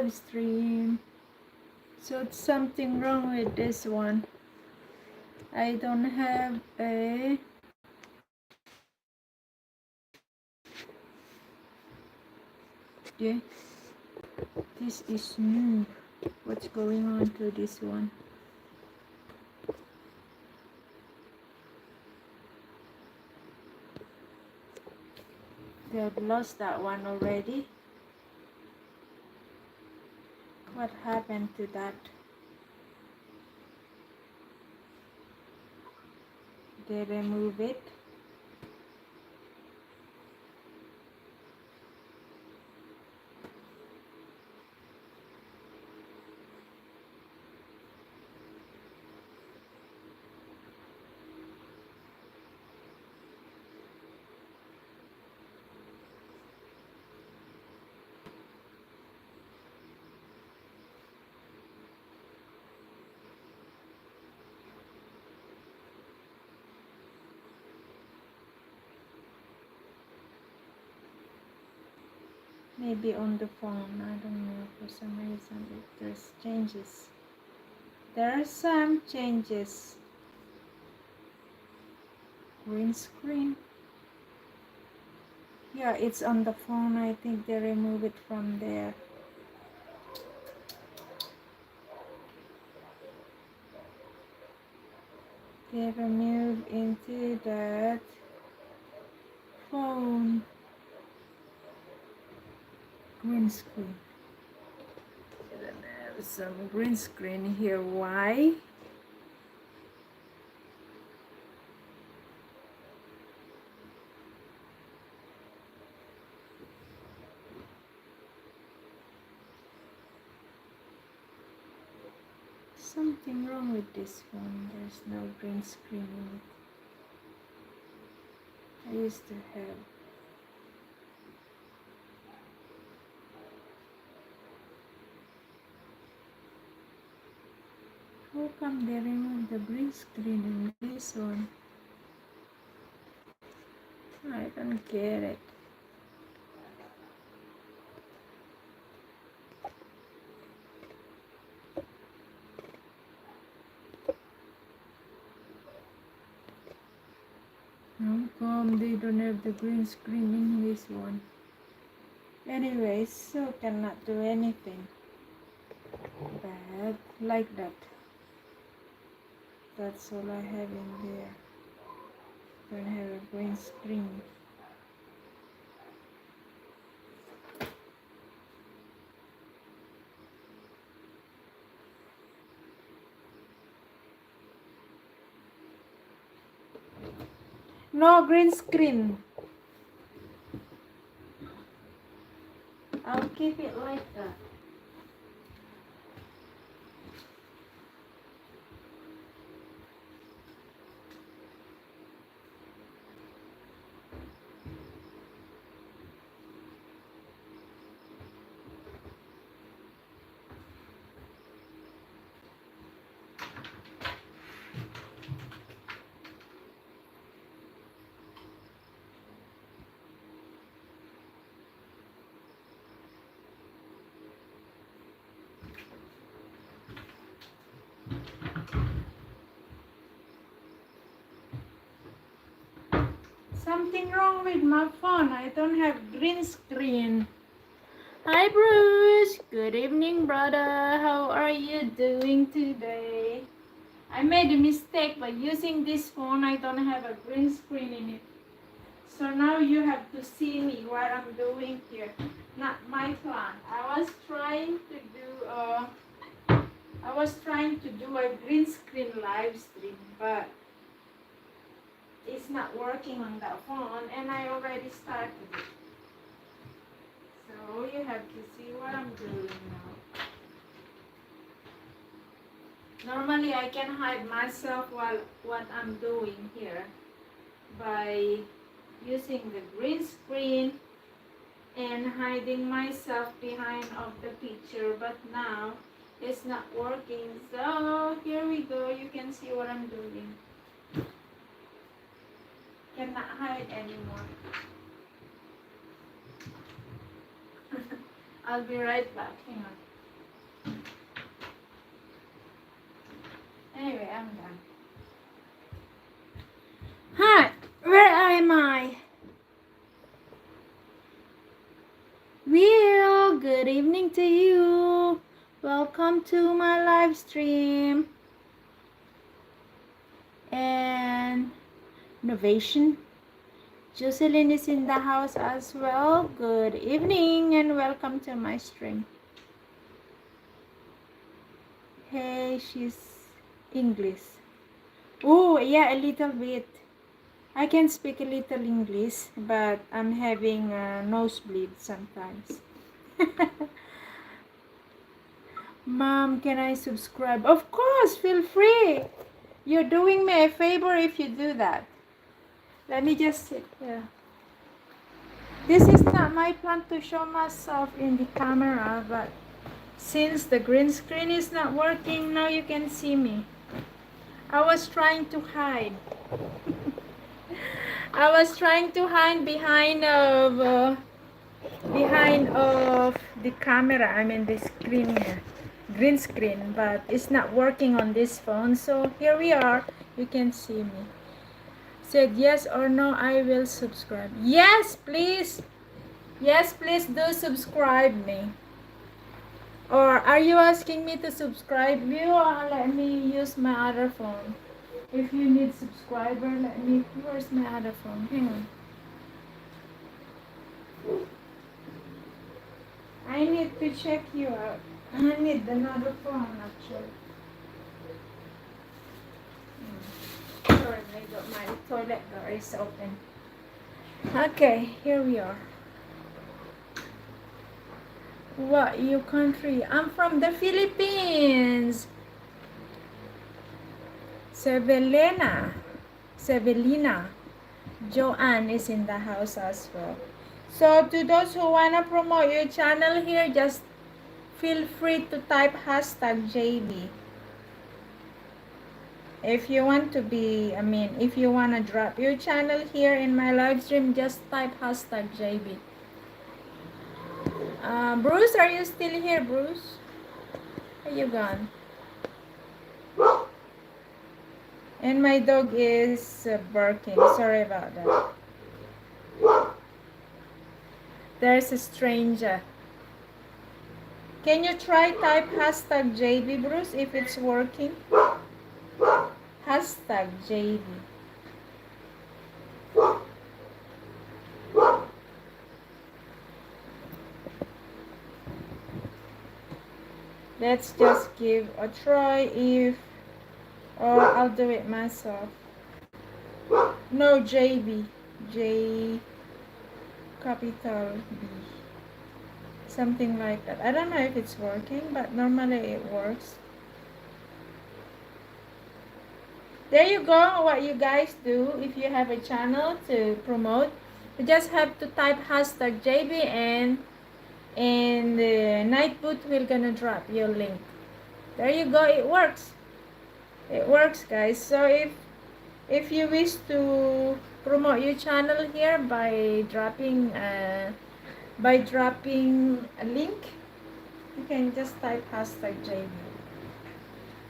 live stream. So it's something wrong with this one. I don't have a this is new. What's going on to this one? They have lost that one already. What happened to that? They remove it. Maybe on the phone, I don't know, for some reason there's changes. There are some changes. Green screen. Yeah, it's on the phone. I think they remove it from there. They remove into that phone. Green screen. There's some green screen here. Why? Something wrong with this one. There's no green screen in it. I used to have. How come they remove the green screen in this one? I don't get it. How come they don't have the green screen in this one? Anyway, so cannot do anything bad like that. That's all I have in there. Don't have a green screen. No green screen. I'll keep it like that. Something wrong with my phone. I don't have green screen. Hi Bruce. Good evening, brother. How are you doing today? I made a mistake by using this phone. I don't have a green screen in it. So now you have to see me what I'm doing here. Not my plan. I was trying to do a green screen live stream, but it's not working on that phone, and I already started it. So you have to see what I'm doing now. Normally I can hide myself while what I'm doing here by using the green screen and hiding myself behind of the picture, but now it's not working. So here we go. You can see what I'm doing. Cannot hide anymore. I'll be right back. Hang on. Anyway, I'm done. Hi, where am I? Will, good evening to you. Welcome to my live stream. And Innovation. Jocelyn is in the house as well. Good evening and welcome to my stream. Hey, she's English. Oh, yeah, a little bit. I can speak a little English, but I'm having a nosebleed sometimes. Mom, can I subscribe? Of course, feel free. You're doing me a favor if you do that. Let me just sit here. This is not my plan to show myself in the camera, but since the green screen is not working, now you can see me. I was trying to hide. I was trying to hide behind of the camera. I mean the screen here, green screen, but it's not working on this phone. So here we are. You can see me. Said yes or no. I will subscribe. Yes, please. Yes, please do subscribe me. Or are you asking me to subscribe you, or let me use my other phone? If you need subscriber, let me. Where's my other phone? Hang on. I need to check you out. I need another phone actually. Sorry, my toilet door is open. Okay, here we are. What you country? I'm from the Philippines. Sevelina. Joanne is in the house as well. So to those who wanna promote your channel here, just feel free to type hashtag JB. If you want to be, if you want to drop your channel here in my live stream, just type hashtag JB. Bruce, are you still here, Bruce? Are you gone? And my dog is barking. Sorry about that. There's a stranger. Can you try type hashtag JB, Bruce, if it's working? Hashtag JB. Let's just give a try or I'll do it myself. No, JB. J capital B. Something like that. I don't know if it's working, but normally it works. There you go. What you guys do if you have a channel to promote, you just have to type hashtag JB and the night boot will gonna drop your link. There you go. It works. It works, guys. So if you wish to promote your channel here by dropping a link, you can just type hashtag JB.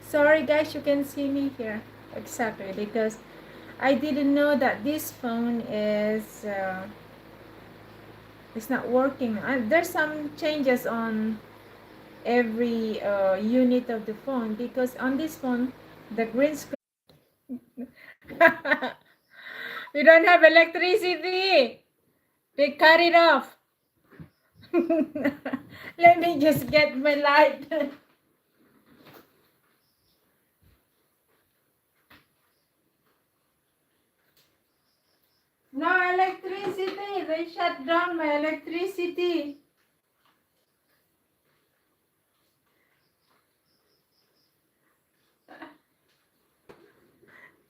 Sorry guys, you can see me here. Exactly, because I didn't know that this phone is it's not working. There's some changes on every unit of the phone, because on this phone the green screen we don't have electricity. They cut it off. Let me just get my light. No electricity. They shut down my electricity.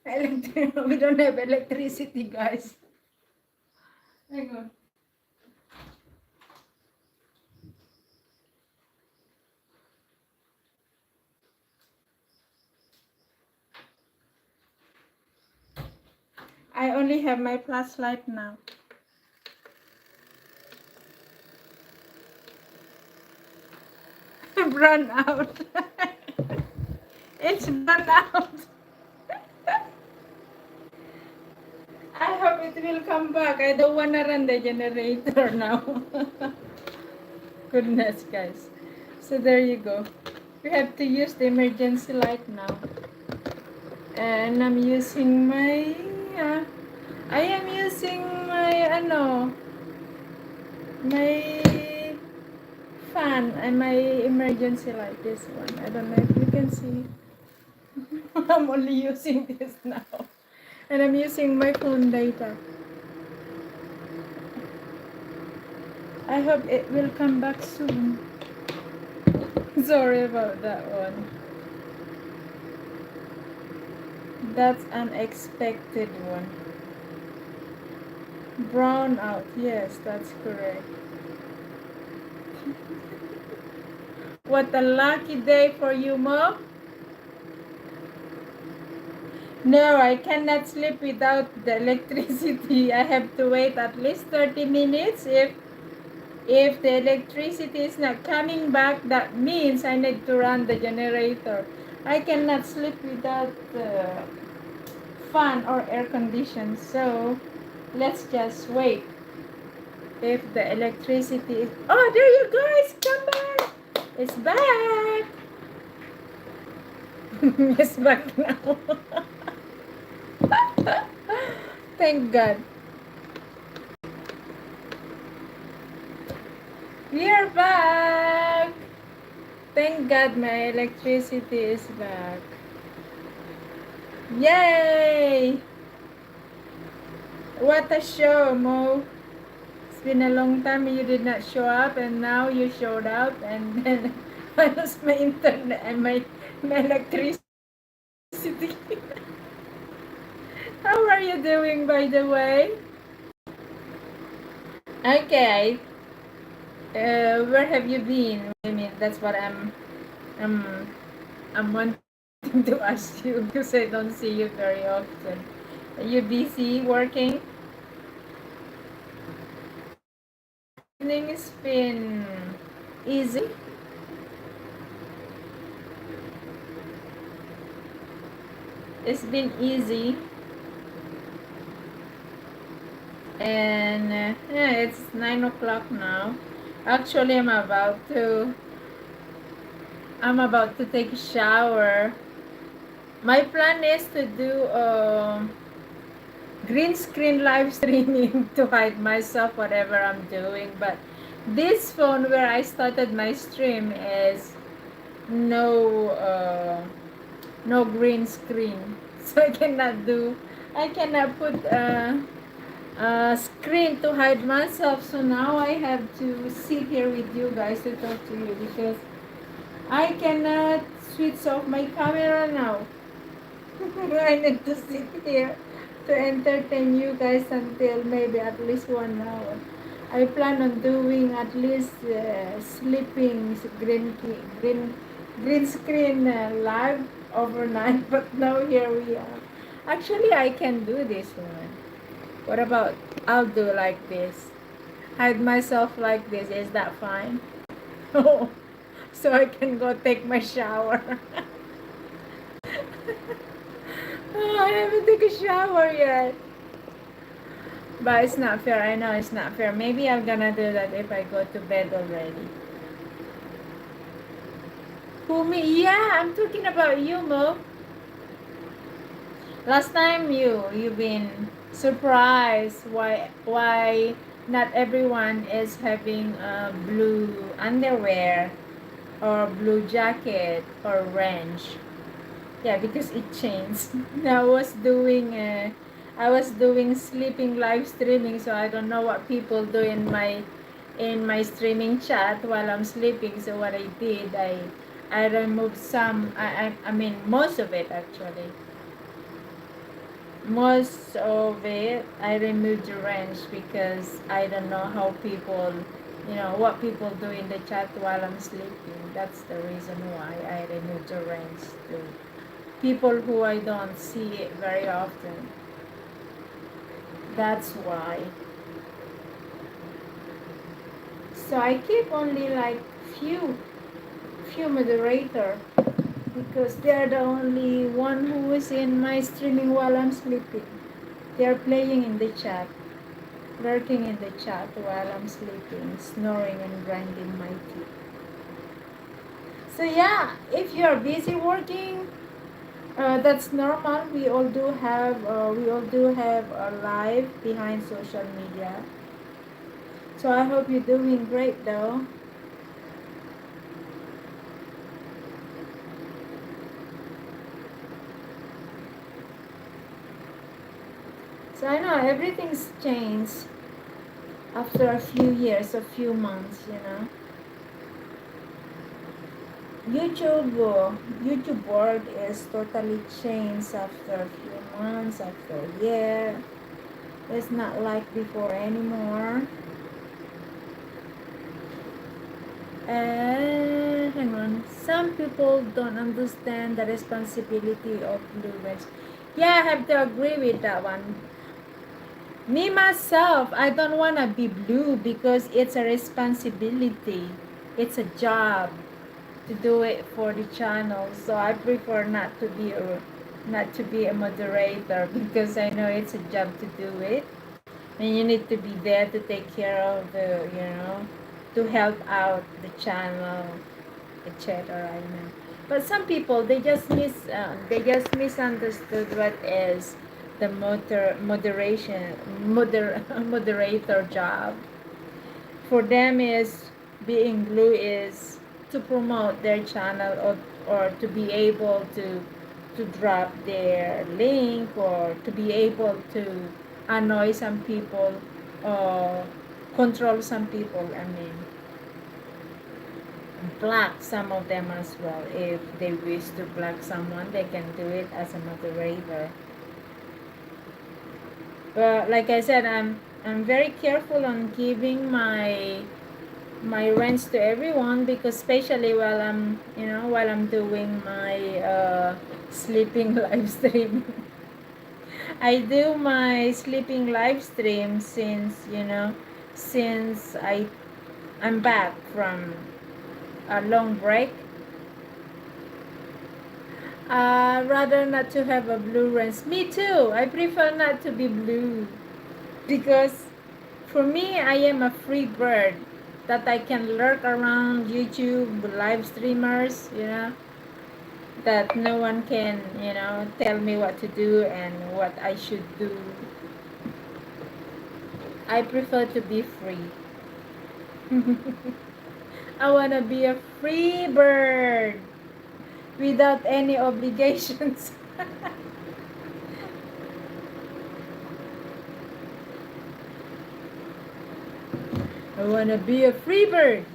We don't have electricity, guys. Hang on. I only have my flashlight now. run out. It's run out. I hope it will come back. I don't want to run the generator now. Goodness, guys. So there you go. We have to use the emergency light now. And I'm using my... I am using my, my fan and my emergency light. This one. I don't know if you can see. I'm only using this now. And I'm using my phone data. I hope it will come back soon. Sorry about that one. That's unexpected one. Brown out. Yes, that's correct. What a lucky day for you, Mo. No, I cannot sleep without the electricity. I have to wait at least 30 minutes. If the electricity is not coming back, that means I need to run the generator. I cannot sleep without fan or air condition. So let's just wait. If the electricity is... Oh, there you guys, come back. It's back. It's back now. Thank God. We are back. Thank God my electricity is back. Yay! What a show, Mo. It's been a long time you did not show up, and now you showed up, and then I lost my internet and my electricity. How are you doing, by the way? Okay. Where have you been? I mean, that's what I'm wanting to ask you because I don't see you very often. Are you busy working? Evening has been easy. It's been easy. And yeah, it's 9 o'clock now. Actually, I'm about to take a shower. My plan is to do green screen live streaming to hide myself whatever I'm doing, but this phone where I started my stream is no green screen, so I cannot put a screen to hide myself. So now I have to sit here with you guys to talk to you because I cannot switch off my camera now. I need to sit here to entertain you guys until maybe at least 1 hour. I plan on doing at least sleeping green screen live overnight, but now here we are. Actually, I can do this one. What about I'll do like this? Hide myself like this. Is that fine? Oh, so I can go take my shower. Oh, I haven't taken a shower yet. But it's not fair. I know it's not fair. Maybe I'm gonna do that if I go to bed already. Who, me? Yeah, I'm talking about you, Mo. Last time you've been surprised why not everyone is having a blue underwear or blue jacket or wrench. Yeah, because it changed. I was doing sleeping live streaming, so I don't know what people do in my streaming chat while I'm sleeping. So what I did, I removed some. I mean most of it actually. Most of it I removed the wrench because I don't know how people, what people do in the chat while I'm sleeping. That's the reason why I removed the wrench too. People who I don't see very often. That's why. So I keep only like few moderator because they're the only one who is in my streaming while I'm sleeping. They're playing in the chat, lurking in the chat while I'm sleeping, snoring and grinding my teeth. So yeah, if you're busy working, that's normal. We all do have a life behind social media. So I hope you're doing great though. So I know everything's changed after a few years, a few months, you know. YouTube, YouTube world is totally changed after a few months, after a year. It's not like before anymore. And hang on, some people don't understand the responsibility of blue waves. Yeah, I have to agree with that one. Me myself, I don't wanna be blue because it's a responsibility. It's a job to do it for the channel. So I prefer not to be a moderator because I know it's a job to do it. And you need to be there to take care of to help out the channel, etc. I know. But some people they just misunderstood what is the moderator job. For them is being blue is to promote their channel, or to be able to drop their link, or to be able to annoy some people, or control some people. I mean, block some of them as well. If they wish to block someone, they can do it as a moderator. But like I said, I'm very careful on giving my rents to everyone, because especially while I'm doing my sleeping live stream. I do my sleeping live stream since I'm back from a long break. Rather not to have a blue rents. Me too. I prefer not to be blue because for me, I am a free bird that I can lurk around YouTube live streamers, that no one can, tell me what to do and what I should do. I prefer to be free. I want to be a free bird without any obligations. I want to be a free bird.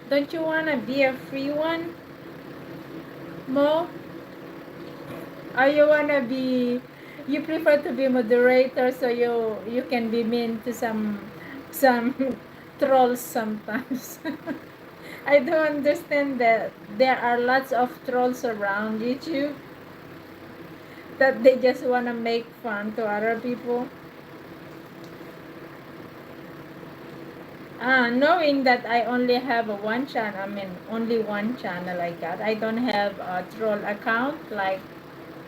Don't you want to be a free one, Mo? Or you prefer to be moderator so you can be mean to some trolls sometimes. I don't understand that there are lots of trolls around YouTube that they just want to make fun to other people. Knowing that I only have only one channel I got. I don't have a troll account like,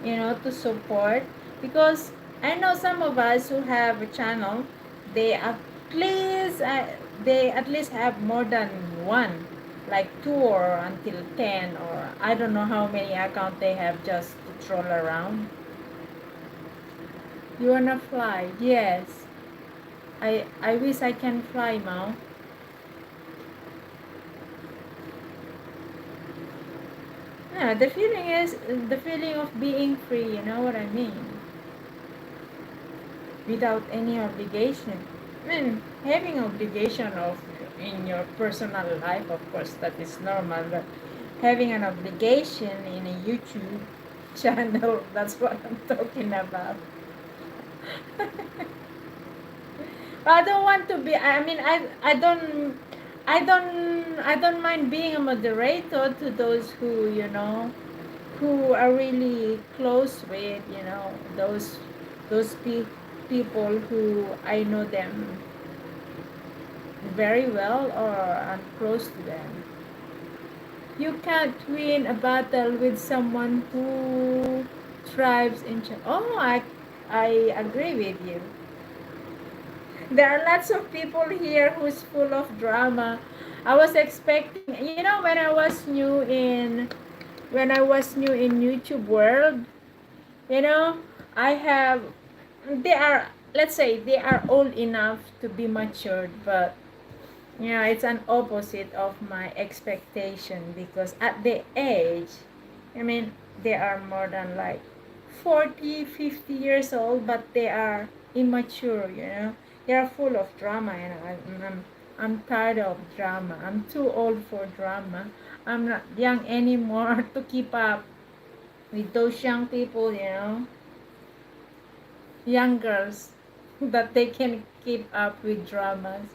to support, because I know some of us who have a channel, they at least uh, they at least have more than one, like two or until 10, or I don't know how many accounts they have just to troll around. You wanna fly? Yes. I wish I can fly, Mao. Yeah, the feeling of being free. You know what I mean? Without any obligation. I mean, having obligation of in your personal life, of course, that is normal. But having an obligation in a YouTube channel, that's what I'm talking about. I don't want to be. I mean, I don't mind being a moderator to those who are really close with, those people who I know them very well, or I'm close to them. You can't win a battle with someone who thrives in oh, I agree with you. There are lots of people here who's full of drama. I was expecting, when I was new in YouTube world, you know, I have they are, let's say, they are old enough to be matured, but yeah, it's an opposite of my expectation because at the age, I mean, they are more than like 40, 50 years old, but they are immature, They are full of drama, I'm tired of drama. I'm too old for drama. I'm not young anymore to keep up with those young people, young girls that they can keep up with dramas.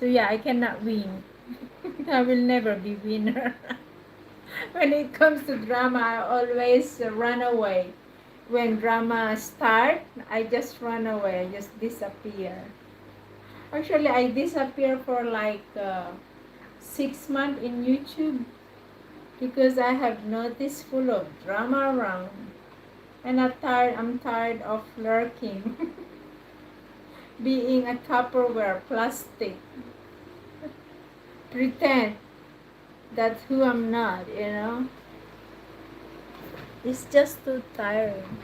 So yeah, I cannot win. I will never be winner. When it comes to drama, I always run away. When drama start, I just run away. I just disappear. Actually, I disappear for like 6 months in YouTube because I have noticed full of drama around, and I'm tired of lurking, being a Tupperware plastic, pretend that's who I'm not. It's just too tiring.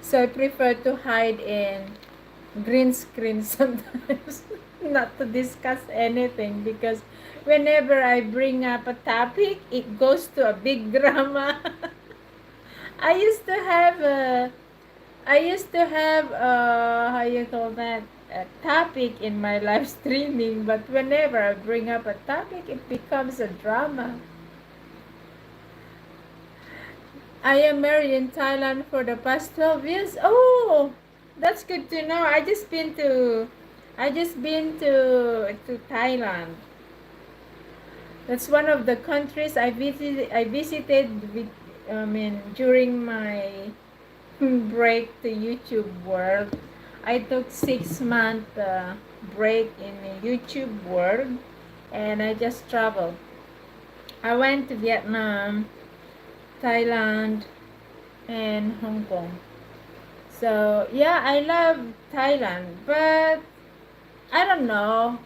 So I prefer to hide in green screen sometimes, not to discuss anything, because whenever I bring up a topic, it goes to a big drama. I used to have a, how you call that, a topic in my live streaming, but whenever I bring up a topic, it becomes a drama. I am married in Thailand for the past 12 years. Oh, that's good to know. I just been to Thailand. That's one of the countries I visited with, during my break to YouTube world. I took 6 month break in the YouTube world, and I just traveled. I went to Vietnam, Thailand, and Hong Kong. So yeah, I love Thailand, but I don't know.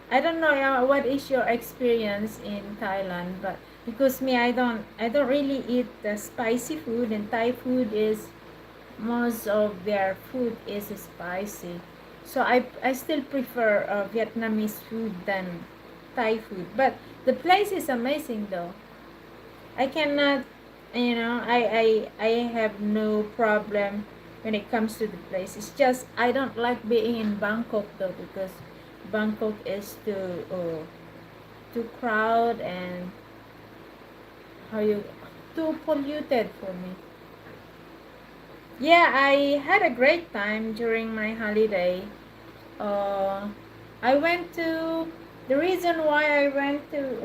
I don't know what is your experience in Thailand, but because me, I don't really eat the spicy food, and Thai food is, most of their food is spicy. So I still prefer Vietnamese food than Thai food. But the place is amazing though. I cannot, I have no problem when it comes to the place. It's just I don't like being in Bangkok though, because Bangkok is too crowd, and how you too polluted for me. Yeah, I had a great time during my holiday. Uh, I went to the reason why I went to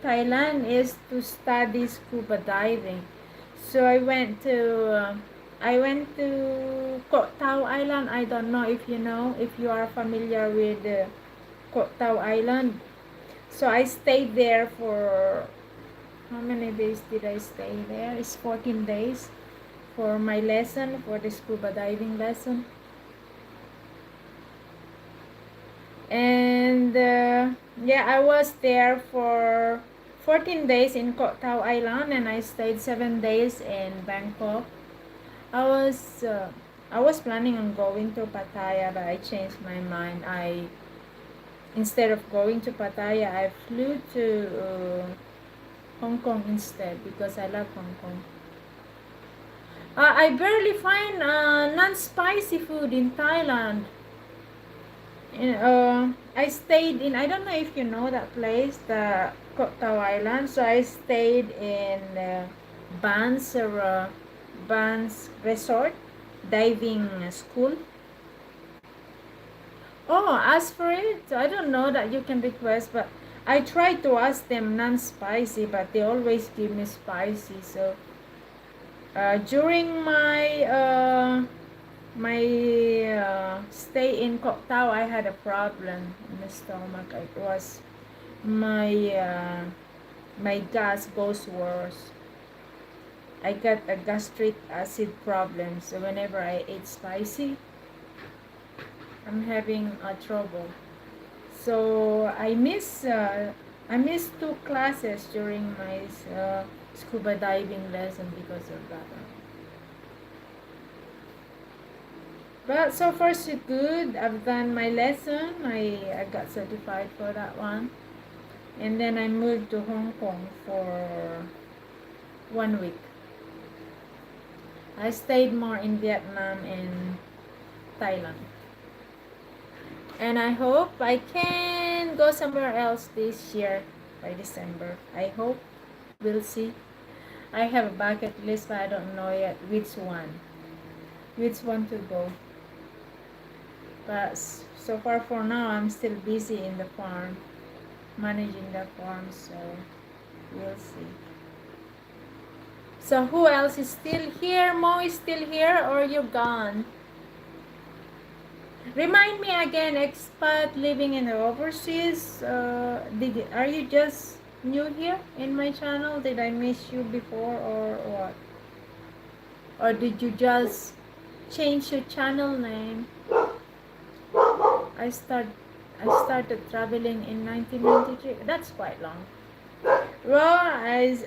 Thailand is to study scuba diving. So I went to Koh Tao Island. I don't know if you are familiar with Koh Tao Island. So I stayed there for, how many days did I stay there? It's 14 days for my lesson, for the scuba diving lesson. And yeah, I was there for 14 days in Koh Tao Island, and I stayed 7 days in Bangkok. I was uh, I was planning on going to Pattaya, but I changed my mind. I Instead of going to Pattaya, I flew to Hong Kong instead, because I love Hong Kong. I barely find non-spicy food in Thailand. I stayed in, I don't know if you know that place, the Koh Tao Island. So I stayed in Bans Resort diving school. Oh, ask for it. So I don't know that you can request, but I tried to ask them non-spicy, but they always give me spicy. So during my stay in Koh Tao, I had a problem in the stomach. It was my my gas goes worse. I got a gastric acid problem, so whenever I eat spicy, I'm having a trouble. So I missed two classes during my scuba diving lesson because of that. But so far so good. I've done my lesson. I got certified for that one. And then I moved to Hong Kong for 1 week. I stayed more in Vietnam and Thailand. And I hope I can go somewhere else this year by December. I hope. We'll see. I have a bucket list, but I don't know yet which one. Which one to go. But so far for now, I'm still busy in the farm, managing the farm, so we'll see. So who else is still here? Mo is still here or you're gone? Remind me again, expat living in the overseas. Are you just new here in my channel? Did I miss you before or what? Or did you just change your channel name? I start I started traveling in 1993. That's quite long. Well,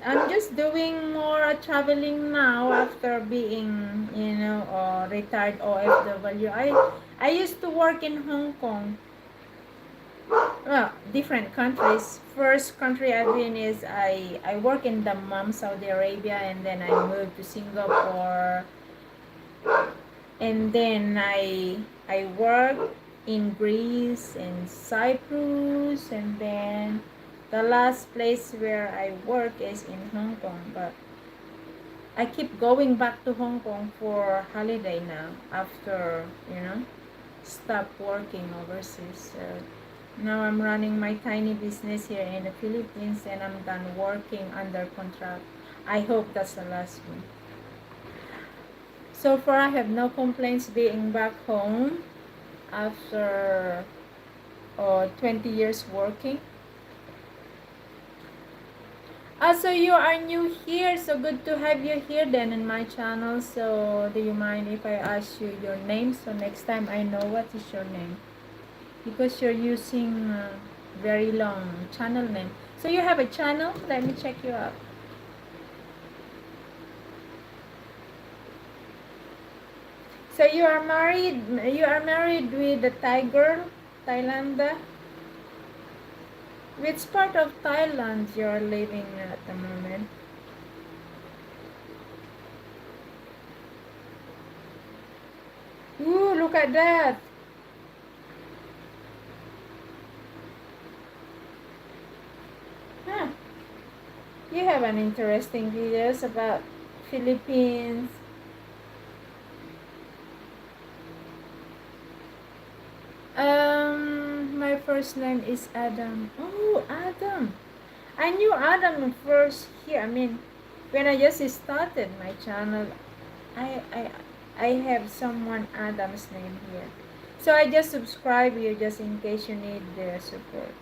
I'm just doing more traveling now after being, retired OFW. I used to work in Hong Kong. Well, different countries. First country I've been is I work in Dammam, Saudi Arabia, and then I moved to Singapore, and then I work in Greece and Cyprus, and then the last place where I work is in Hong Kong, but I keep going back to Hong Kong for holiday now after, stop working overseas. So now I'm running my tiny business here in the Philippines and I'm done working under contract. I hope that's the last one. So far I have no complaints being back home after 20 years working. So you are new here, so good to have you here then in my channel. So do you mind if I ask you your name, so next time I know what is your name, because you're using very long channel name. So you have a channel, let me check you out. So you are married with the Thai girl, Thailander. Which part of Thailand you are living at the moment? Ooh, look at that. Huh. You have an interesting videos about Philippines. My first name is Adam. Oh, Adam. I knew Adam first here. I mean, when I just started my channel, I I I have someone Adam's name here. So I just subscribe you just in case you need the support.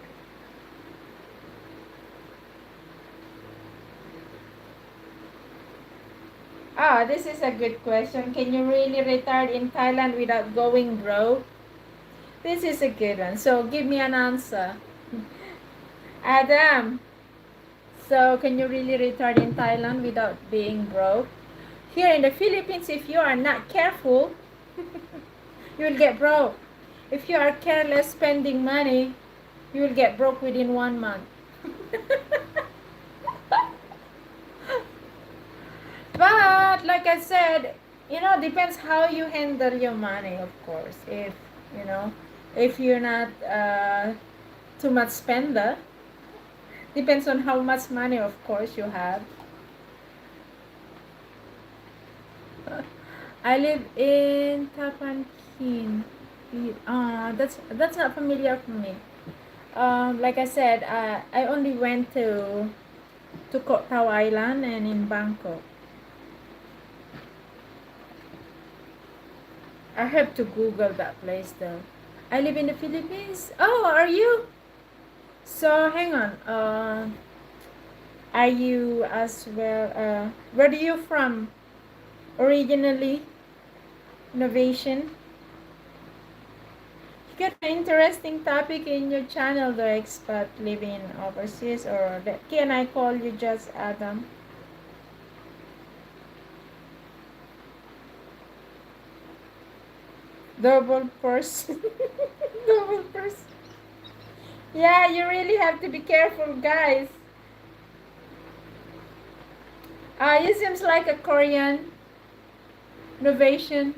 Ah, this is a good question. Can you really retire in Thailand without going broke? This is a good one. So give me an answer. Adam, so can you really retire in Thailand without being broke? Here in the Philippines, if you are not careful, you will get broke. If you are careless spending money, you will get broke within 1 month. But like I said, depends how you handle your money, of course. You know, if you're not too much spender, depends on how much money, of course, you have. I live in Tapankin. That's not familiar for me. Like I said, I only went to Koh Tao Island and in Bangkok. I have to Google that place though. I live in the Philippines. Oh, are you? So hang on. Are you as well? Where are you from originally? Innovation. You got an interesting topic in your channel, the expat living overseas, or can I call you just Adam? Double purse. Double purse. Yeah, you really have to be careful, guys. You seems like a Korean innovation.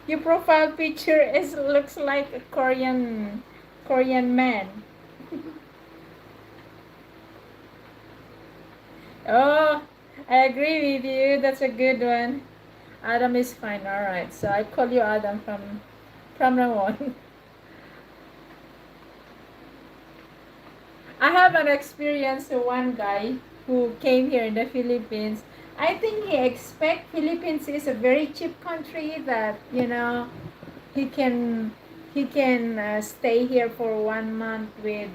Your profile picture is looks like a Korean man. Oh, I agree with you. That's a good one. Adam is fine. All right. So I call you Adam from now on. I have an experience with one guy who came here in the Philippines. I think he expect Philippines is a very cheap country that he can stay here for 1 month with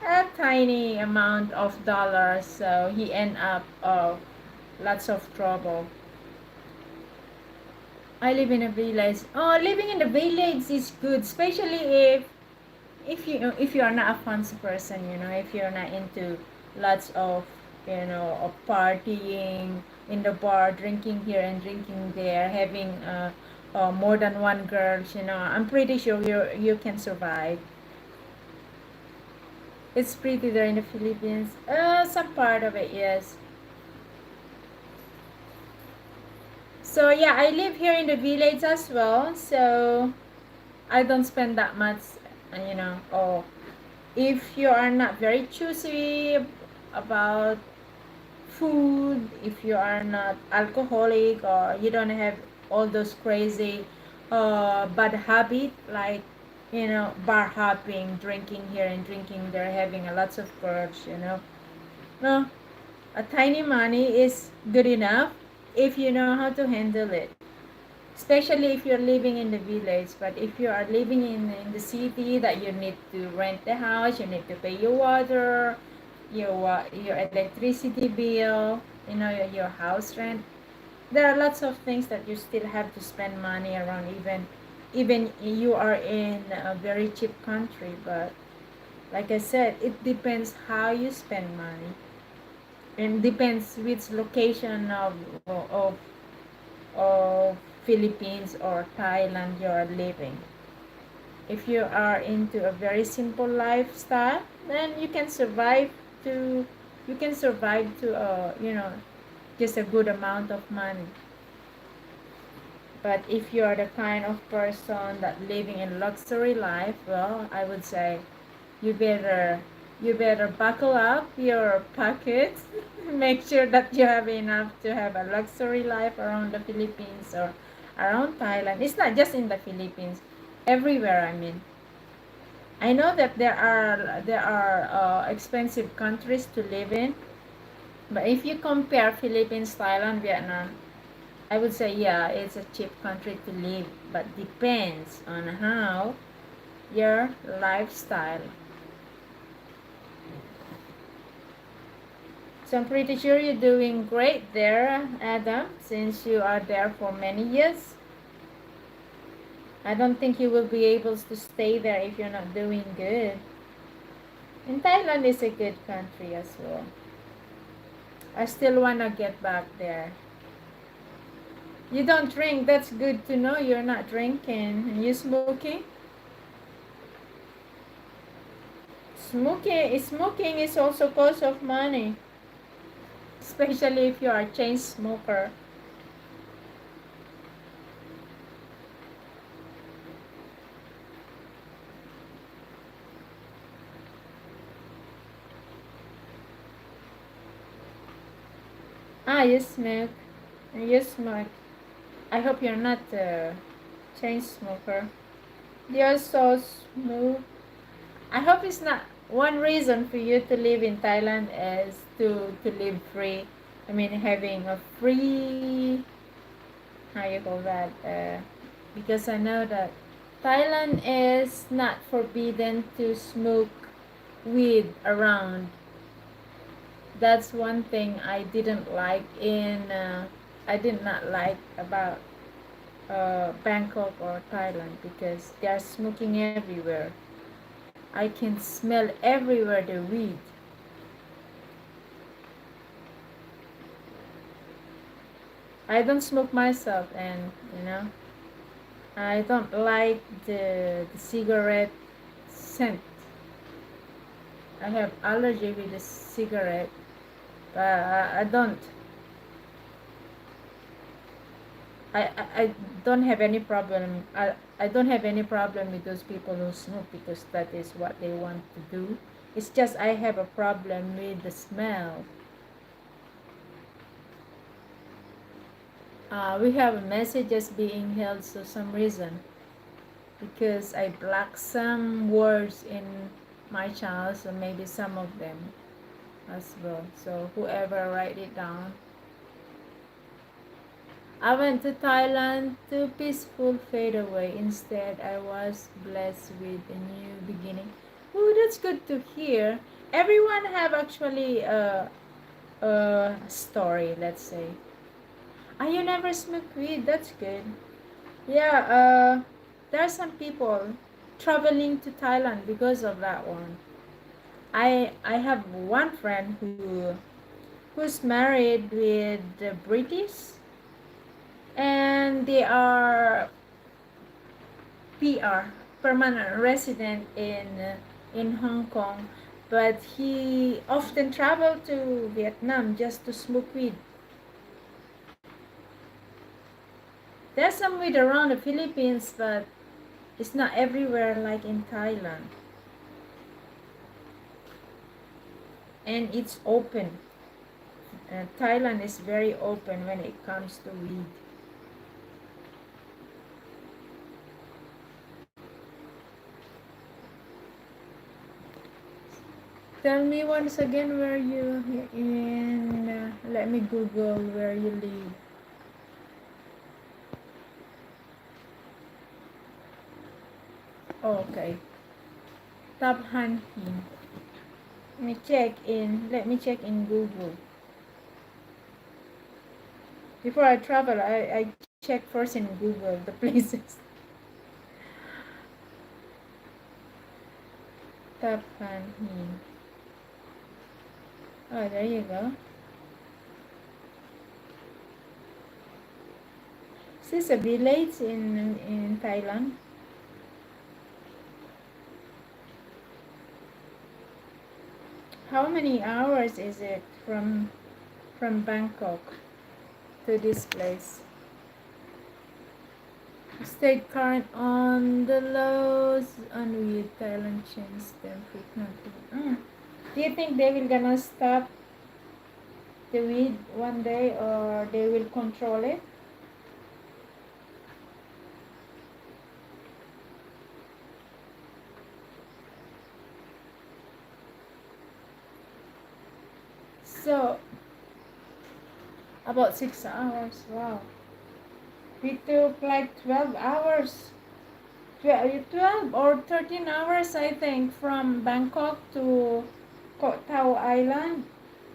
a tiny amount of dollars. So he end up lots of trouble. I live in a village. Oh, living in the village is good, especially if you are not a fancy person, if you're not into lots of partying in the bar, drinking here and drinking there, having more than one girls, I'm pretty sure you can survive. It's pretty there in the Philippines. Some part of it, yes. So yeah, I live here in the village as well. So I don't spend that much, oh, if you are not very choosy about food, if you are not alcoholic or you don't have all those crazy bad habit like bar hopping, drinking here and drinking there, having a lots of girls, no, a tiny money is good enough if you know how to handle it, especially if you're living in the village. But if you are living in the city, that you need to rent the house, you need to pay your water, your electricity bill, your house rent. There are lots of things that you still have to spend money around, even you are in a very cheap country. But like I said, it depends how you spend money, and depends which location of Philippines or Thailand you are living. If you are into a very simple lifestyle, then to you can survive to just a good amount of money. But if you are the kind of person that living in luxury life, well, I would say you better you better buckle up your pockets. Make sure that you have enough to have a luxury life around the Philippines or around Thailand. It's not just in the Philippines, everywhere. I mean, I know that there are expensive countries to live in, but if you compare Philippines, Thailand, Vietnam, I would say yeah, it's a cheap country to live, but depends on how your lifestyle. So I'm pretty sure you're doing great there, Adam, since you are there for many years. I don't think you will be able to stay there if you're not doing good. And Thailand is a good country as well. I still want to get back there. You don't drink, that's good to know you're not drinking. And you smoking? Smoking is also cost of money, especially if you are a chain smoker. You smoke. You smoke. I hope you're not a chain smoker. You're so smooth. I hope it's not one reason for you to live in Thailand is to live free. I mean, having a free, how you call that? Because I know that Thailand is not forbidden to smoke weed around. That's one thing I didn't like in I did not like about Bangkok or Thailand because they are smoking everywhere. I can smell everywhere the weed. I don't smoke myself, and I don't like the cigarette scent. I have allergy with the cigarette, but I don't. I don't have any problem. I don't have any problem with those people who smoke because that is what they want to do. It's just I have a problem with the smell. We have messages being held for some reason because I blocked some words in my channel, so maybe some of them as well. So whoever write it down. I went to Thailand to peaceful fade away. Instead, I was blessed with a new beginning. Oh, that's good to hear. Everyone have actually a story, let's say. Ah, you never smoke weed. That's good. Yeah, there are some people traveling to Thailand because of that one. I have one friend who's married with the British, and they are PR, permanent resident in Hong Kong, but he often traveled to Vietnam just to smoke weed. There's some weed around the Philippines, but it's not everywhere like in Thailand. And it's open. Thailand is very open when it comes to weed. Tell me once again where you in. Let me Google where you live. Okay, Tap Han Hin. Let me check in. Let me check in Google. Before I travel, I check first in Google the places. Tap Han Hin. Oh, there you go. Is this a village in Thailand? How many hours is it from Bangkok to this place? State current on the lows on weed. Thailand change them frequently. Do you think they will gonna stop the weed one day, or they will control it? So about 6 hours. Wow. We took like 12 hours. 12 or 13 hours, I think, from Bangkok to Koh Tao Island,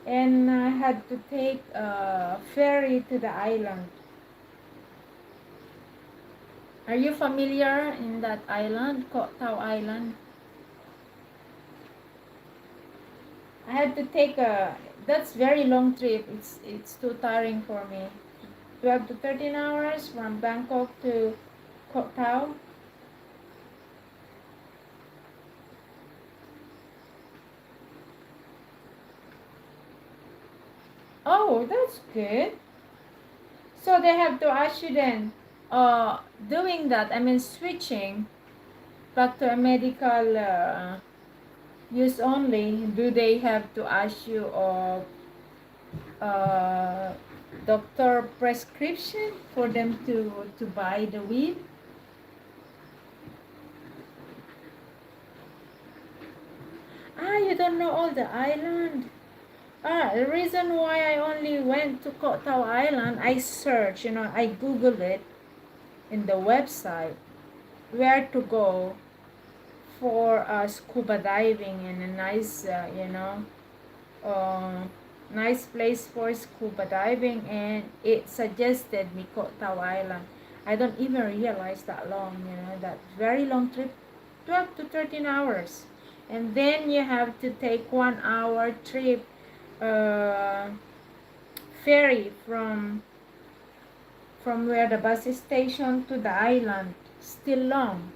and I had to take a ferry to the island. Are you familiar in that island, Koh Tao Island? I had to take a. That's very long trip. It's too tiring for me. 12 to 13 hours from Bangkok to Koh Tao. Oh, that's good. So they have to ask you then, doing that, I mean switching back to a medical use only, do they have to ask you uh, doctor prescription for them to buy the weed? Ah, you don't know all the island. Ah, the reason why I only went to Koh Tao Island, I searched, I Googled it in the website. where to go for scuba diving and a nice, uh, nice place for scuba diving, and it suggested me Koh Island. I don't even realize that long, that very long trip, 12 to 13 hours. And then you have to take 1 hour trip uh, ferry from where the bus station to the island. Still long.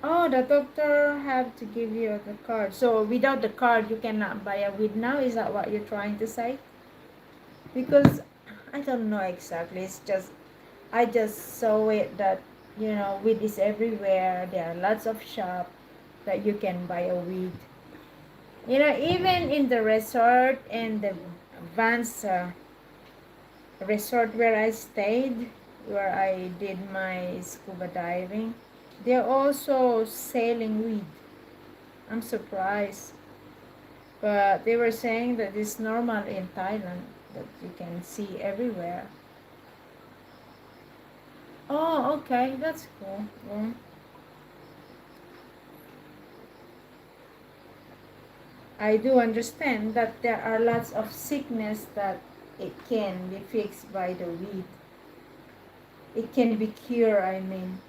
Oh, the doctor have to give you the card. So without the card, you cannot buy a weed now. Is that what you're trying to say? Because I don't know exactly. It's just I just saw it that weed is everywhere. There are lots of shop that you can buy a weed. Even in the resort and the Vans resort where I stayed, where I did my scuba diving, they're also selling weed. I'm surprised. But they were saying that it's normal in Thailand, that you can see everywhere. Oh, okay, that's cool. Well, I do understand that there are lots of sickness that it can be fixed by the weed. It can be cured, I mean.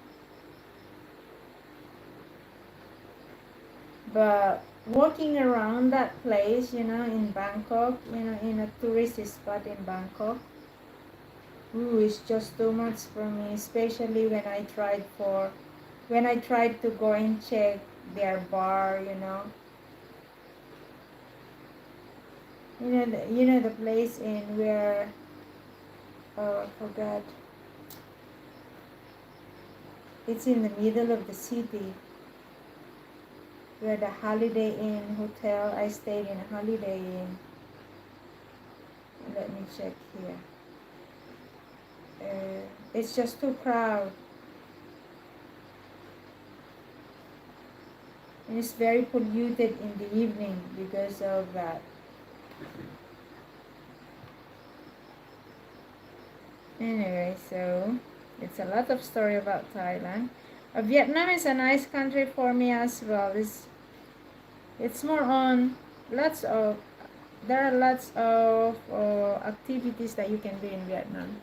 But walking around that place, in Bangkok, in a tourist spot in Bangkok, ooh, it's just too much for me, especially when I tried to go and check their bar, the place in where, oh, I forgot. It's in the middle of the city, where the Holiday Inn hotel. I stayed in a Holiday Inn. Let me check here. It's just too crowded, and it's very polluted in the evening because of that. Anyway, so it's a lot of story about Thailand. Vietnam is a nice country for me as well. It's more on lots of there are lots of activities that you can do in Vietnam.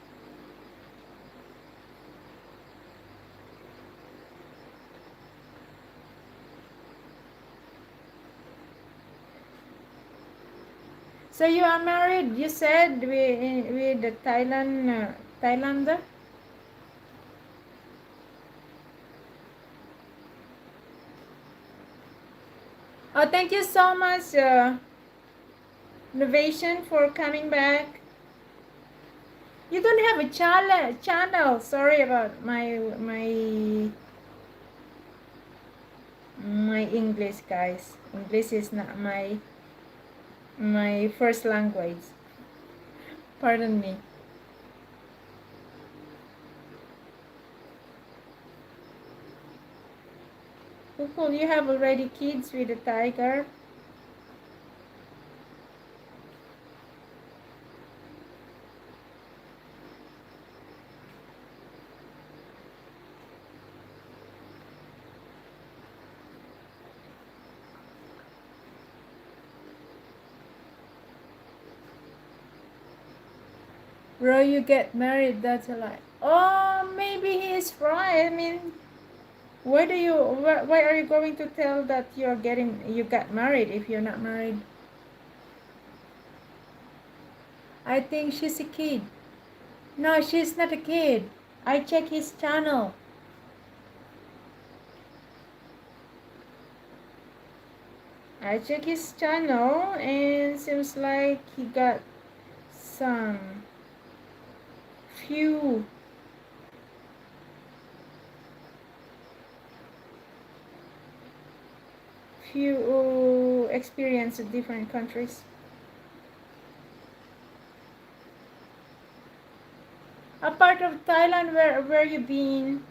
So you are married, you said, with the Thailander. Oh, thank you so much, Innovation, for coming back. You don't have a channel. Sorry about my English, guys. English is not my first language. Pardon me. Cool. You have already kids with a tiger. Bro, you get married, that's a lie. Oh, maybe he is right. I mean, why are you going to tell that you got married if you're not married? I think she's a kid. No, she's not a kid. I check his channel. I check his channel and seems like he got some few experience in different countries. Apart of Thailand, where you been,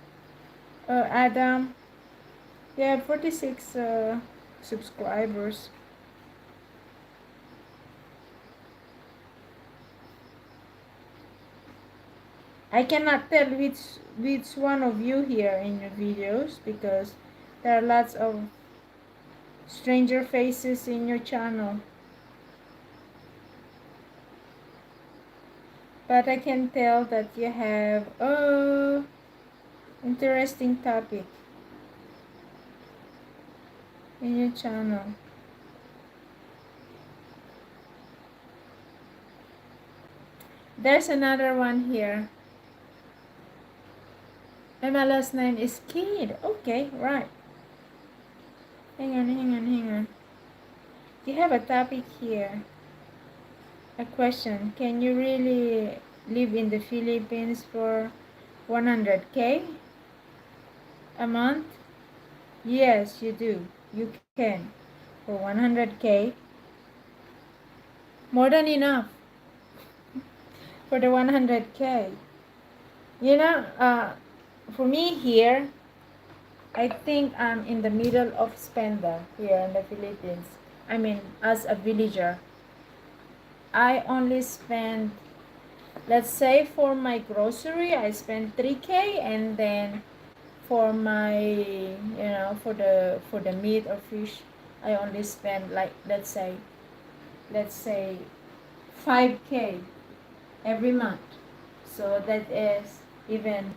Adam? They have 46 subscribers. I cannot tell which one of you here in your videos because there are lots of stranger faces in your channel. But I can tell that you have interesting topic in your channel. There's another one here. And my last name is Kid. Okay, right. Hang on. You have a topic here. A question. Can you really live in the Philippines for 100K a month? Yes, you do. You can. For 100K. More than enough for the 100K. You know, for me here, I think I'm in the middle of spender here in the Philippines. I mean, as a villager, I only spend, let's say for my grocery, I spend 3K, and then for my, for the meat or fish, I only spend like, let's say 5K every month. So even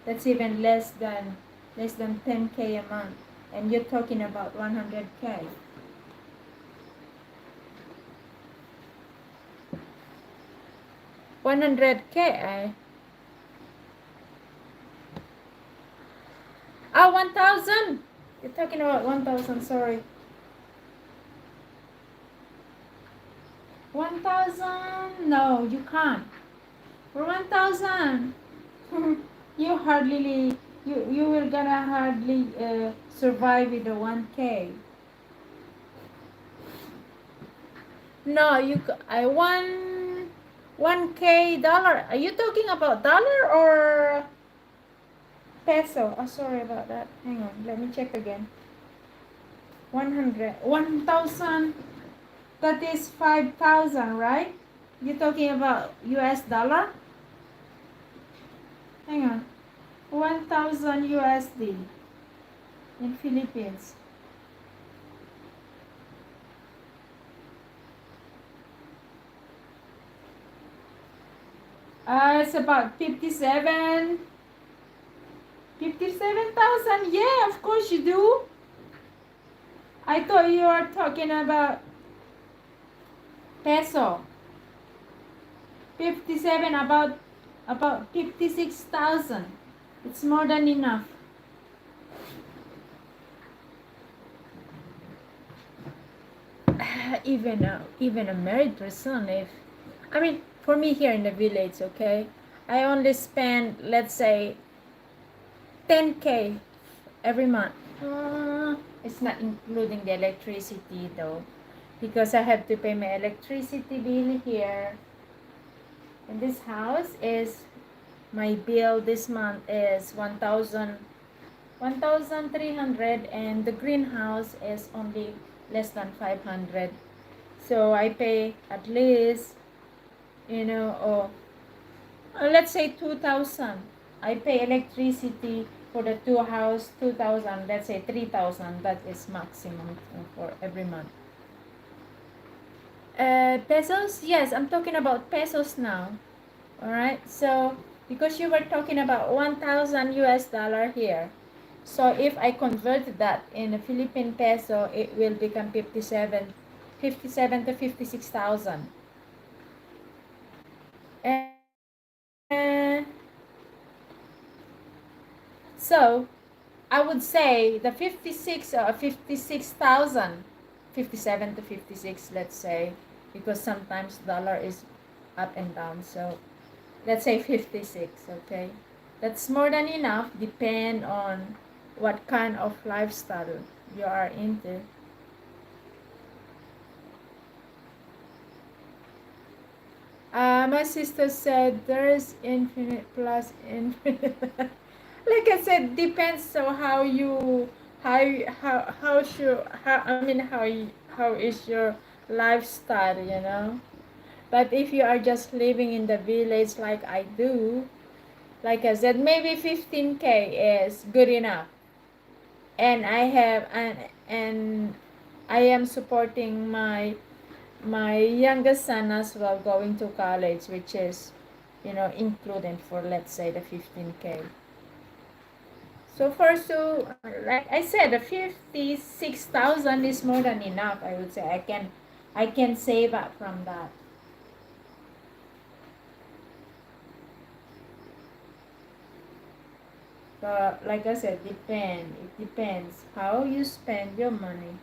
that's even less than 10K a month, and you're talking about 100K. 100K. 1,000. You're talking about 1,000. Sorry, 1,000. No, you can't. For 1,000, you hardly you will gonna hardly survive with the 1K. No, I want 1K dollar. Are you talking about dollar or peso? Oh, sorry about that. Hang on, let me check again. 1,000. That is 5,000, right? You talking about US dollar? Hang on. 1,000 USD in Philippines. It's about 57,000. Yeah, of course you do. I thought you were talking about peso. 57, about 56,000. It's more than enough. Even a married person, if I mean, for me here in the village, okay, I only spend, let's say, 10K every month. It's not including the electricity though, because I have to pay my electricity bill here. And this house is, my bill this month is 1,300, and the greenhouse is only less than 500. So I pay at least, let's say 2,000. I pay electricity for the two house 2,000. Let's say 3,000. That is maximum for every month. Pesos? Yes, I'm talking about pesos now. Alright, so because you were talking about 1,000 US dollar here, so if I convert that in a Philippine peso, it will become 57 to 56,000. And so I would say the 56,000, 57 to 56, let's say, because sometimes dollar is up and down. So let's say 56, okay? That's more than enough, depend on what kind of lifestyle you are into. My sister said there is infinite plus infinite. Like I said, depends. So how should how I mean how is your lifestyle? But if you are just living in the village like I do, Like I said, maybe 15K is good enough. And and I am supporting my youngest son as well going to college, which is, included for, let's say, the 15K. So far, so like I said, the 56,000 is more than enough. I would say I can save up from that. But like I said, it depends how you spend your money.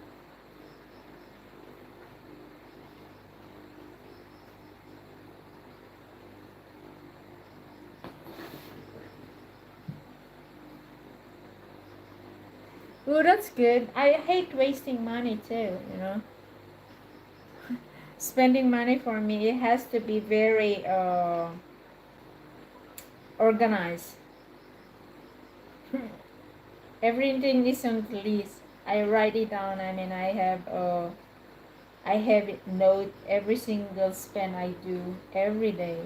Oh, that's good. I hate wasting money too. Spending money for me, it has to be very organized. Everything is on the list. I write it down. I mean, I have it note every single spend I do every day.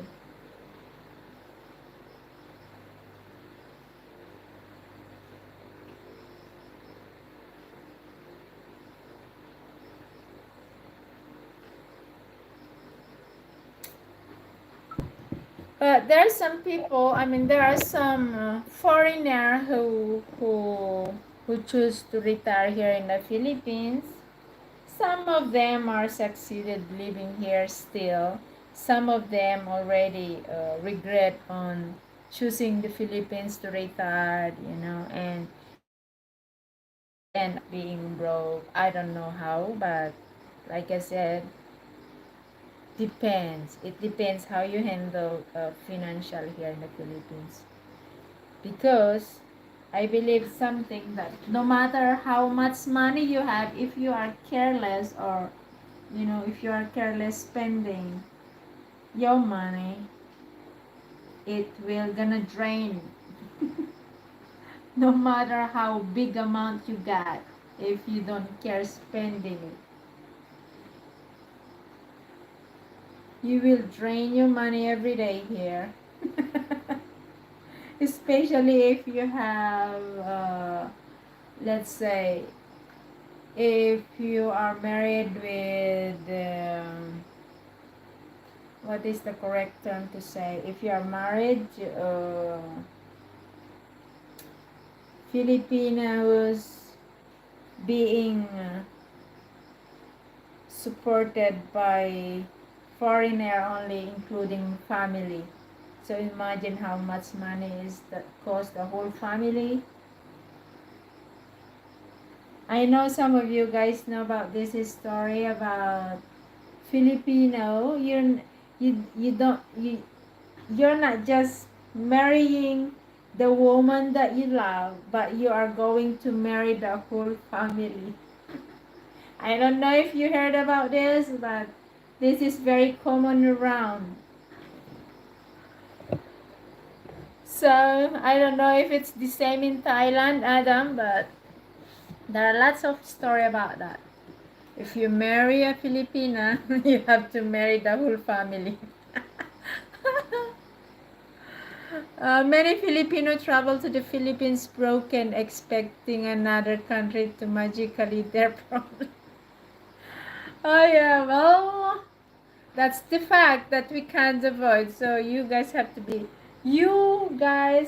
But there are some people. I mean, there are some foreigner who choose to retire here in the Philippines. Some of them are succeeded living here still. Some of them already regret on choosing the Philippines to retire, and end up being broke. I don't know how, but like I said, depends. It depends how you handle financial here in the Philippines. Because I believe something that no matter how much money you have, if you are careless, or if you are careless spending your money, it will gonna drain no matter how big amount you got. If you don't care spending it, you will drain your money every day here. Especially if you have let's say, if you are married with what is the correct term to say, if you are married Filipinos being supported by foreigner only, including family. So imagine how much money is that cost the whole family. I know some of you guys know about this story about Filipino. You're not just marrying the woman that you love, but you are going to marry the whole family. I don't know if you heard about this, but this is very common around. So I don't know if it's the same in Thailand, Adam, but there are lots of story about that. If you marry a Filipina, you have to marry the whole family. Many Filipino travel to the Philippines broken, expecting another country to magically their problem. Oh yeah, well, that's the fact that we can't avoid. So you guys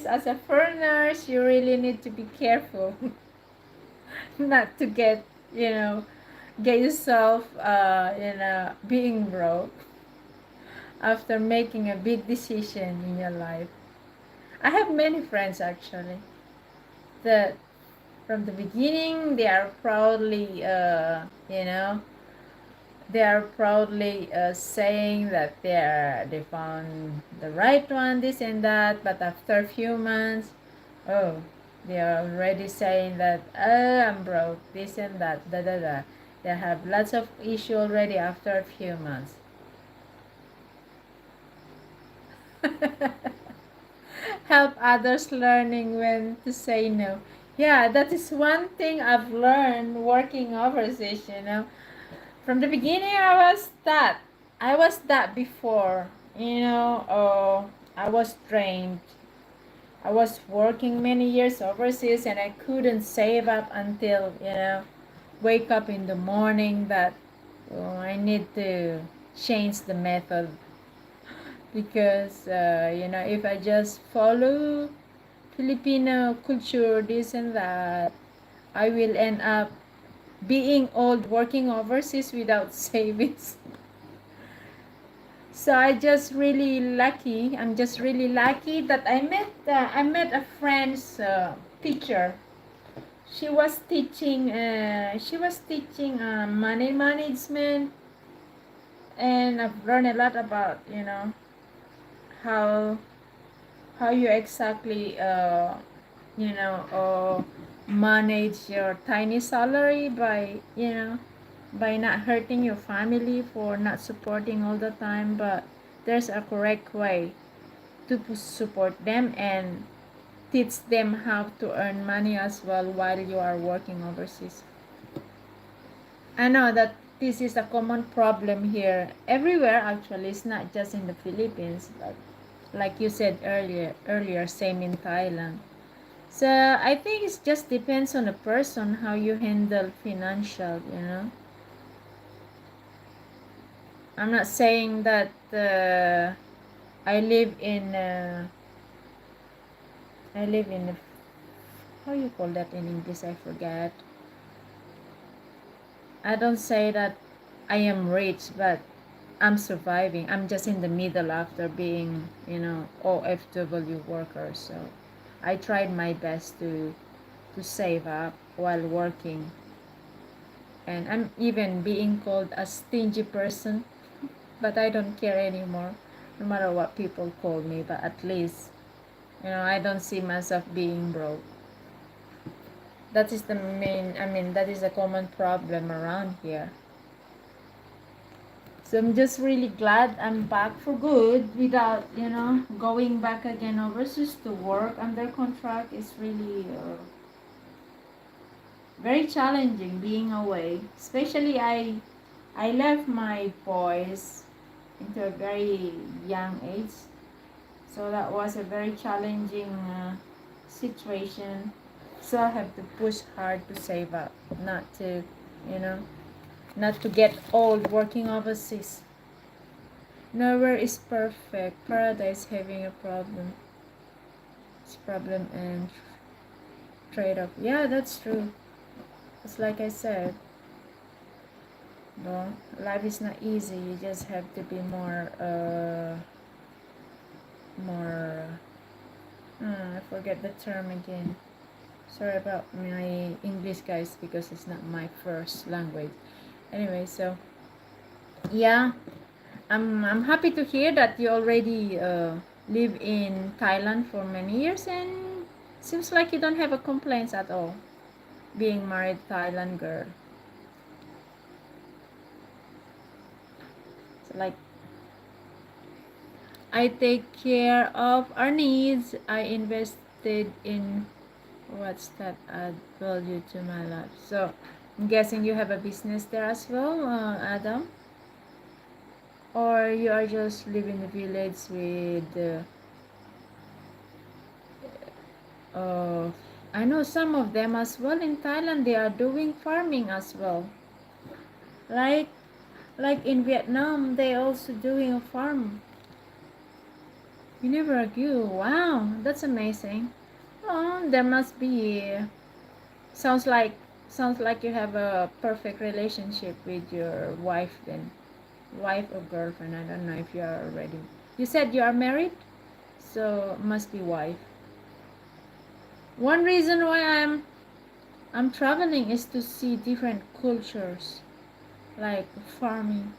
as a foreigners, you really need to be careful not to get yourself, being broke after making a big decision in your life. I have many friends actually that from the beginning they are proudly saying that they found the right one, this and that, but after a few months, oh, they are already saying that, oh, I'm broke, this and that, da da da. They have lots of issue already after a few months. Help others learning when to say no. Yeah, that is one thing I've learned working overseas. From the beginning, I was that before. I was trained I was working many years overseas and I couldn't save up until, wake up in the morning that I need to change the method because, if I just follow Filipino culture, this and that, I will end up being old working overseas without savings. So I'm just really lucky that I met a friend's teacher. She was teaching money management, and I've learned a lot about how you exactly manage your tiny salary by not hurting your family for not supporting all the time, but there's a correct way to support them and teach them how to earn money as well while you are working overseas. I know that this is a common problem here everywhere. Actually, it's not just in the Philippines, but like you said earlier, same in Thailand. So I think it just depends on the person how you handle financial. I'm not saying that I live in how you call that in English, I forget. I don't say that I am rich, but I'm surviving. I'm just in the middle after being, OFW worker. So I tried my best to save up while working. And I'm even being called a stingy person, but I don't care anymore, no matter what people call me. But at least, I don't see myself being broke. That is that is a common problem around here. So I'm just really glad I'm back for good without, going back again overseas to work under contract. Is really very challenging being away. Especially I left my boys into a very young age. So that was a very challenging situation. So I have to push hard to save up, not to, you know, not to get old working overseas. Nowhere is perfect. Paradise having a problem. It's problem and trade-off. Yeah, that's true. It's like I said. No, life is not easy. You just have to be more. I forget the term again. Sorry about my English, guys, because it's not my first language. Anyway, so yeah, I'm happy to hear that you already live in Thailand for many years, and seems like you don't have a complaints at all being married Thailand girl. So like I take care of our needs. I invested in what's that add value to my life. So I'm guessing you have a business there as well, Adam, or you are just living in the village with. Uh, I know some of them as well in Thailand. They are doing farming as well. Like in Vietnam, they also doing a farm. You never argue. Wow, that's amazing. Oh, there must be. Sounds like sounds like you have a perfect relationship with your wife then. Wife or girlfriend, I don't know if you are already. You said you are married? So must be wife. One reason why I'm traveling is to see different cultures like farming.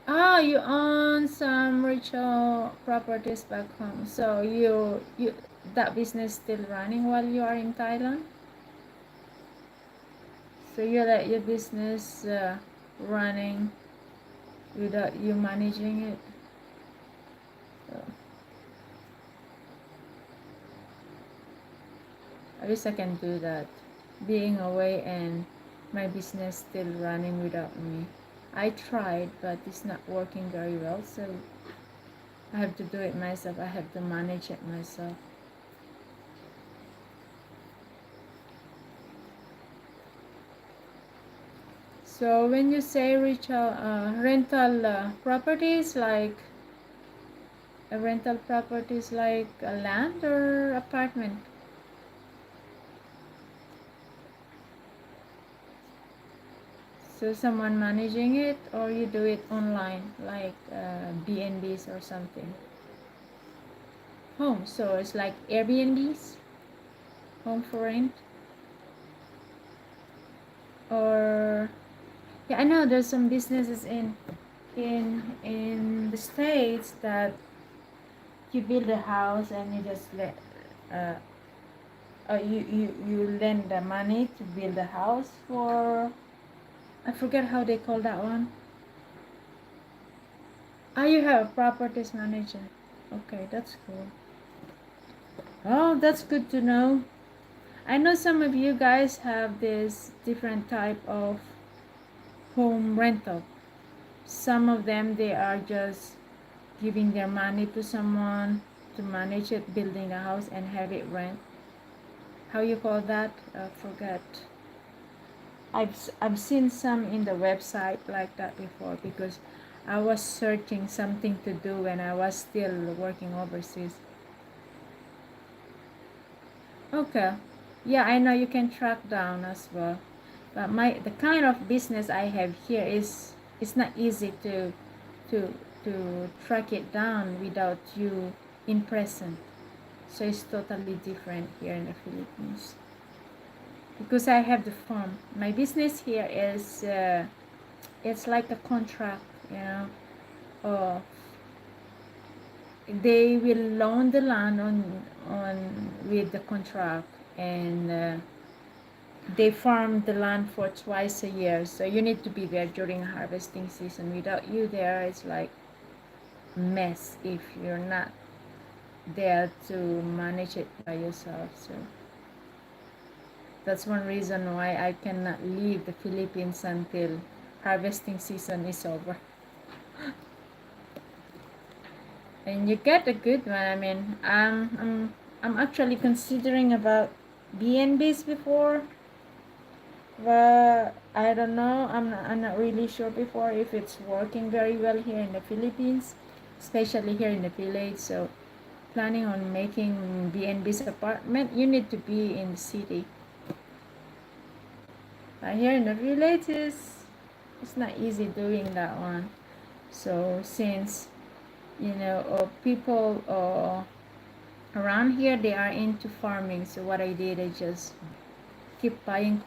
Ah, you own some ritual properties back home. So you that business still running while you are in Thailand? So you let your business running without you managing it. So I wish I can do that. Being away and my business still running without me. I tried, but it's not working very well. So I have to do it myself. I have to manage it myself. So when you say rental properties, like a rental properties like a land or apartment. So someone managing it, or you do it online like B&Bs or something. Home, so it's like Airbnbs, home for rent. Or yeah, I know there's some businesses in the States that you build a house and you just let uh, you lend the money to build a house for, I forget how they call that one. Ah, you have a properties manager. Okay, that's cool. Oh, that's good to know. I know some of you guys have this different type of home rental. Some of them, they are just giving their money to someone to manage it, building a house and have it rent. How you call that? Forget. I've seen some in the website like that before, because I was searching something to do when I was still working overseas. Okay. Yeah, I know you can track down as well. But the kind of business I have here is it's not easy to to track it down without you in present. So it's totally different here in the Philippines. Because I have the farm. My business here is it's like a contract, you know. Uh, they will loan the land on with the contract, and they farm the land for twice a year, so you need to be there during harvesting season. Without you there, it's like mess if you're not there to manage it by yourself. So that's one reason why I cannot leave the Philippines until harvesting season is over. And you get a good one. I mean, I'm actually considering about B&Bs before, but I don't know. I'm not really sure before if it's working very well here in the Philippines, especially here in the village. So planning on making B&B's apartment, you need to be in the city. But here in the village it's not easy doing that one. So since people around here, they are into farming, so what I did, I just keep buying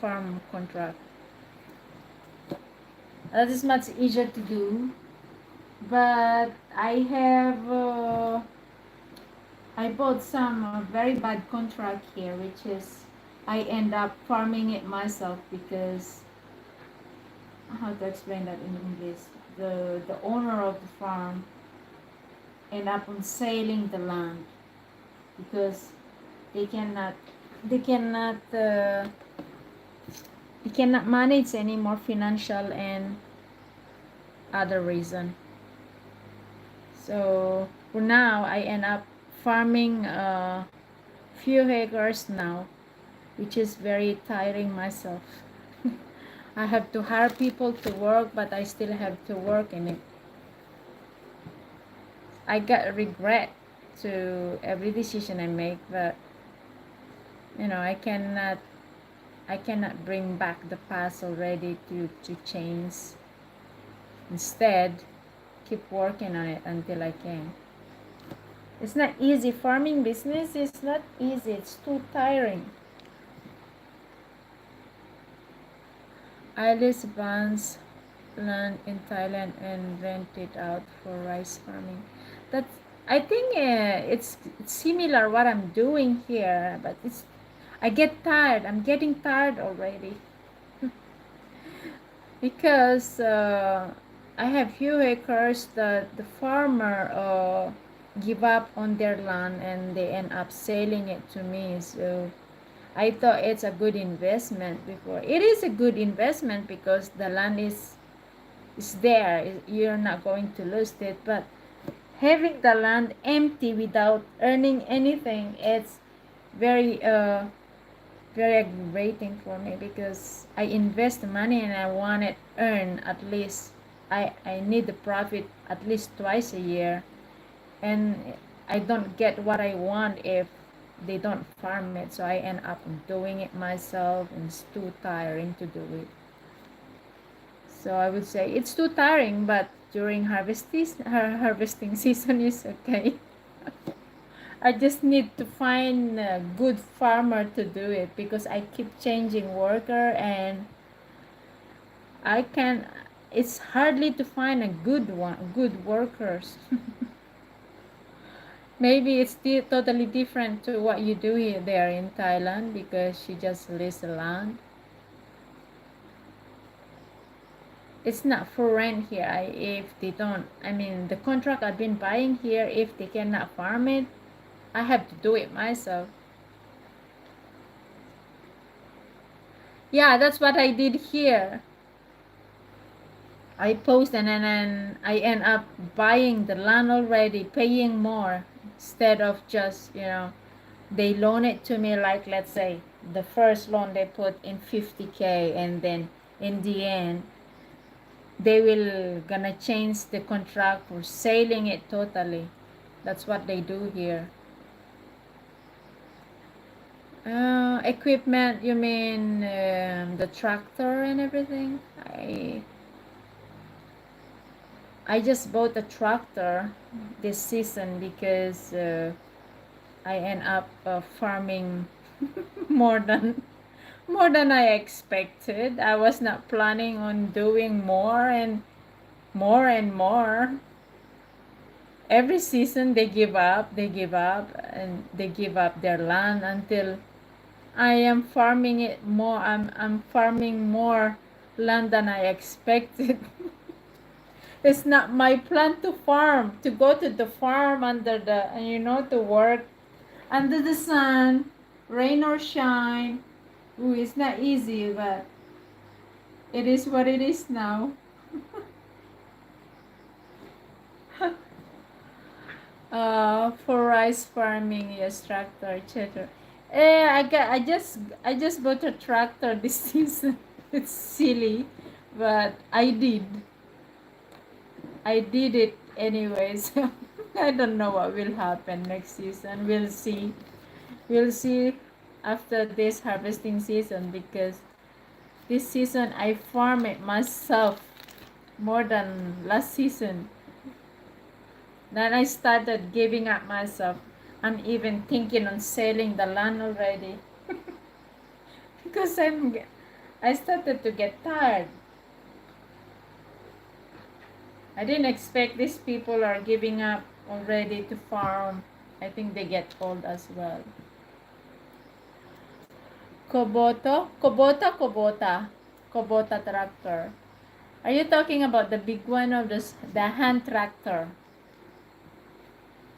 farm contract. That is much easier to do, but I bought some very bad contract here, which is I end up farming it myself, because how to explain that in English? The owner of the farm end up on selling the land, because they cannot they cannot uh, they cannot manage any more financial and other reason. So for now, I end up farming a few acres now, which is very tiring myself. I have to hire people to work, but I still have to work in it. I got regret to every decision I make, but I cannot bring back the past already to change. Instead, keep working on it until I can. It's not easy. Farming business is not easy. It's too tiring. I lease bonds land in Thailand and rent it out for rice farming. That's I think it's similar what I'm doing here, but I get tired. I'm getting tired already. Because I have few acres that the farmer give up on their land, and they end up selling it to me. So I thought it's a good investment before. It is a good investment because the land is there. You're not going to lose it. But having the land empty without earning anything, it's very very aggravating for me because I invest the money and I want it earn at least. I need the profit at least twice a year, and I don't get what I want if they don't farm it, so I end up doing it myself and it's too tiring to do it. So I would say it's too tiring, but during harvesting season is okay. I just need to find a good farmer to do it because I keep changing worker and I can it's hardly to find a good one, good workers. Maybe it's totally different to what you do here there in Thailand because she just lease the land. It's not for rent here. If they don't, I mean, the contract I've been buying here, if they cannot farm it, I have to do it myself. Yeah, that's what I did here. I post and then I end up buying the land already, paying more instead of just, they loan it to me like, let's say, the first loan they put in 50K, and then in the end, they will gonna change the contract for selling it totally. That's what they do here. Equipment, you mean the tractor and everything? I just bought a tractor this season because I end up farming more than I expected. I was not planning on doing more and more and more. Every season and they give up their land until I am farming it more. I'm farming more land than I expected. It's not my plan to farm, to go to the farm under the, to work under the sun, rain or shine. Ooh, it's not easy, but it is what it is now. For rice farming, yes, tractor, etc. I just bought a tractor this season. It's silly, but I did it anyways. I don't know what will happen next season. We'll see. We'll see after this harvesting season because this season I farm it myself more than last season. Then I started giving up myself. I'm even thinking on selling the land already because I started to get tired. I didn't expect these people are giving up already to farm. I think they get old as well. Kubota tractor. Are you talking about the big one or the hand tractor?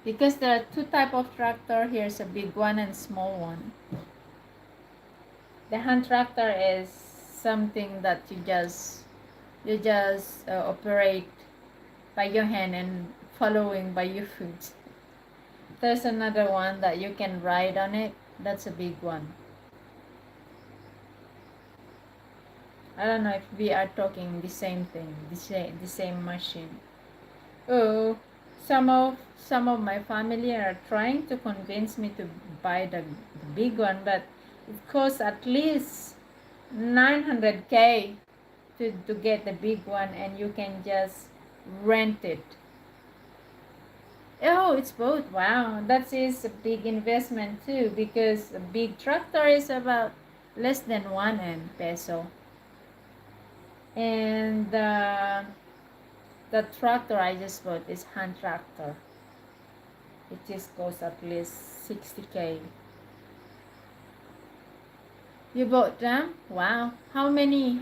Because there are two type of tractor. Here's a big one and small one. The hand tractor is something that you just operate by your hand and following by your foot. There's another one that you can ride on it. That's a big one. I don't know if we are talking the same thing, the same machine. Oh, some of my family are trying to convince me to buy the big one, but it costs at least 900K to get the big one, and you can just rent it. Oh, it's both. Wow, that is a big investment too because a big tractor is about less than 1 peso. And the tractor I just bought is hand tractor. It just costs at least 60K. You bought them? Wow. How many?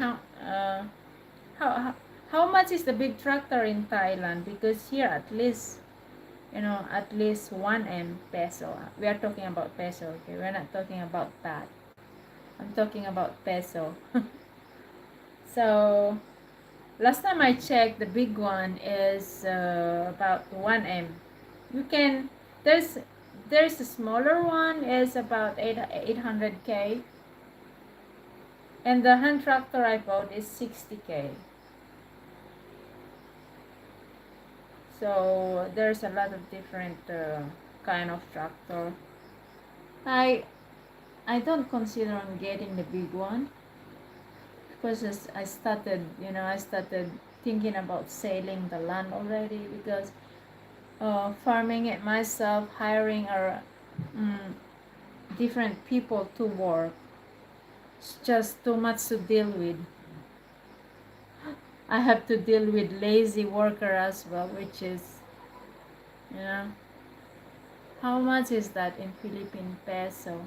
How much is the big tractor in Thailand? Because here at least 1 peso. We are talking about peso, okay? We're not talking about that. I'm talking about peso. So last time I checked, the big one is about 1 M. You can, there's there's a smaller one is about 800K, and the hand tractor I bought is 60K. So there's a lot of different kind of tractor. I I don't consider on getting the big one because as I started, I started thinking about selling the land already because farming it myself, hiring um, different people to work, it's just too much to deal with. I have to deal with lazy worker as well, which is, you know, how much is that in Philippine peso?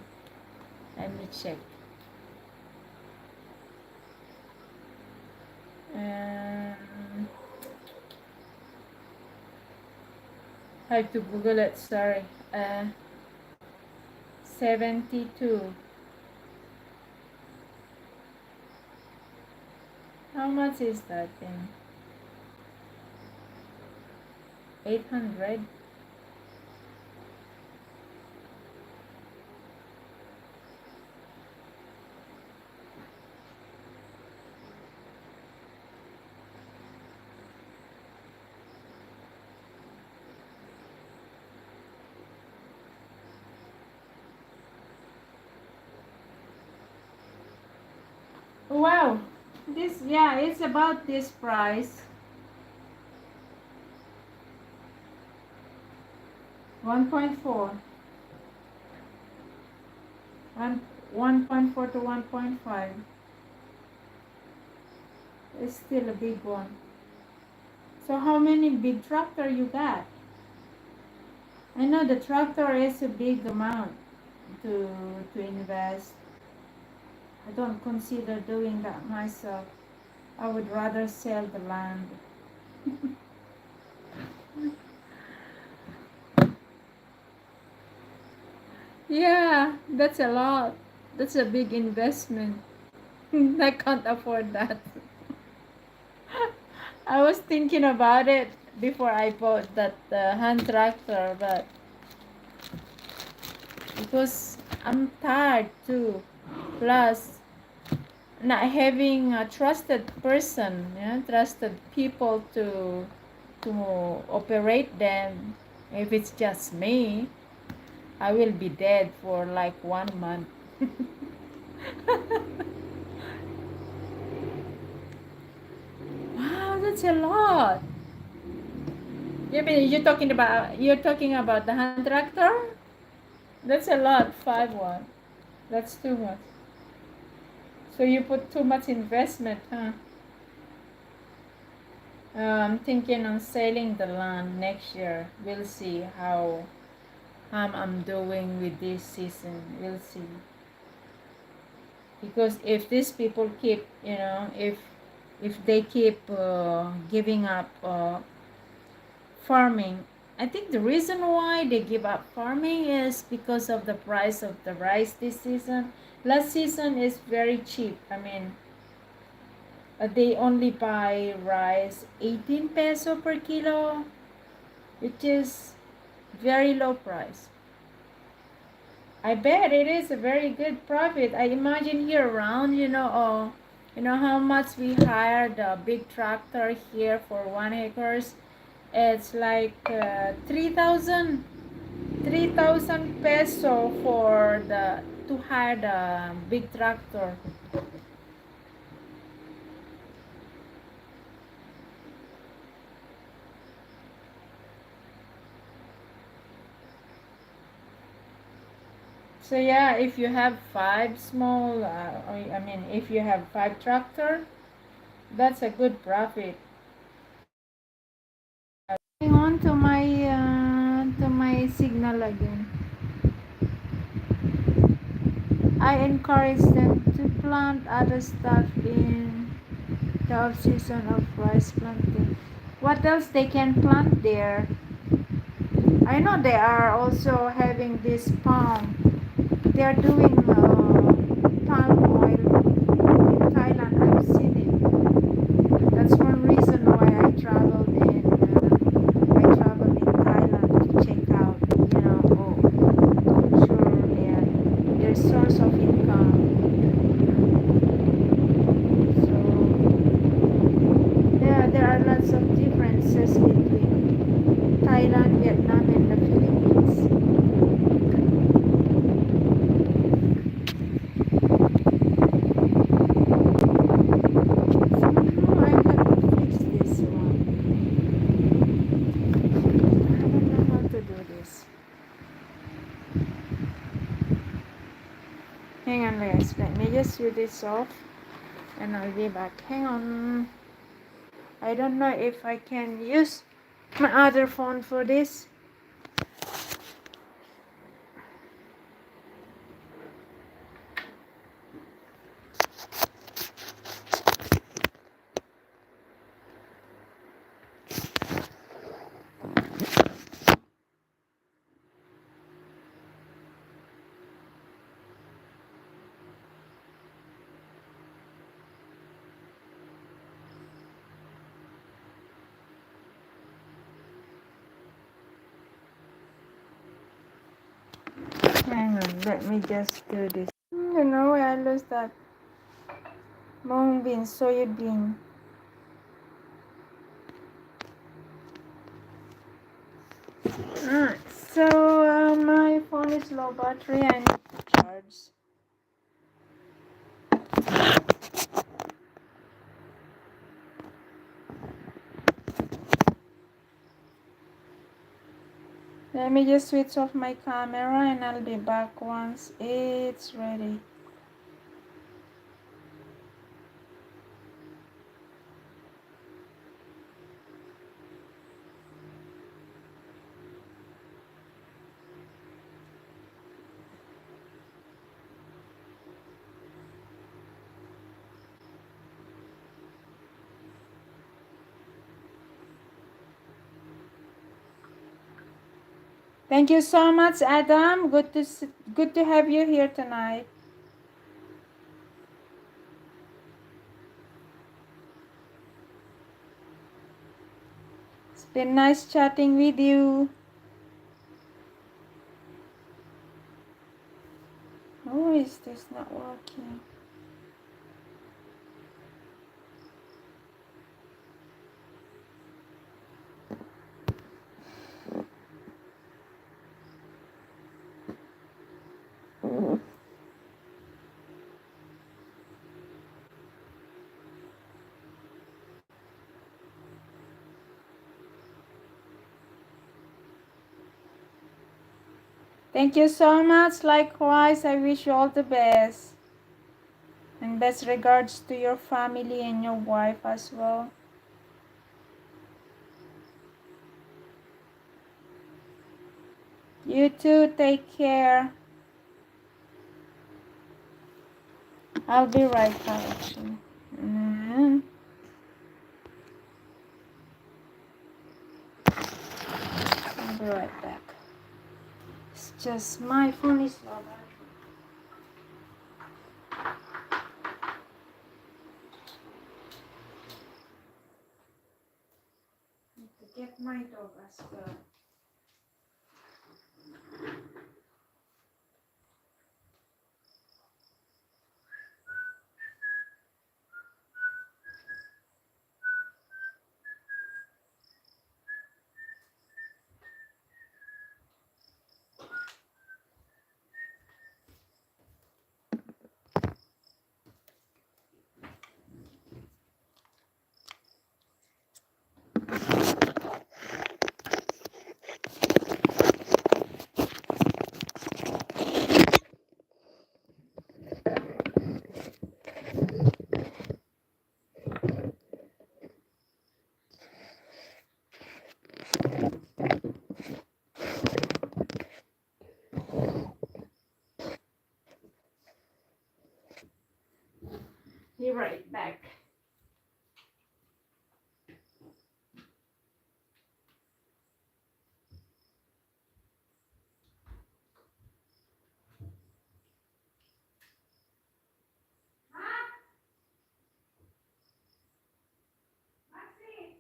Let me check. Um, I have to Google it. Sorry. 72. How much is that in 800? Wow. This, yeah, it's about this price. 1.4. 1.4 to 1.5. It's still a big one. So how many big tractor you got? I know the tractor is a big amount to invest. I don't consider doing that myself. I would rather sell the land. Yeah, that's a lot. That's a big investment. I can't afford that. I was thinking about it before I bought that hand tractor, but because I'm tired too. Plus, not having a trusted person, trusted people to operate them. If it's just me, I will be dead for like 1 month. Wow, that's a lot. You mean you're talking about the hand tractor? That's a lot, 5-1. That's too much. So you put too much investment, huh? I'm thinking on selling the land next year. We'll see how I'm doing with this season. We'll see. Because if these people keep, if they keep giving up farming, I think the reason why they give up farming is because of the price of the rice this season. Last season is very cheap. I mean, they only buy rice 18 peso per kilo, which is very low price. I bet it is a very good profit. I imagine here around, how much we hired a big tractor here for 1 acres. It's like 3,000 peso for the to hire the big tractor. So yeah, if you have five small, I mean, if you have five tractor, that's a good profit. Going on to my signal again. I encourage them to plant other stuff in the off season of rice planting. What else they can plant there? I know they are also having this palm. They are doing palm oil in Thailand. I've seen it. That's one reason why I traveled in Thailand to check switch this off and I'll be back. Hang on. I don't know if I can use my other phone for this. Hang on, let me just do this. You know where I lost that mung bean, soya bean. Alright, so my phone is low battery. I need to charge. Let me just switch off my camera and I'll be back once it's ready. Thank you so much, Adam. Good to have you here tonight. It's been nice chatting with you. Oh, is this not working? Thank you so much. Likewise, I wish you all the best. And best regards to your family and your wife as well. You too, take care. I'll be right back actually. I'll be right back. It's just my phone is low battery. Need to get my dog as well. Be right back. Maxie!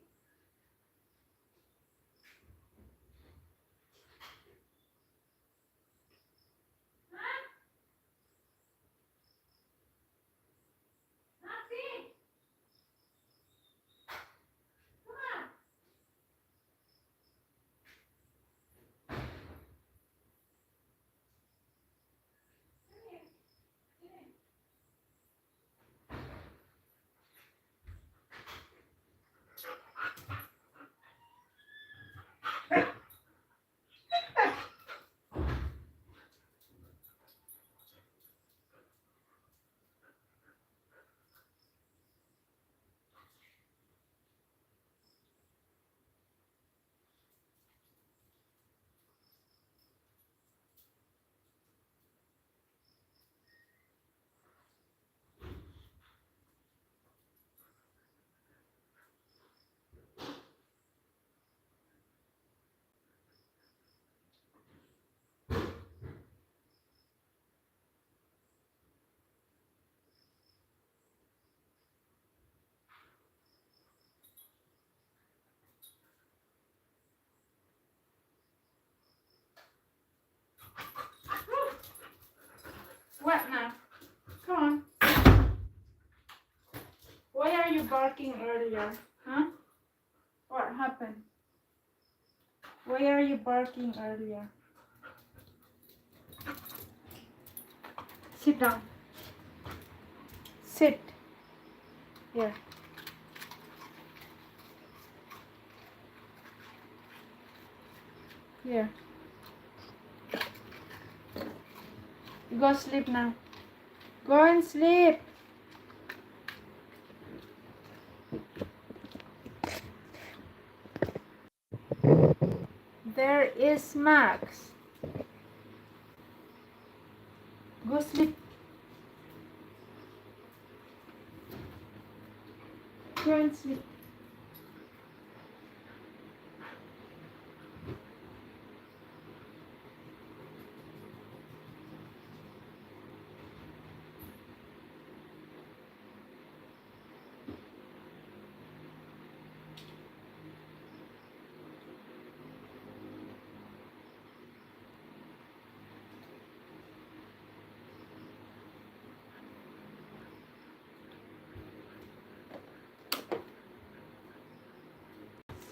you barking earlier? Huh? What happened? Why are you barking earlier? Sit down. Sit. Here. Here. Go sleep now. Go and sleep. There is Max. Go sleep. Go and sleep.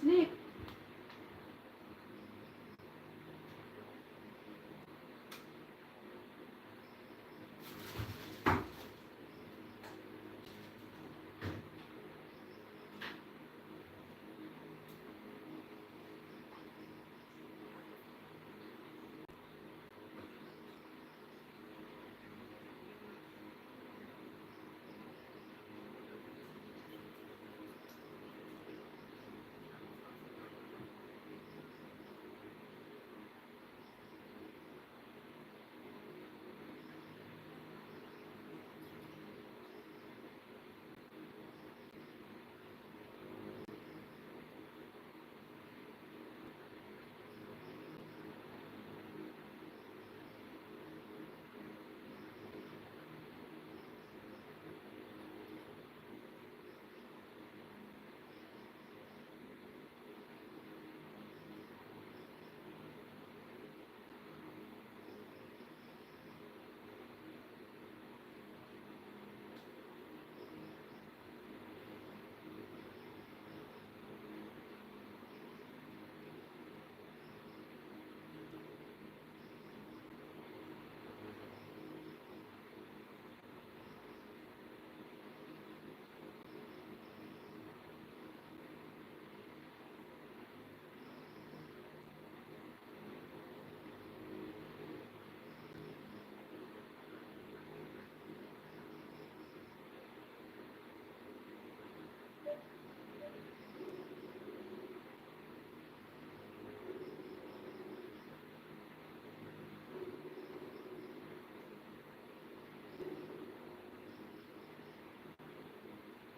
Sleep.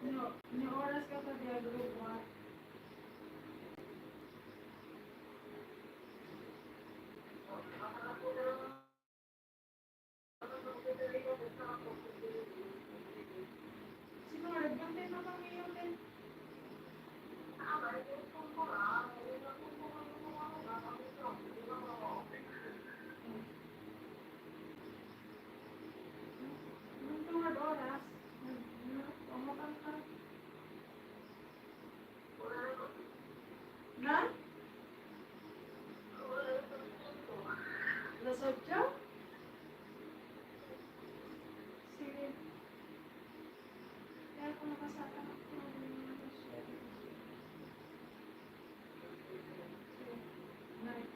No, may oras ka pa diya group 1. Sino, nagbantay na kami yung din. Nung tungad oras, umakan ka. Na? Lasod ka? Sige. Kaya kung nakasaka ako. Night.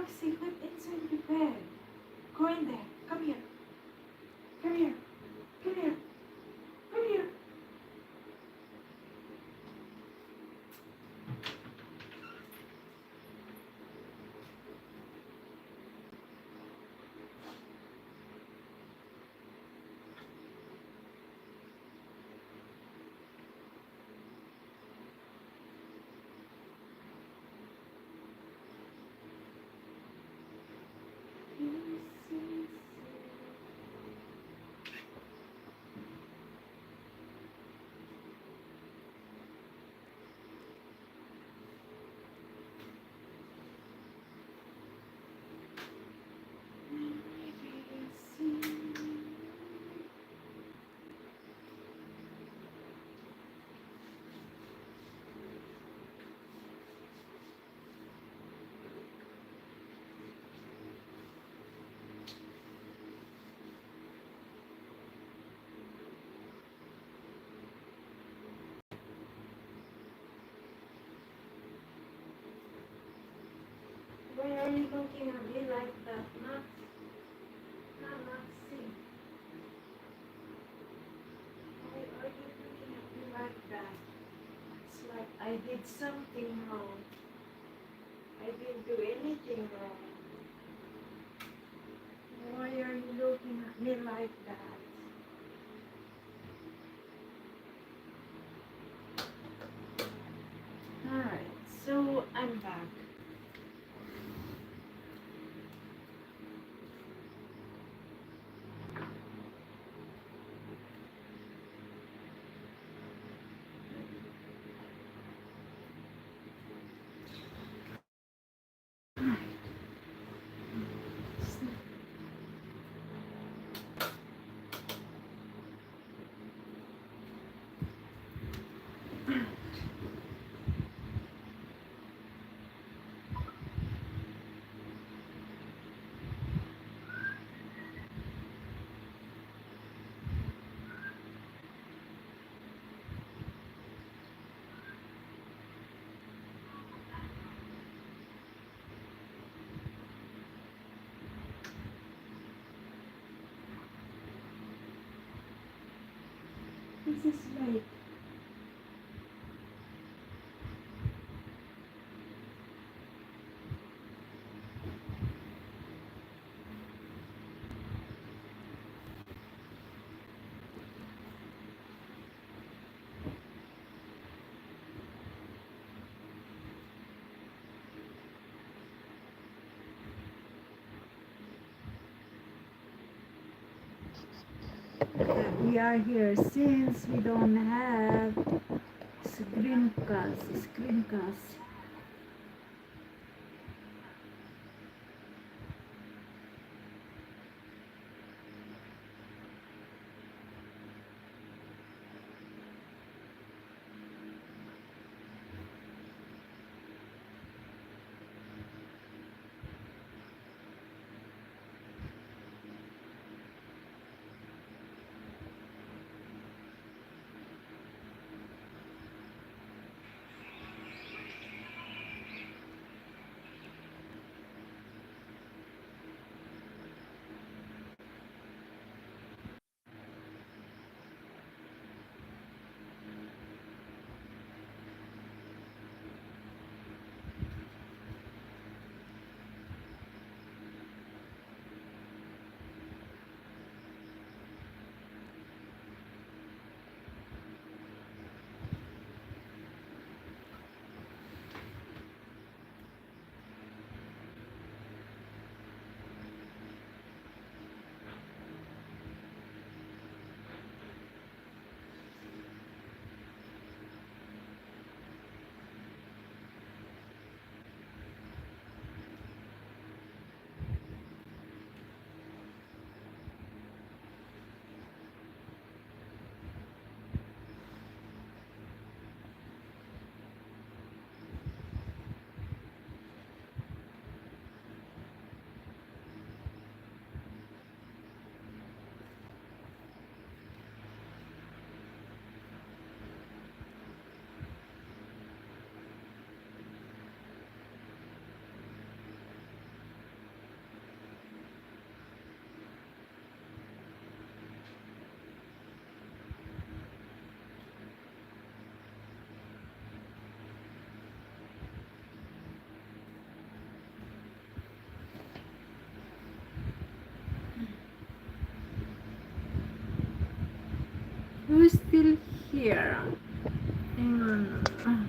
Maxie, get inside the bed. Go in there. Come here. Come here. Come here. Come here. Why are you looking at me like that, Max? Not Maxie. Why are you looking at me like that? It's like I did something wrong. I didn't do anything wrong. Why are you looking at me like that? Alright, so I'm back. This is like that we are here since we don't have screencast. Who's still here? Hang on.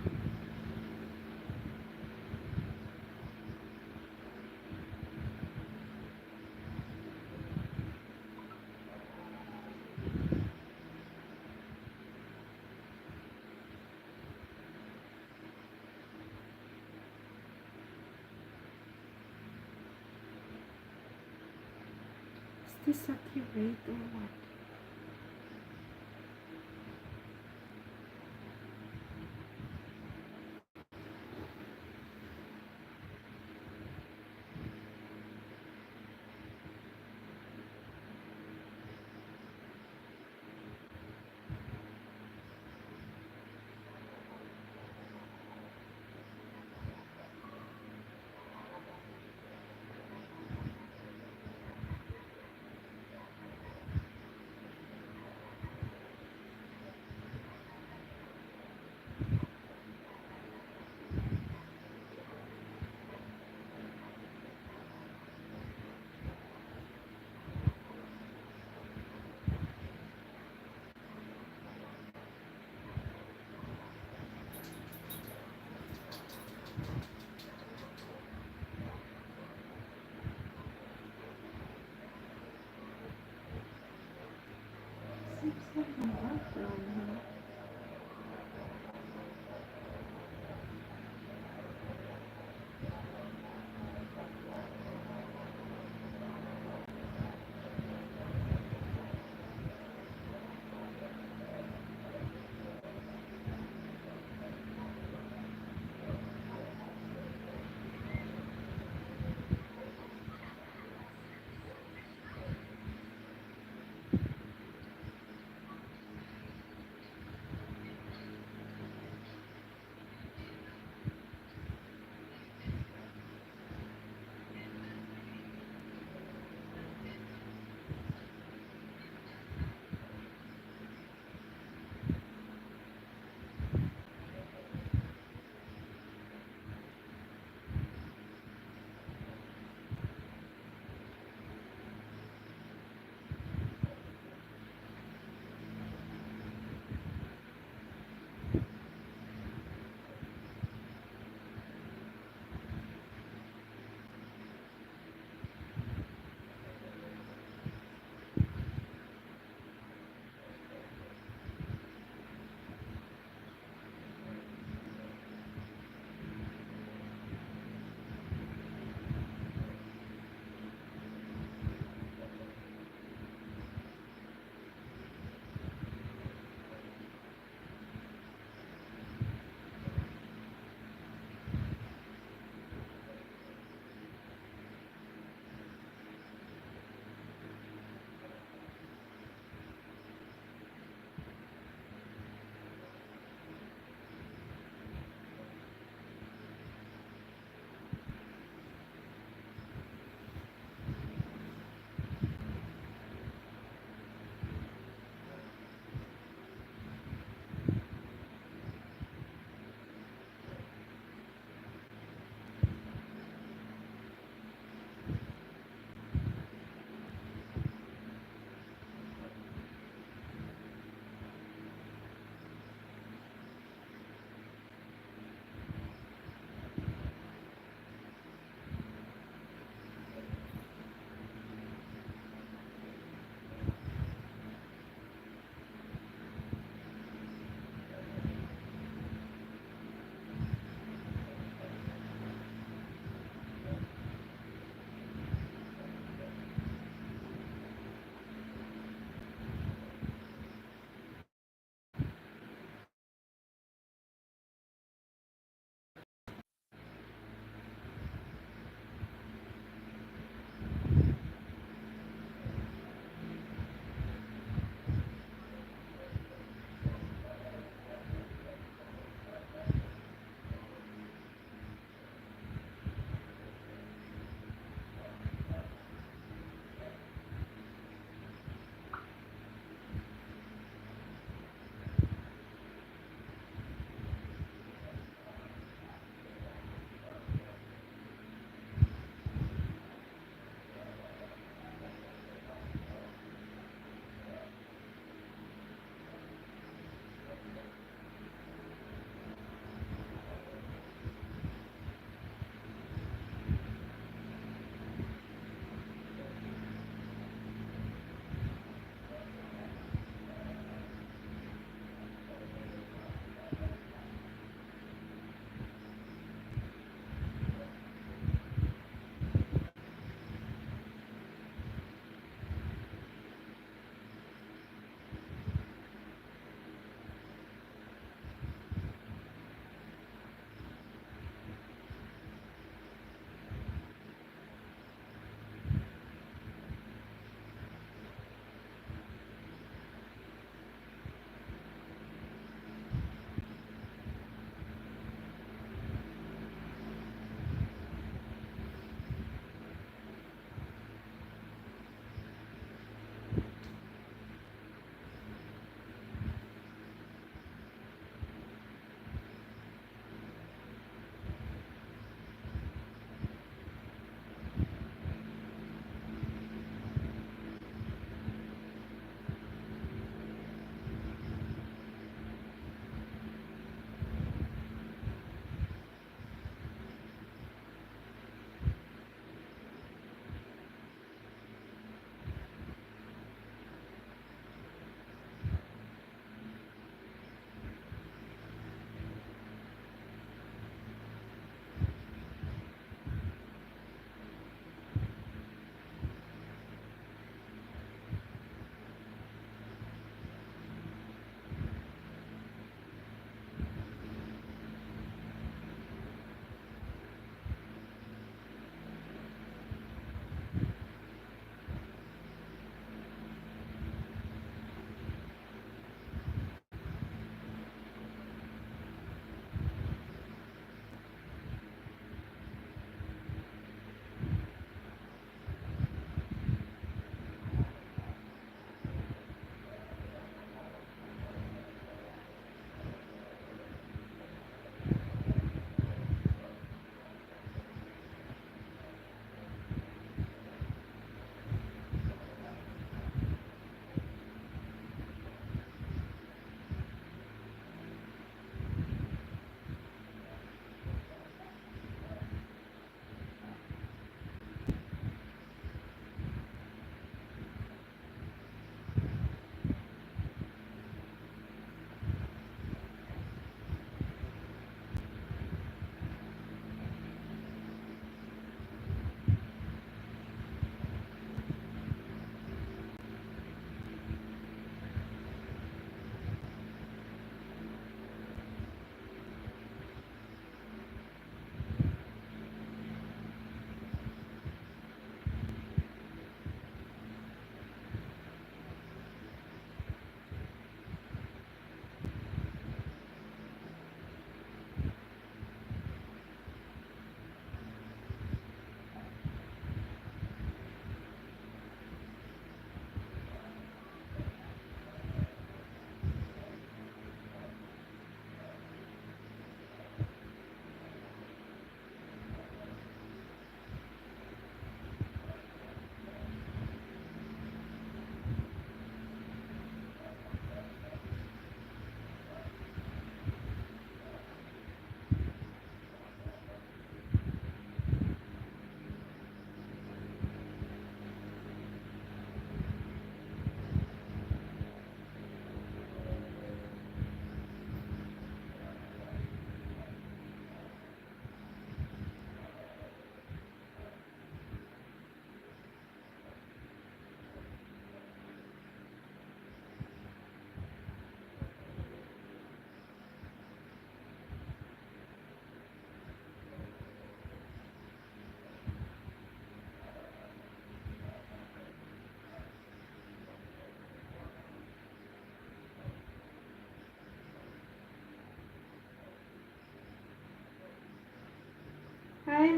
Is this accurate or what?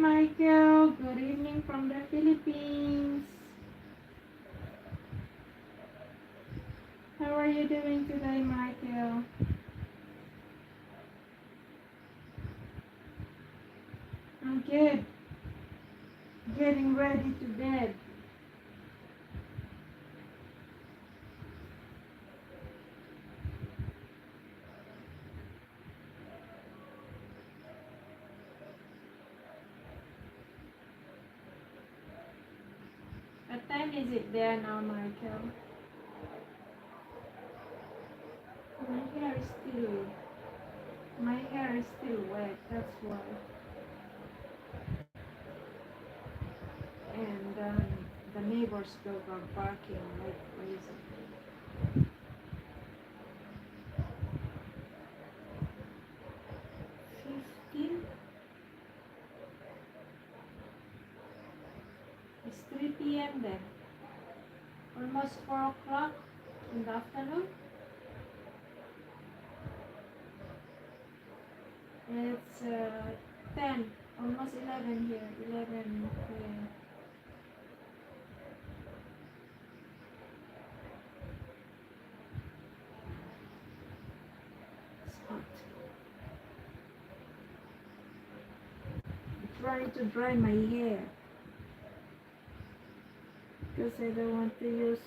Michael. Good evening from the Philippines. How are you doing today, Michael? I'm good. Getting ready to bed. What time is it there now, Michael? My hair is still wet, that's why. And the neighbor's dog are barking like crazy. 15? It's 3 p.m. then. Almost 4 o'clock in the afternoon. It's 10, almost 11 here. 11 p.m. It's hot. I'm trying to dry my hair because I don't want to use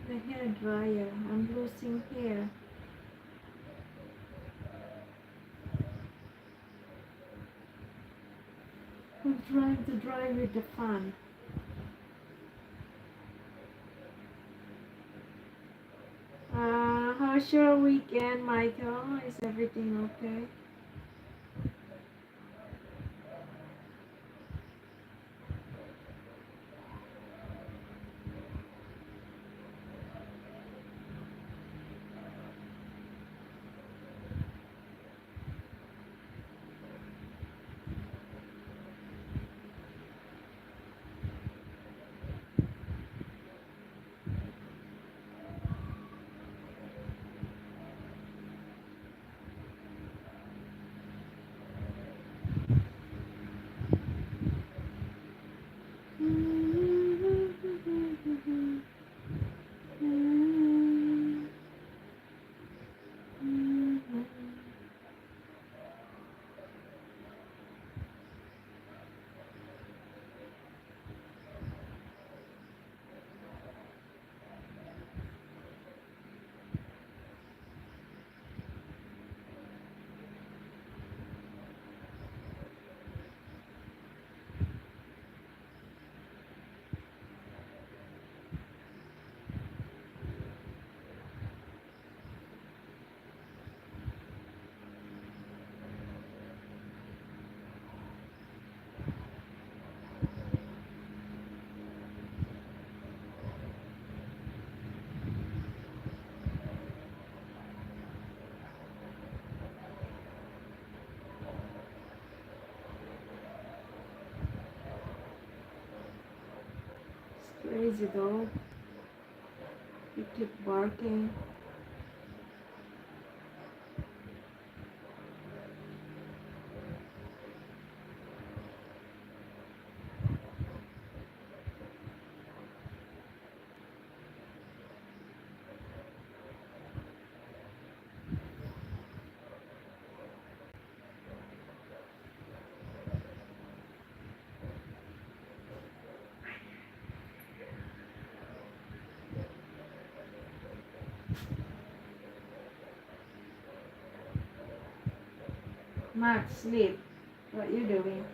the hair dryer. I'm losing hair. I'm trying to dry with the fan. How's your weekend, Michael? Is everything okay? Crazy dog. You keep barking. Max, sleep. What you doing?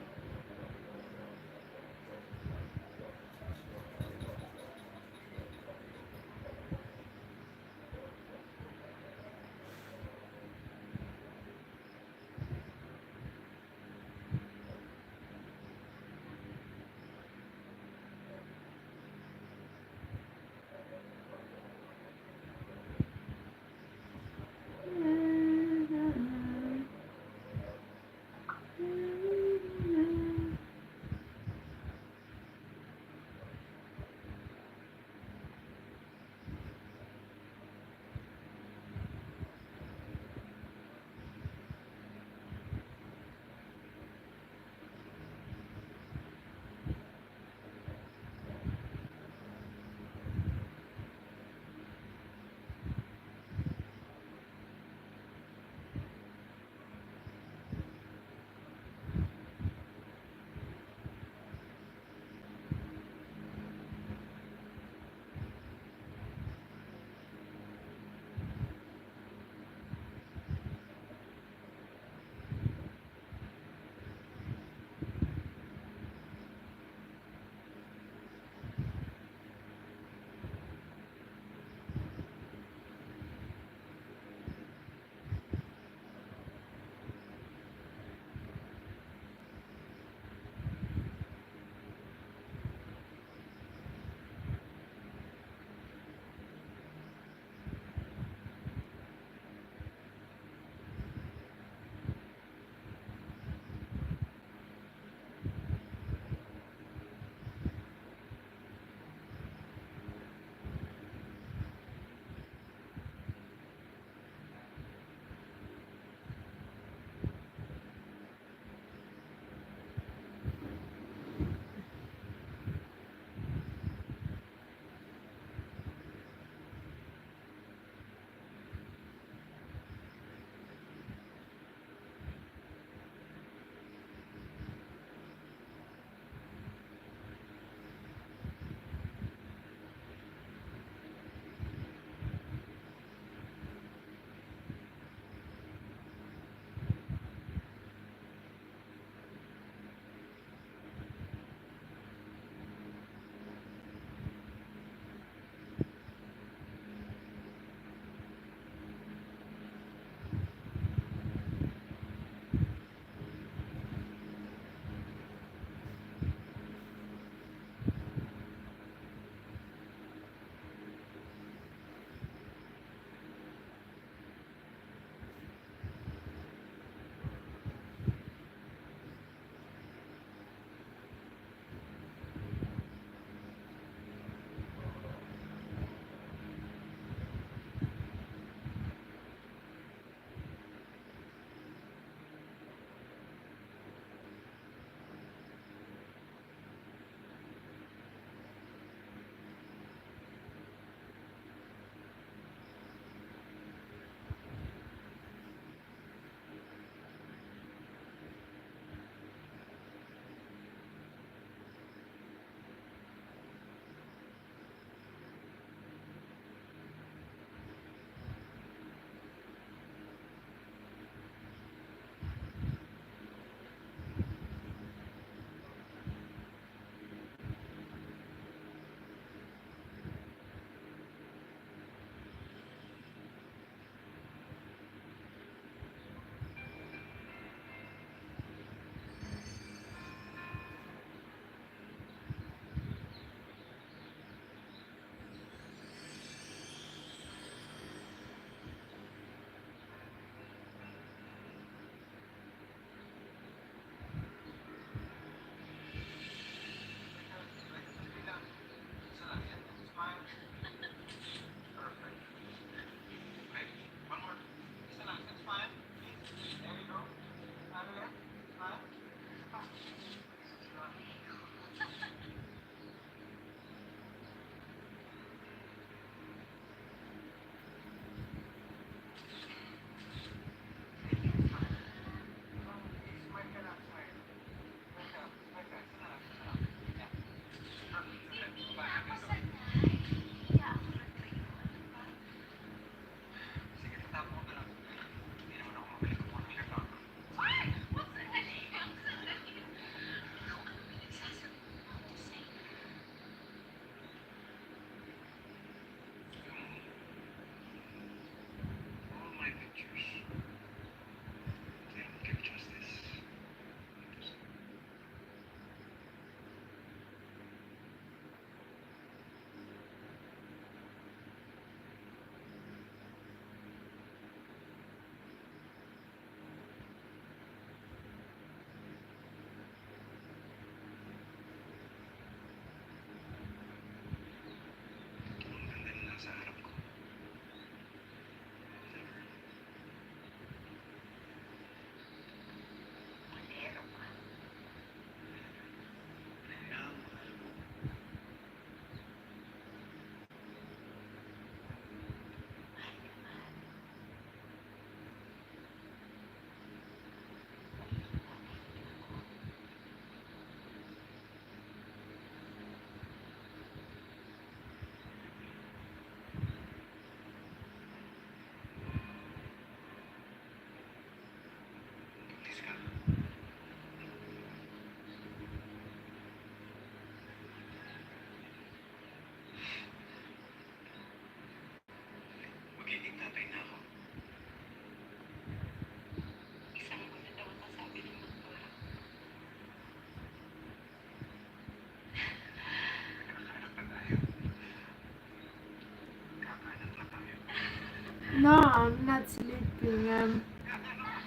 No, I'm not sleeping.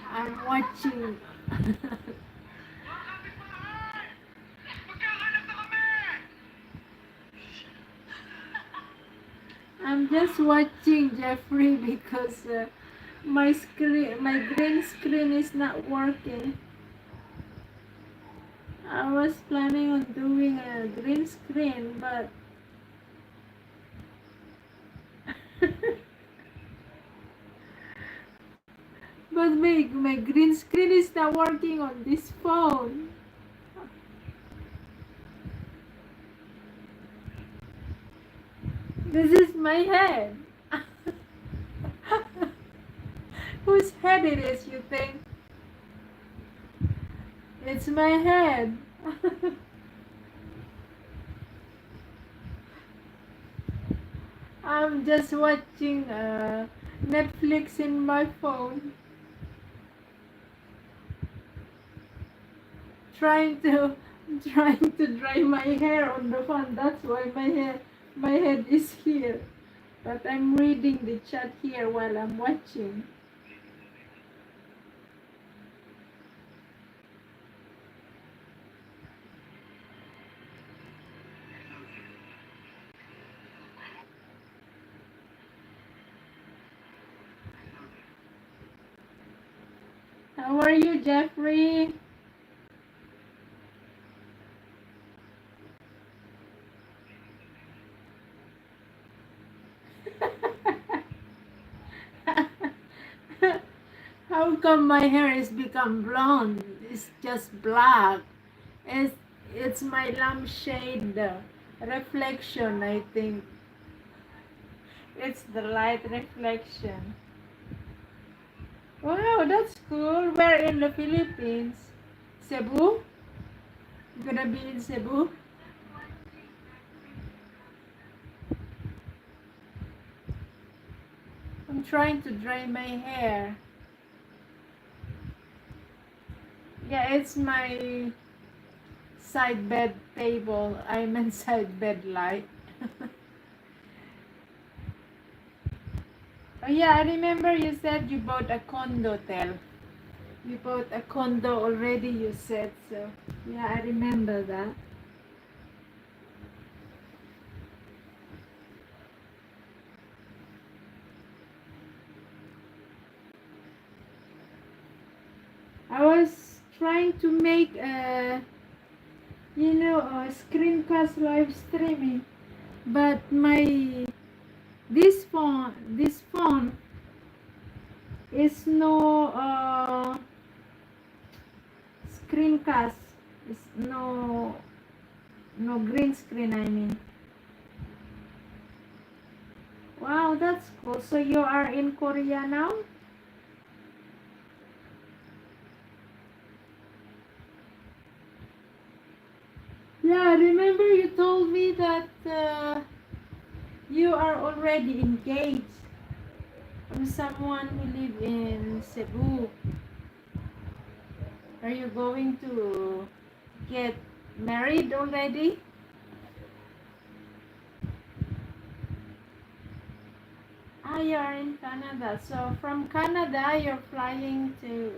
I'm watching. I'm just watching Jeffrey because my green screen is not working. I was planning on doing a green screen, but my green screen is not working on this phone. This is my head. Whose head it is, you think? It's my head. I'm just watching Netflix in my phone, trying to trying to dry my hair on the phone. That's why my head is here. But I'm reading the chat here while I'm watching. How are you, Jeffrey? How come my hair has become blonde? It's just black. It's, it's my lampshade reflection, I think. It's the light reflection. Wow, that's cool. We're in the Philippines. Cebu? You gonna be in Cebu? I'm trying to dry my hair. Yeah, it's my side bed table. I'm in side bed light. Oh yeah, I remember you said you bought a condo, Tel. You bought a condo already, you said so. Yeah, I remember that. I was trying to make a screencast live streaming, but this phone is no screencast. Is no green screen. I mean, wow, that's cool. So you are in Korea now? Yeah, remember you told me that you are already engaged to someone who live in Cebu. Are you going to get married already? Ah, you are in Canada. So from Canada, you're flying to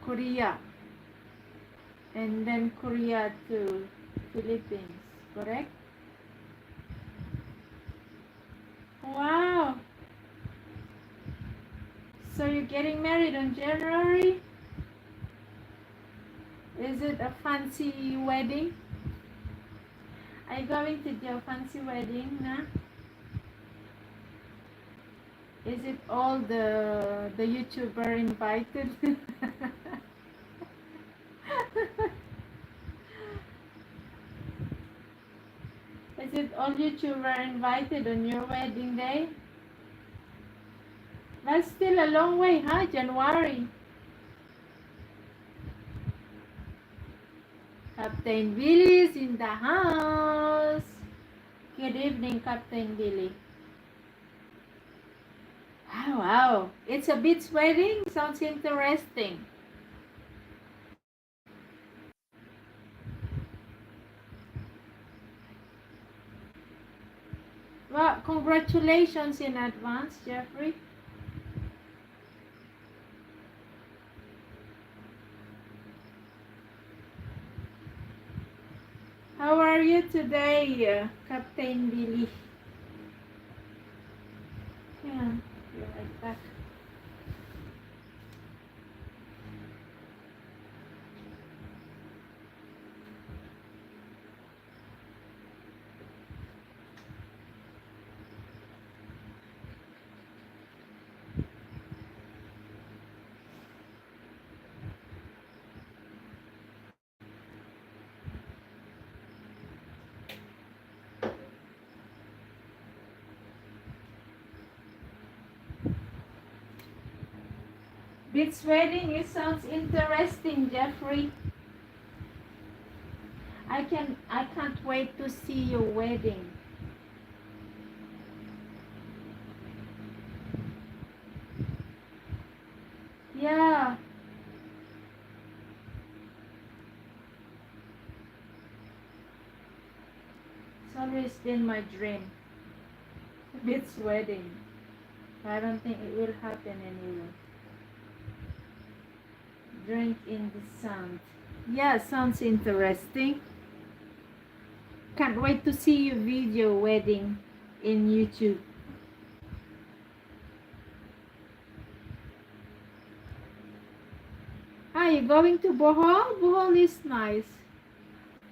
Korea, and then Korea to Philippines, correct? Wow. So you're getting married on January? Is it a fancy wedding? Are you going to do a fancy wedding, na? Is it all the YouTuber invited? Is it all YouTuber invited on your wedding day? That's still a long way, huh? January. Captain Billy is in the house. Good evening, Captain Billy. Wow, wow. It's a beach wedding? Sounds interesting. Well, congratulations in advance, Jeffrey. How are you today, Captain Billy? Yeah, you're right back. Beach wedding, it sounds interesting, Jeffrey. I can't wait to see your wedding. Yeah, it's always been my dream. Beach wedding. I don't think it will happen anyway. Drink in the sand. Yeah, sounds interesting. Can't wait to see your video wedding in YouTube. Are you going to Bohol? Bohol is nice.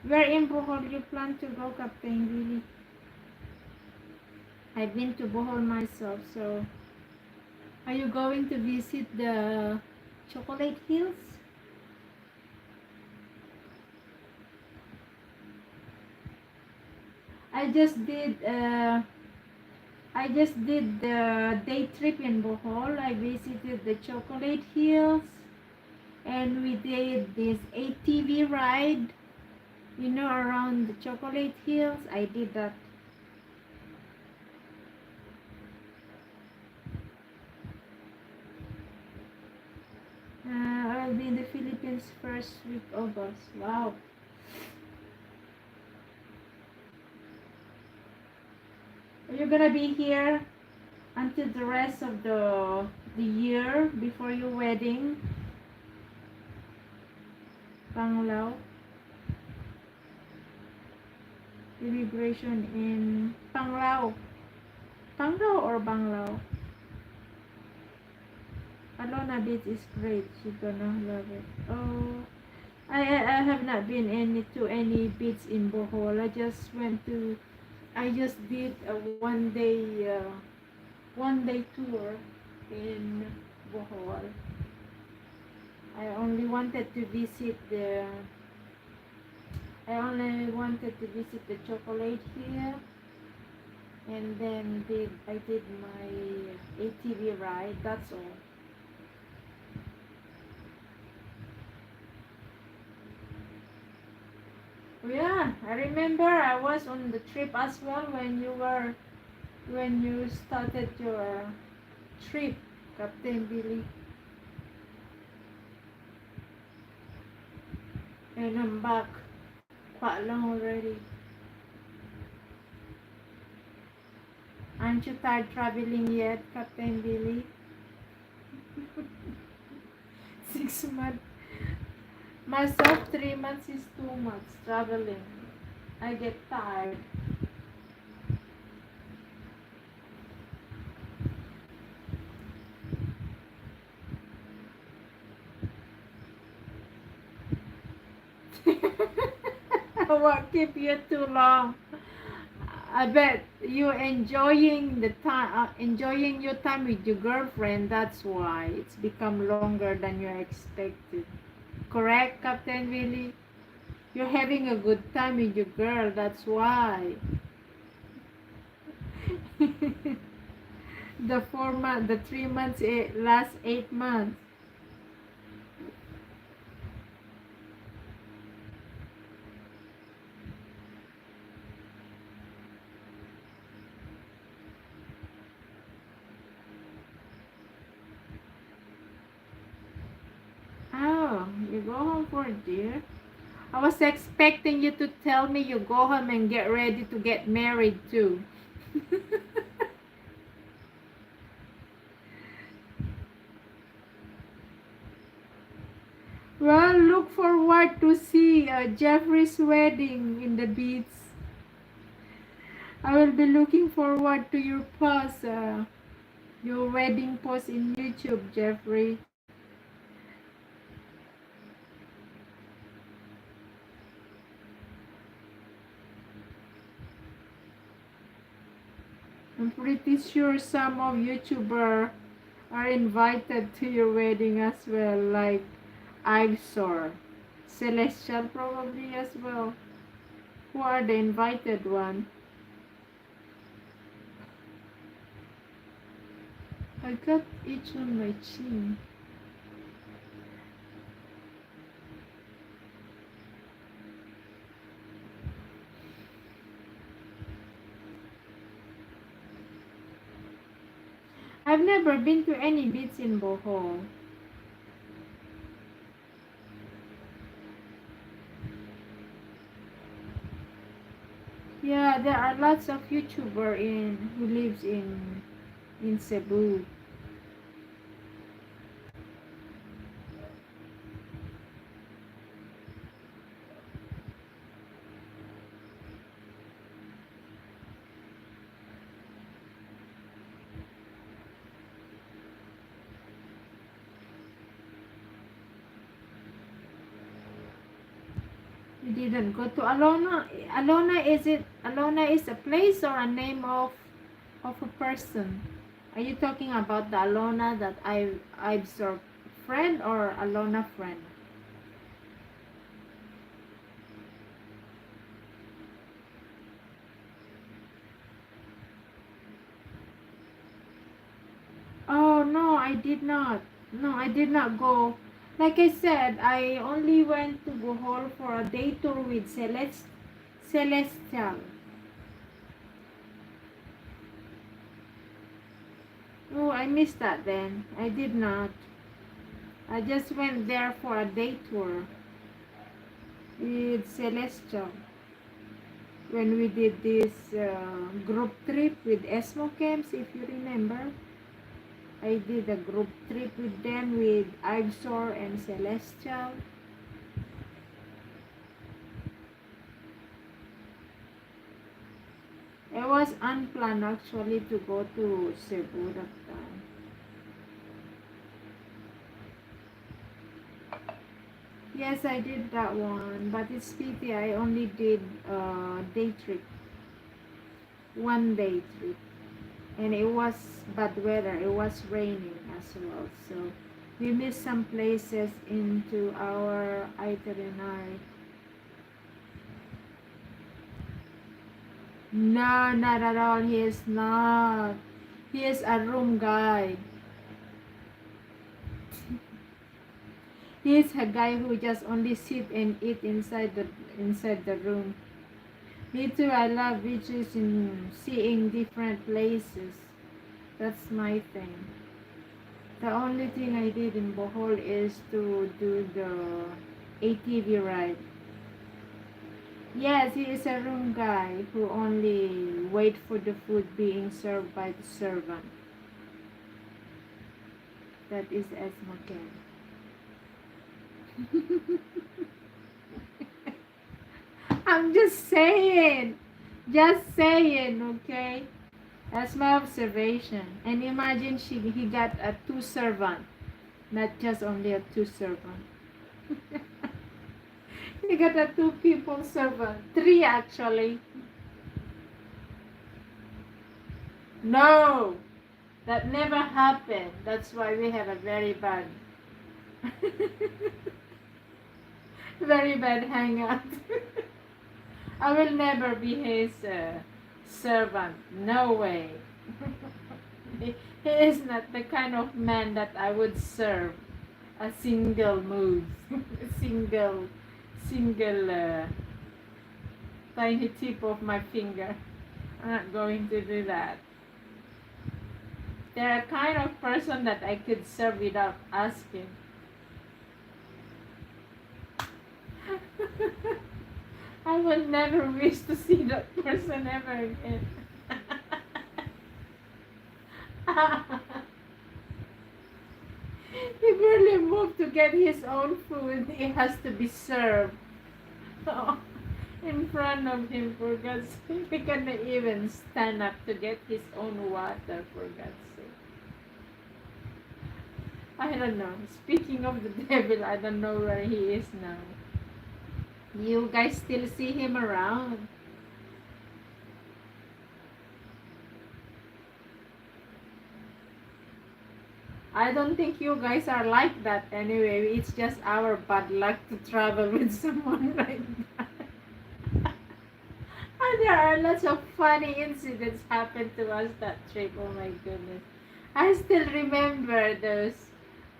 Where in Bohol you plan to go, Captain Billy? I've been to Bohol myself, so are you going to visit the Chocolate Hills? I just did the day trip in Bohol. I visited the Chocolate Hills and we did this ATV ride, around the Chocolate Hills. I did that. I'll be in the Philippines first week August. Wow. Are you gonna be here until the rest of the year before your wedding? Panglao. Immigration in Panglao. Panglao or Banglao? Alona Beach is great. You're gonna love it. Oh, I have not been to any beach in Bohol. I just did a one day tour in Bohol. I only wanted to visit the chocolate here, and then I did my ATV ride. That's all. Oh, yeah, I remember I was on the trip as well when you started your trip, Captain Billy. And I'm back quite long already. Aren't you tired traveling yet, Captain Billy? 6 months. Myself, 3 months is too much traveling. I get tired. What keep you too long? I bet you enjoying your time with your girlfriend. That's why it's become longer than you expected. Correct, Captain Willie? You're having a good time with your girl. That's why. The 3 months, last 8 months. Oh, you go home for a dear. I was expecting you to tell me you go home and get ready to get married too. Well, look forward to see Jeffrey's wedding in the beach. I will be looking forward to your post, your wedding post in YouTube, Jeffrey. I'm pretty sure some of YouTubers are invited to your wedding as well, like Ivesor, Celestial probably as well. Who are the invited one? I got itch on my chin. I've never been to any beach in Bohol. Yeah, there are lots of YouTuber in who lives in Cebu. You didn't go to Alona. Alona is a place or a name of a person? Are you talking about the Alona that I've served friend or Alona friend? Oh no, I did not. No, I did not go. Like I said, I only went to Bohol for a day tour with Celestial. Oh, I missed that then. I did not. I just went there for a day tour with Celestial when we did this group trip with Esmo Camps, if you remember. I did a group trip with them with Ivesor and Celestial. It was unplanned actually to go to Cebu that time. Yes, I did that one, but it's pity I only did day trip, one day trip, and it was bad weather. It was raining as well, so we missed some places into our itinerary. No, not at all. He is not. He is a room guy. He is a guy who just only sit and eat inside the room. Me too. I love beaches and seeing different places. That's my thing. The only thing I did in Bohol is to do the ATV ride. Yes, he is a room guy who only wait for the food being served by the servant. That is Esma Ken. I'm just saying. Just saying, okay? That's my observation. And imagine he got a two servant, not just only a two servant. He got a two people servant. Three actually. No, that never happened. That's why we have a very bad, very bad hangout. I will never be his servant. No way. He is not the kind of man that I would serve a single move, single tiny tip of my finger. I'm not going to do that. They're a kind of person that I could serve without asking. I will never wish to see that person ever again. He barely moved to get his own food. It has to be served in front of him, for God's sake. He cannot even stand up to get his own water, for God's sake. I don't know. Speaking of the devil, I don't know where he is now. You guys still see him around? I don't think you guys are like that anyway. It's just our bad luck to travel with someone like that. And there are lots of funny incidents happened to us that trip. Oh my goodness. I still remember those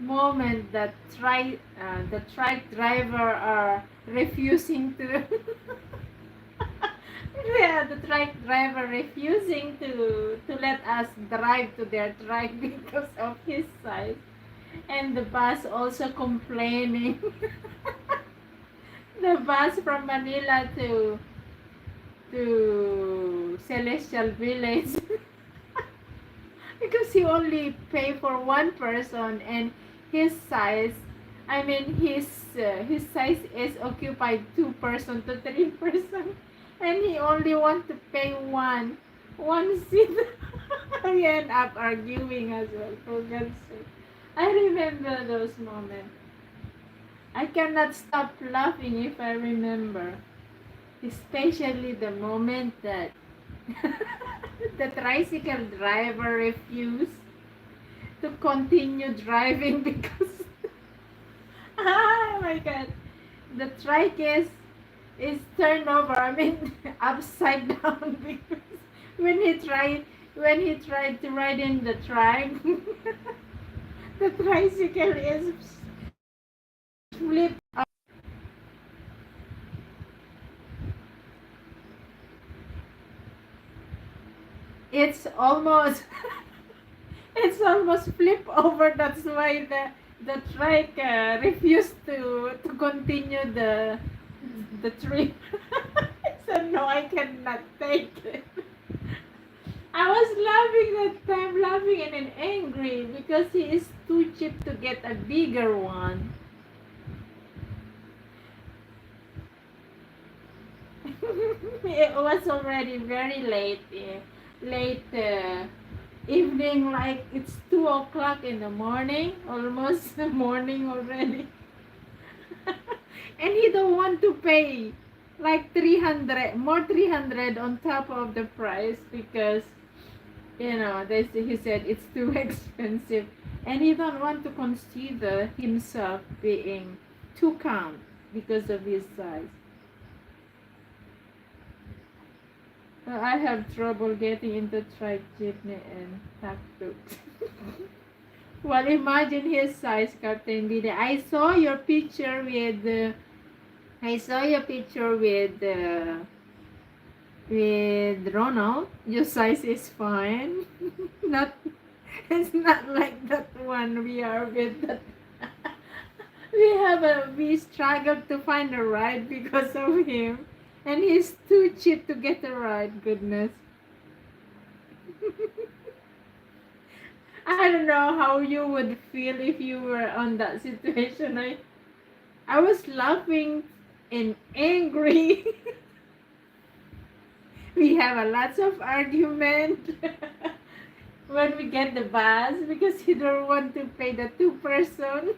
moments that the truck driver are refusing to yeah, the truck driver refusing to let us drive to their truck because of his size, and the bus also complaining. The bus from Manila to Celestial Village because he only pay for one person, and his size his size is occupied 2 person to 3 person, and he only want to pay one seat. We end up arguing as well, for God's sake. I remember those moments. I cannot stop laughing if I remember, especially the moment that the tricycle driver refused to continue driving because oh my God, the trike is turned over. I mean upside down because when he tried to ride in the trike, the tricycle is flipped. It's almost it's almost flip over. That's why the trike refused to continue the trip. So no, I cannot take it. I was laughing that time, laughing and then angry because he is too cheap to get a bigger one. It was already very late, late evening, like it's 2 o'clock in the morning, almost the morning already. And he don't want to pay like 300 on top of the price because he said it's too expensive, and he don't want to consider himself being too count because of his size. I have trouble getting into trike jeepney and tuk-tuk. Well, imagine his size, Captain Didi. I saw your picture with Ronald. Your size is fine. Not it's not like that one we are with. That we struggled to find a ride because of him, and he's too cheap to get a ride. Goodness. I don't know how you would feel if you were on that situation. I was laughing and angry. We have a lots of argument when we get the bus because he don't want to pay the 2 person.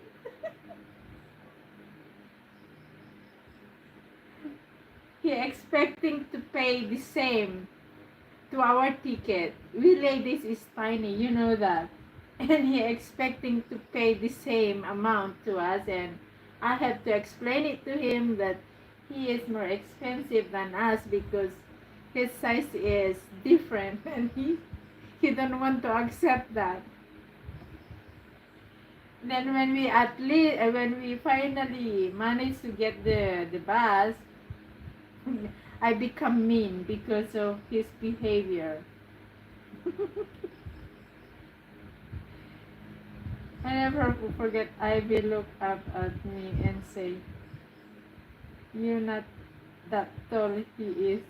He expecting to pay the same to our ticket. We ladies is tiny, you know that. And he expecting to pay the same amount to us, and I have to explain it to him that he is more expensive than us because his size is different, and he don't want to accept that. Then when we finally managed to get the bus, I become mean because of his behavior. I never forget Ivy look up at me and say, "You're not that tall." He is.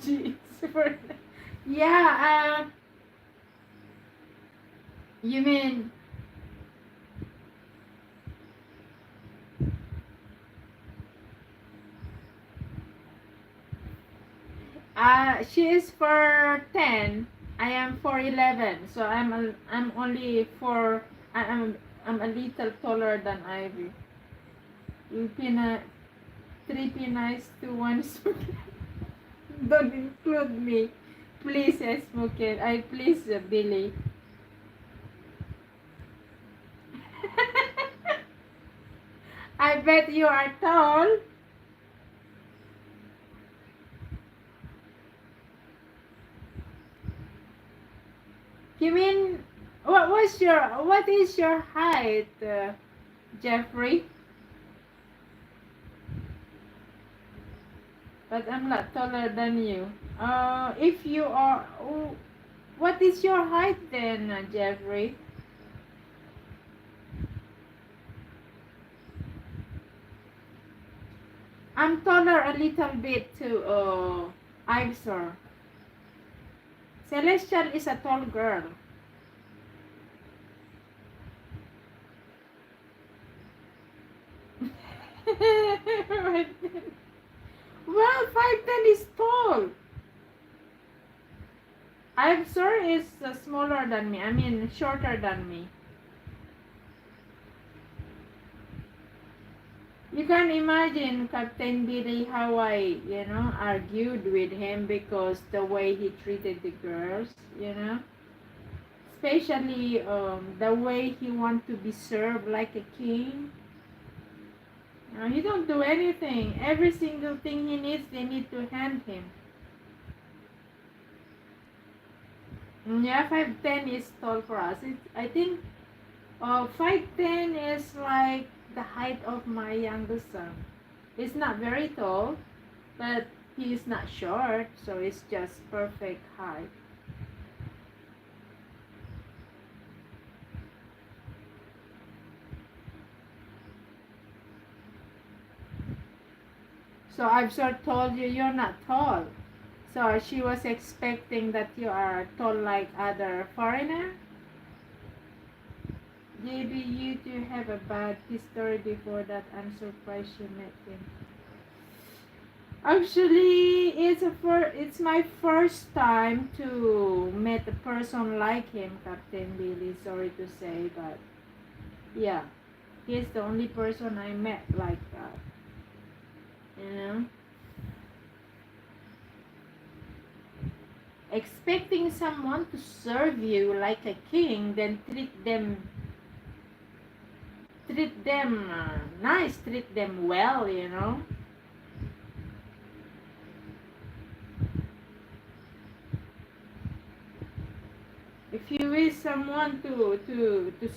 She is. Yeah. You mean, she is for 10. I am for 11. So I'm only for I'm a little taller than Ivy. You pina 3 pinais to one smoke. Don't include me. Please, smoke it. I please, Billy. I bet you are tall. You mean what is your height, Jeffrey? But I'm not taller than you. If you are, oh, what is your height then, Jeffrey? I'm taller a little bit too. I'm sorry. Celestial is a tall girl. Well, 5'10" is tall. I'm sorry is smaller than me. I mean, shorter than me. You can imagine Captain Billy how argued with him because the way he treated the girls. Especially the way he want to be served like a king. He don't do anything. Every single thing he needs, they need to hand him. Yeah, 5'10" is tall for us. I think 5'10" is like the height of my youngest son. He's not very tall, but he is not short, so it's just perfect height. So I've sort of told you you're not tall. So she was expecting that you are tall like other foreigner. Maybe you two have a bad history before that. I'm surprised you met him. Actually, it's my first time to meet a person like him, Captain Billy. Sorry to say, but yeah, he's the only person I met like that. You know, expecting someone to serve you like a king, then treat them nice, treat them well. If you wish someone to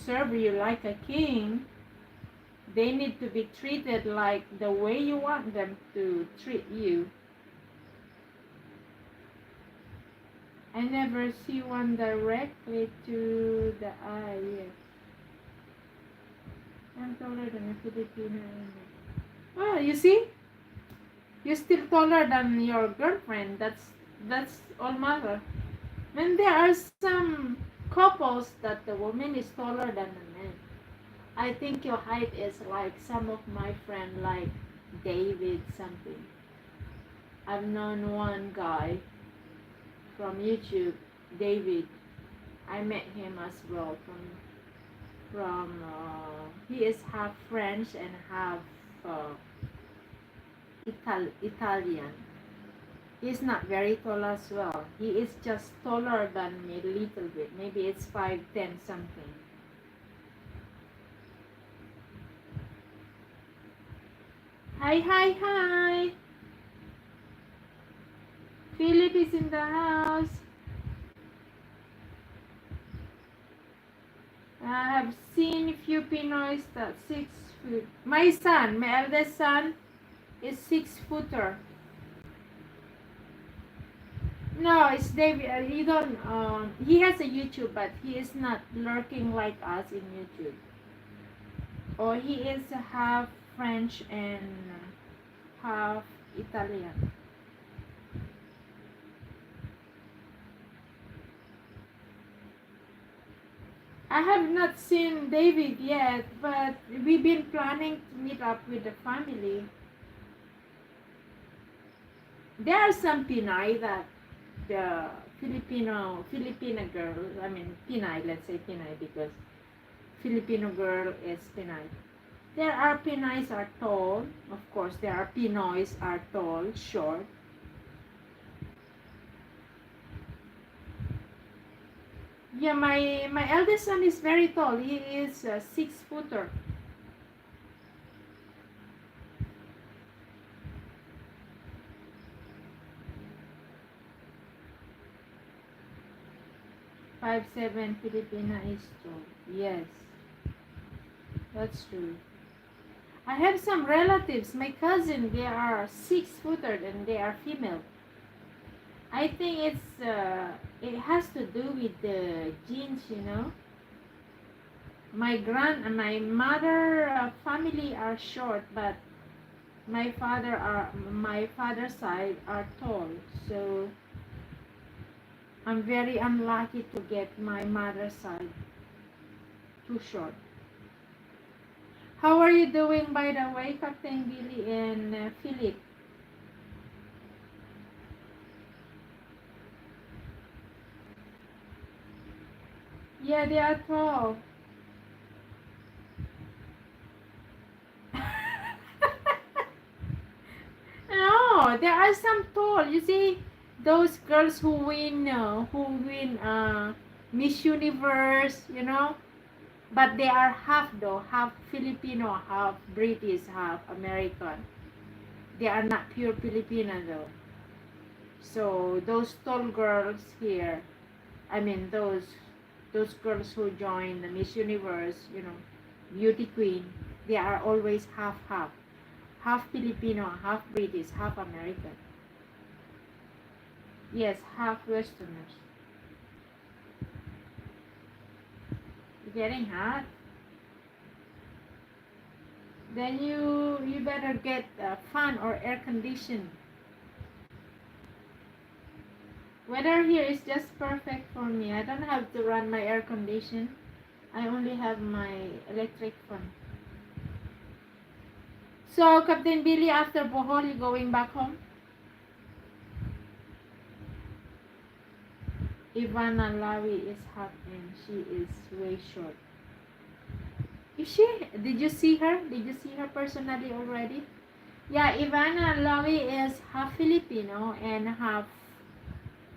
serve you like a king, they need to be treated like the way you want them to treat you. I never see one directly to the eye yet. I'm taller than a Filipino. Well, you see? You're still taller than your girlfriend. That's all matter. And there are some couples that the woman is taller than the man. I think your height is like some of my friend like David something. I've known one guy from YouTube, David. I met him as well from he is half French and half uh, Italian. He's not very tall as well. He is just taller than me a little bit. Maybe it's 5'10" something. Hi, hi, hi. Philip is in the house. I have seen few Pinoys that 6 foot. My son, my eldest son, is 6 footer. No, it's David. He don't. He has a YouTube, but he is not lurking like us in YouTube. Or he is half French and half Italian. I have not seen David yet, but we've been planning to meet up with the family. There are some Pinay that the Filipino girl, I mean Pinay, let's say Pinay because Filipino girl is Pinay. There are Pinays are tall, of course. There are Pinoys are tall, short. Yeah, my eldest son is very tall. He is a 6 footer. 5'7" Filipina is tall. Yes, that's true. I have some relatives, my cousin, they are 6 footer and they are female. I think it has to do with the genes, you know. My mother family are short, but my father's side are tall. So I'm very unlucky to get my mother's side too short. How are you doing, by the way, Captain Billy and Philip? Yeah, they are tall. No, there are some tall. You see, those girls who win Miss Universe, you know, but they are half though, half Filipino, half British, half American. They are not pure Filipino though. So those tall girls here, I mean those girls who join the Miss Universe, you know, beauty queen, they are always half half Filipino, half British, half American. Yes, half Westerners. Getting hot. Then you better get fan or air condition. Weather here is just perfect for me. I don't have to run my air condition. I only have my electric fan. So, Captain Billy, after Bohol, you going back home? Ivana Lawi is hot and she is way short. Is she? Did you see her? Did you see her personally already? Yeah, Ivana Lawi is half Filipino and half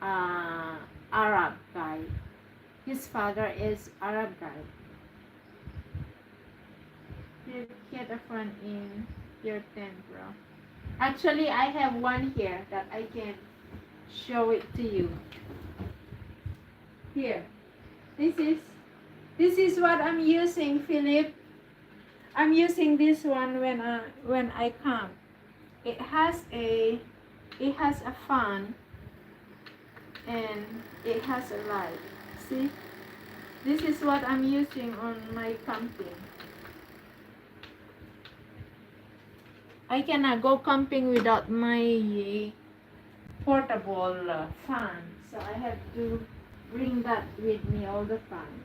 uh, Arab guy. His father is Arab guy. You get a friend in year 10, bro. Actually, I have one here that I can show it to you. Here. This is this is what I'm using, Philip. I'm using this one when I come. It has a fan and it has a light. See? This is what I'm using on my camping. I cannot go camping without my portable fan. So I have to bring that with me all the time.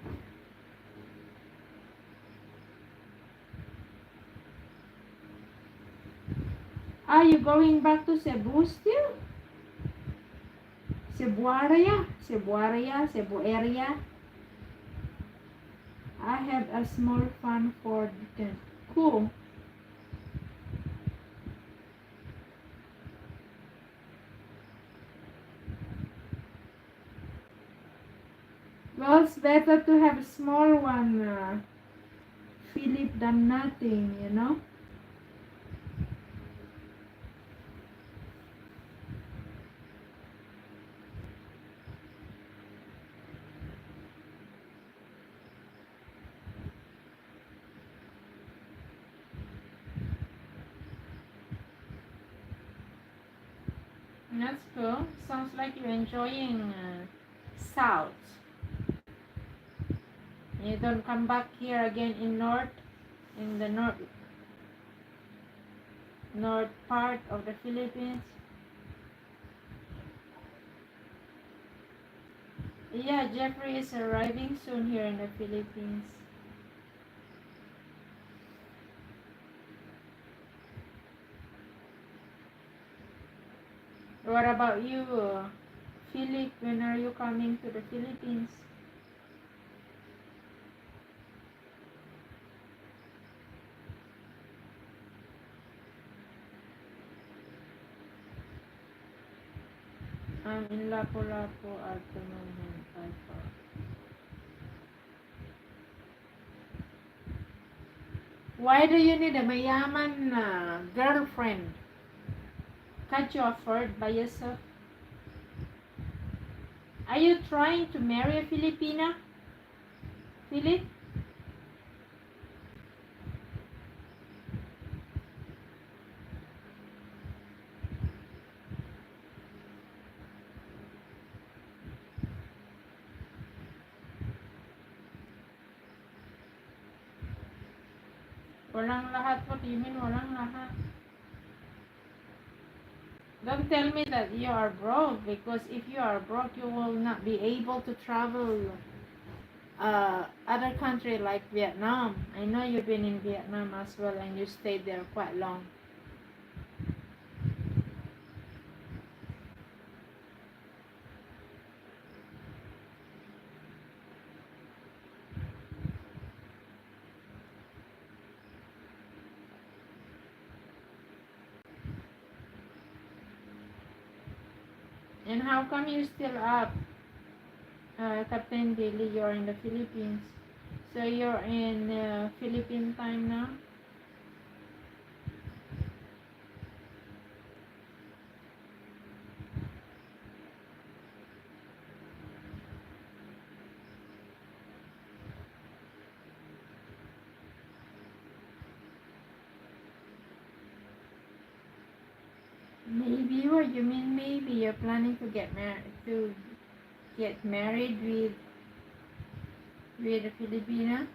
Are you going back to Cebu still? Cebu area? Cebu area? Cebu area? I have a small fan for the tent. Cool. Well, it's better to have a small one, Philip, than nothing, you know? That's cool. Sounds like you're enjoying South. You don't come back here again in in the north part of the Philippines. Yeah, Jeffrey is arriving soon here in the Philippines. What about you, Philip? When are you coming to the Philippines? I'm in Lapu-Lapu at the moment. I thought. Why do you need a mayaman girlfriend? Can't you afford by yourself? Are you trying to marry a Filipina, Philip? Walang lahat. What do you mean walang lahat? Don't tell me that you are broke, because if you are broke, you will not be able to travel other country like Vietnam. I know you've been in Vietnam as well and you stayed there quite long. And how come you still up, Captain Billy? You're in the Philippines. So you're in Philippine time now? Maybe, what you mean maybe? You're planning to get married with a Filipina?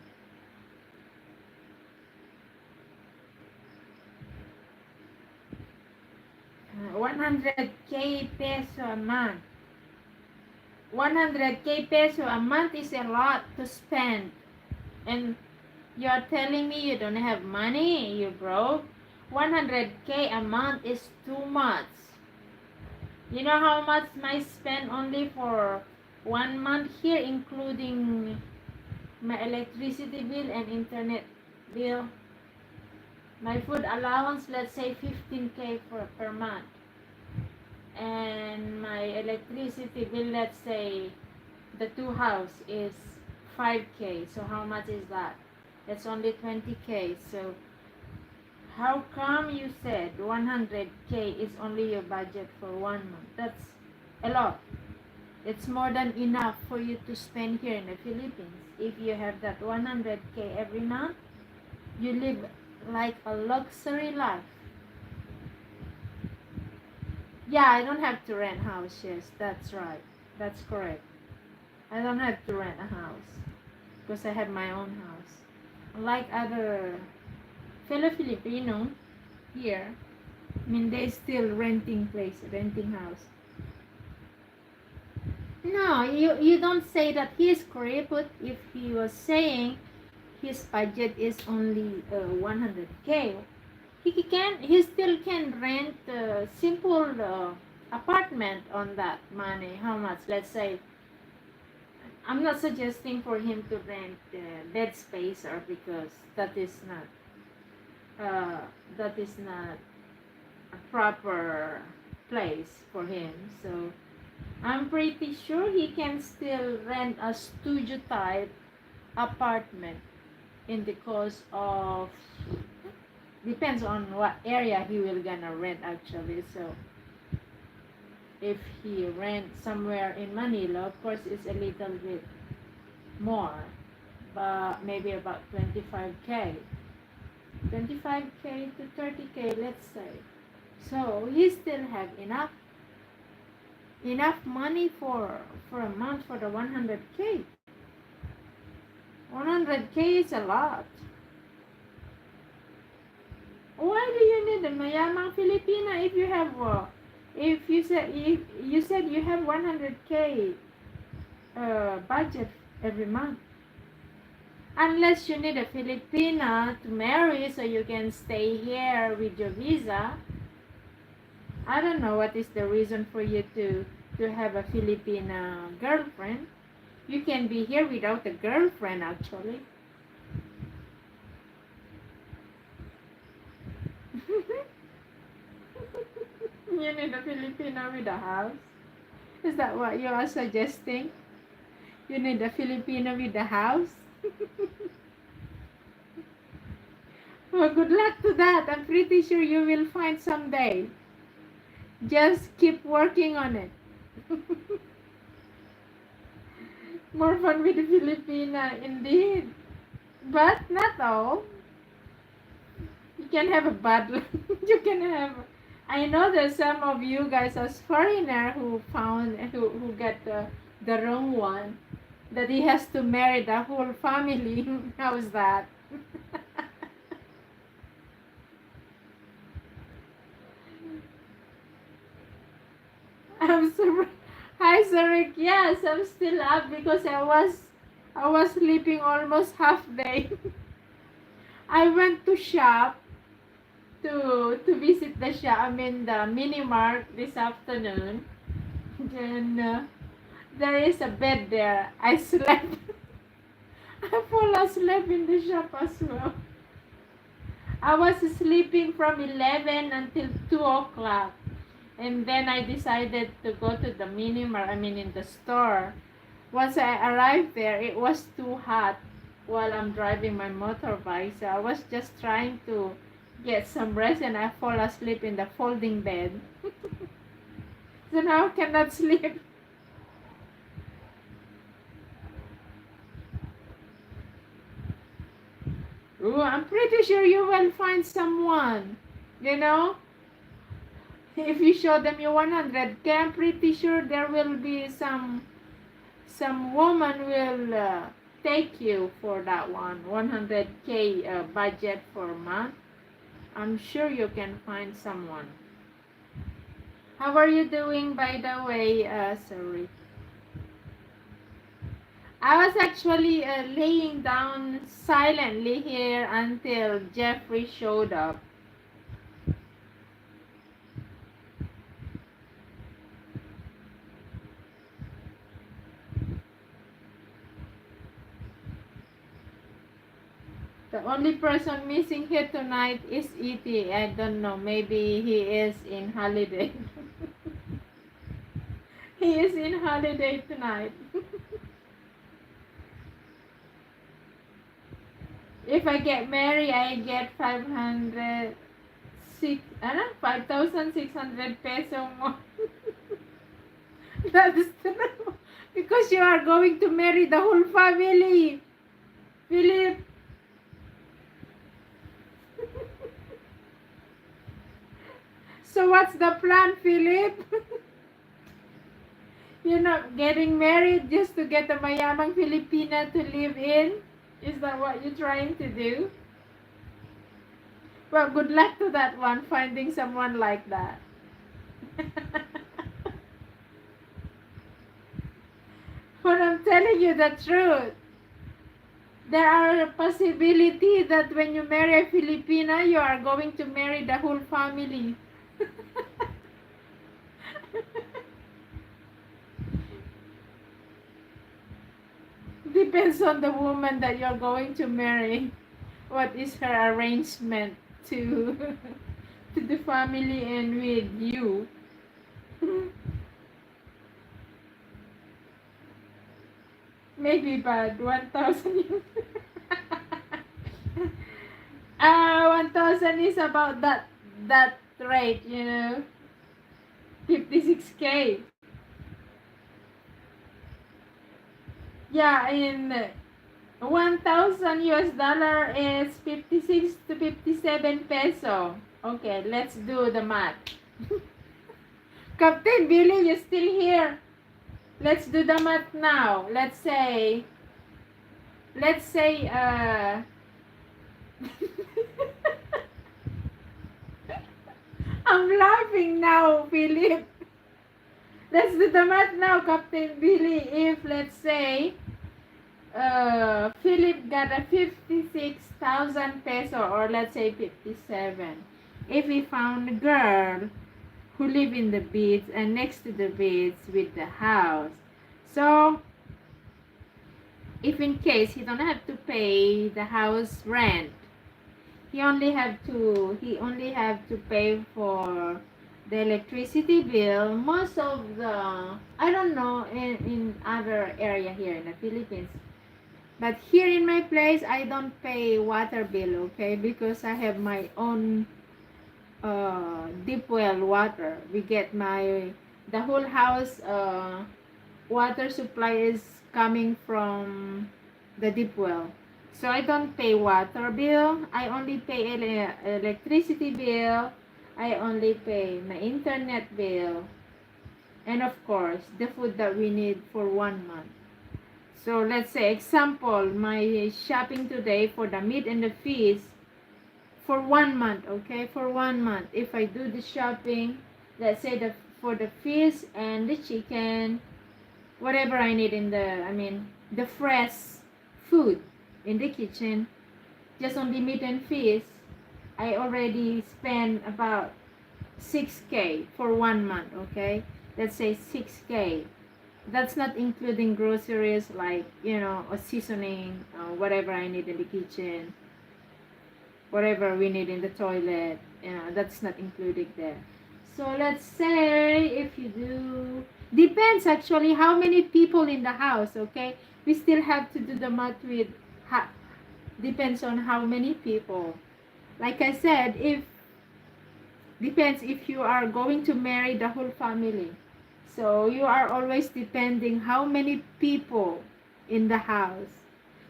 100k peso a month. 100k peso a month is a lot to spend. And you're telling me you don't have money? You broke? 100k a month is too much. You know how much I spend only for 1 month here, including my electricity bill and internet bill? My food allowance, let's say 15k per month. And my electricity bill, let's say the two house is 5k. So how much is that? That's only 20k. So how come you said 100k is only your budget for 1 month? That's a lot. It's more than enough for you to spend here in the Philippines. If you have that 100k every month, you live like a luxury life. Yeah, I don't have to rent house. Yes, that's right. That's correct. I don't have to rent a house because I have my own house. Unlike other fellow Filipino here, I mean, they still renting place, renting house. No, you don't say that he's correct, but if he was saying his budget is only 100k, he still can rent a simple apartment on that money. How much? Let's say, I'm not suggesting for him to rent bed space, or because uh, that is not a proper place for him. So I'm pretty sure he can still rent a studio type apartment in the cost of, depends on what area he will gonna rent actually. So if he rent somewhere in Manila, of course it's a little bit more, but maybe about 25k, 25k to 30k, let's say. So he still have enough money for a month for the 100k. 100k is a lot. Why do you need a mayamang Filipina if you have if you said you have 100k? budget every month. Unless you need a Filipina to marry so you can stay here with your visa. I don't know what is the reason for you to have a Filipina girlfriend. You can be here without a girlfriend actually. You need a Filipino with a house. Is that what you are suggesting? You need a Filipino with a house? Well, good luck to that. I'm pretty sure you will find someday. Just keep working on it. More fun with the Filipina, indeed. But not all. You can have a bad luck. You can have. I know there's some of you guys as foreigner who got the wrong one. That he has to marry the whole family. How's that? I'm super. Hi, Zarek. Yes, I'm still up because I was sleeping almost half day. I went to shop to visit the shop. I mean the mini mart this afternoon. Then there is a bed there. I slept. I fall asleep in the shop as well. I was sleeping from 11 until 2 o'clock. And then I decided to go to the mini mart, I mean in the store. Once I arrived there, it was too hot while I'm driving my motorbike. So I was just trying to get some rest and I fall asleep in the folding bed. So now I cannot sleep. Ooh, I'm pretty sure you will find someone. You know? If you show them your 100K, I'm pretty sure there will be some woman will take you for that one 100K budget for a month. I'm sure you can find someone. How are you doing, by the way? Sorry, I was actually laying down silently here until Jeffrey showed up. The only person missing here tonight is E.T. I don't know. Maybe he is in holiday. He is in holiday tonight. If I get married, I get 5,600 peso more. That is true. Because you are going to marry the whole family. Philip. So what's the plan, Philip? You're not getting married just to get a mayamang Filipina to live in? Is that what you're trying to do? Well, good luck to that one, finding someone like that. But I'm telling you the truth. There are a possibility that when you marry a Filipina, you are going to marry the whole family. Depends on the woman that you're going to marry. What is her arrangement to to the family and with you? Maybe bad 1,000. 1,000 is about that rate, 56K. Yeah, in 1,000 US dollar is 56 to 57 peso. Okay, let's do the math. Captain Billy, you're still here. Let's do the math now. Let's say I'm laughing now, Philip. Let's do the math now, Captain Billy. If, let's say, Philip got a 56,000 peso, or let's say 57. If he found a girl who live in the beach and next to the beach with the house, so if in case he don't have to pay the house rent, he only have to pay for the electricity bill. Most of the, I don't know in other area here in the Philippines, but here in my place I don't pay water bill, okay, because I have my own deep well water. We get the whole house water supply is coming from the deep well. So I don't pay water bill. I only pay electricity bill. I only pay my internet bill. And of course, the food that we need for 1 month. So let's say, example, my shopping today for the meat and the fish for 1 month, okay? For 1 month. If I do the shopping, let's say for the fish and the chicken, whatever I need the fresh food in the kitchen, just only meat and fish, I already spend about 6K for 1 month, okay? Let's say 6K. That's not including groceries like, a seasoning, whatever I need in the kitchen, whatever we need in the toilet, that's not included there. So let's say if you do, depends actually how many people in the house, okay? We still have to do the math with, depends on how many people. Like I said, if depends if you are going to marry the whole family. So you are always depending how many people in the house.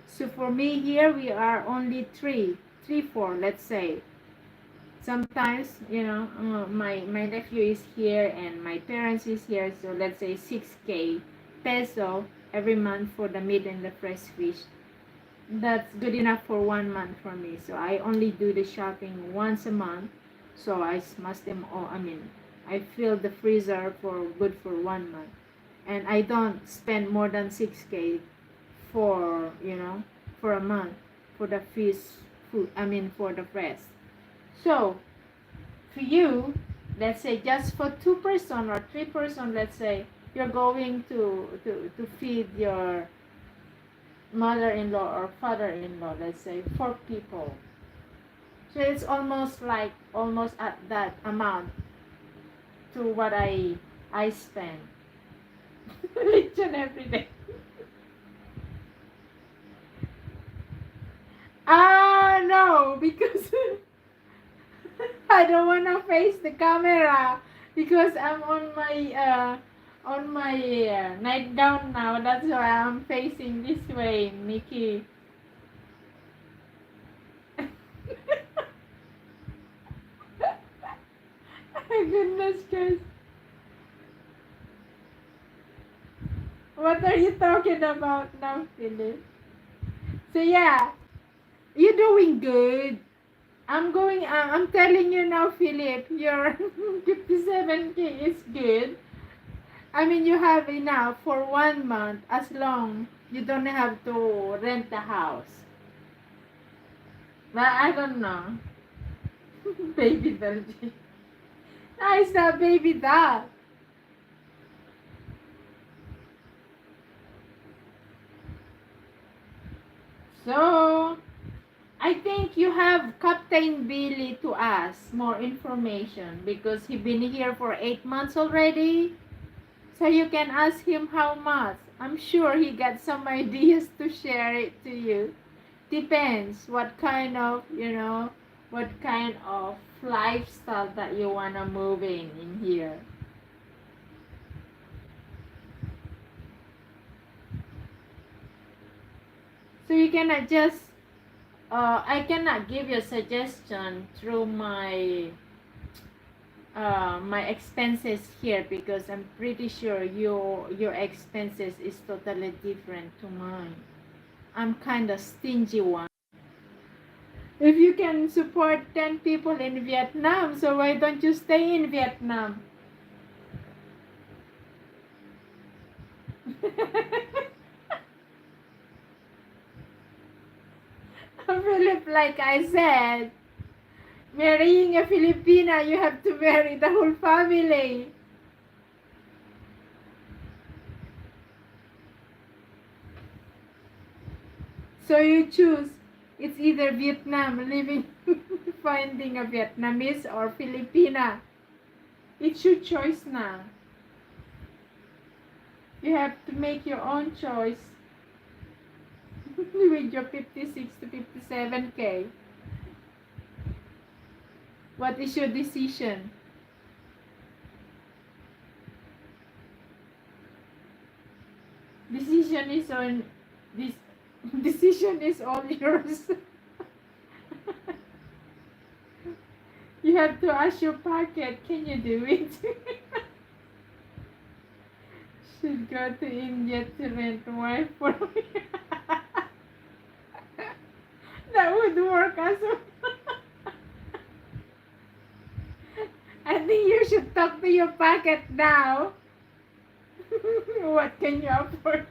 So for me here, we are only three, four, let's say. Sometimes, my nephew is here and my parents is here. So let's say 6K peso every month for the meat and the fresh fish. That's good enough for 1 month for me. So I only do the shopping once a month. So I must them all. I fill the freezer for good for 1 month, and I don't spend more than 6K for for a month for the fish food. For the fresh. So for you, let's say just for 2 person or 3 person, let's say you're going to feed your mother-in-law or father-in-law, let's say 4 people. So it's almost at that amount to what I spend each and every day. No, because I don't wanna face the camera because I'm on my nightgown now. That's why I'm facing this way, Nikki. My goodness, guys. What are you talking about now, Philip? So yeah, you're doing good. I'm telling you now, Philip, your 57K is good. You have enough for 1 month as long you don't have to rent the house. But I don't know. Baby doll. It's not baby doll. So, I think you have Captain Billy to ask more information because he been here for 8 months already. So you can ask him how much. I'm sure he got some ideas to share it to you. Depends what kind of lifestyle that you wanna move in here. So you cannot just I cannot give you a suggestion through my expenses here because I'm pretty sure your expenses is totally different to mine. I'm kind of stingy one. If you can support 10 people in Vietnam, so why don't you stay in Vietnam? Philip, like I said, marrying a Filipina, you have to marry the whole family. So you choose. It's either Vietnam, living, finding a Vietnamese or Filipina. It's your choice now. You have to make your own choice. With your 56 to 57K. What is your decision? Decision is on this. Decision is all yours. You have to ask your pocket. Can you do it? Should go to India to rent wife for me. That would work as well. I think you should talk to your pocket now. What can you afford?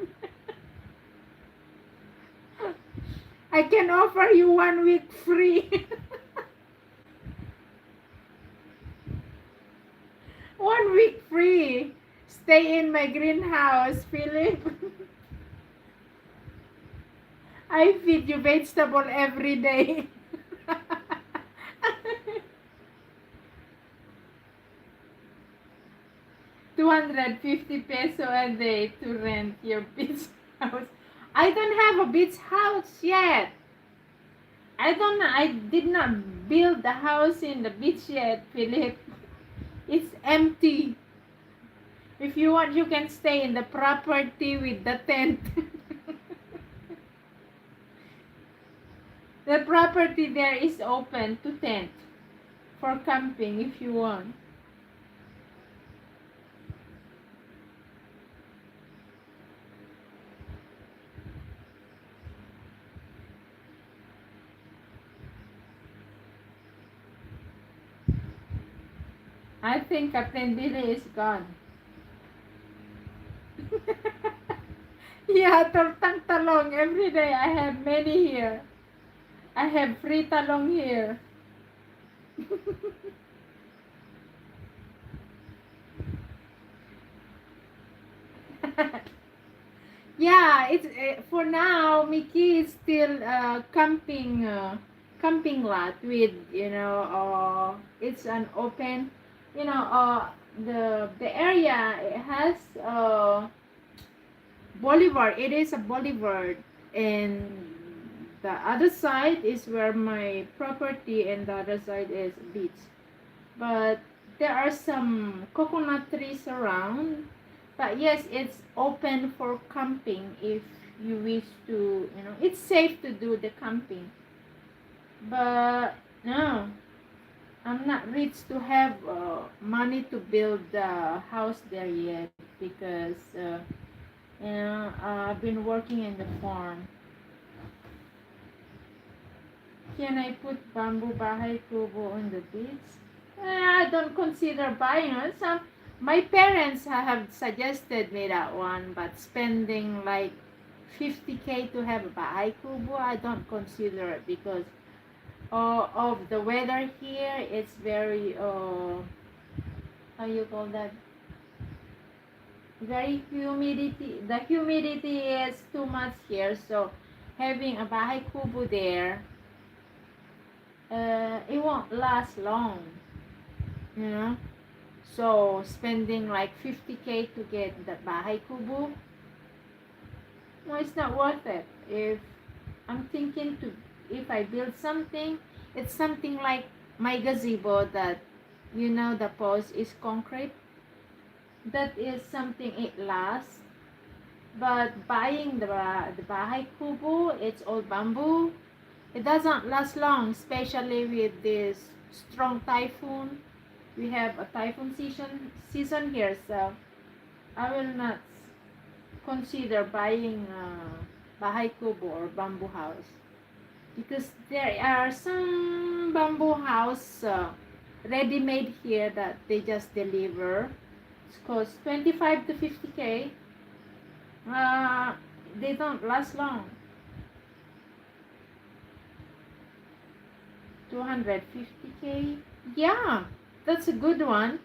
I can offer you 1 week free. 1 week free. Stay in my greenhouse, Philip. I feed you vegetable every day. 250 peso a day to rent your beach house. I don't have a beach house yet. I did not build the house in the beach yet, Philip. It's empty. If you want, you can stay in the property with the tent. The property there is open to tent for camping if you want. I think Captain Billy is gone. Yeah, tortang talong every day. I have many here. I have free talong here. Yeah, it's for now. Mickey is still camping lot with it's an open, the area it has boulevard. It is a boulevard, and the other side is where my property, and the other side is beach. But there are some coconut trees around. But yes, it's open for camping if you wish to, it's safe to do the camping. But no, I'm not rich to have money to build the house there yet because, I've been working in the farm. Can I put bamboo bahay kubo on the beach? I don't consider buying it. My parents have suggested me that one, but spending like 50K to have a bahay kubo, I don't consider it because of the weather here. It's very, how you call that? Very humidity. The humidity is too much here, so having a bahay kubo there, it won't last long, you know. So spending like 50K to get the bahay kubo, no, it's not worth it. I'm thinking if I build something, it's something like my gazebo that, the post is concrete. That is something it lasts. But buying the bahay kubo, it's all bamboo. It doesn't last long, especially with this strong typhoon. We have a typhoon season here, so I will not consider buying bahay kubo or bamboo house because there are some bamboo house ready-made here that they just deliver. It costs 25 to 50K. Uh, they don't last long. 250K. Yeah, that's a good one.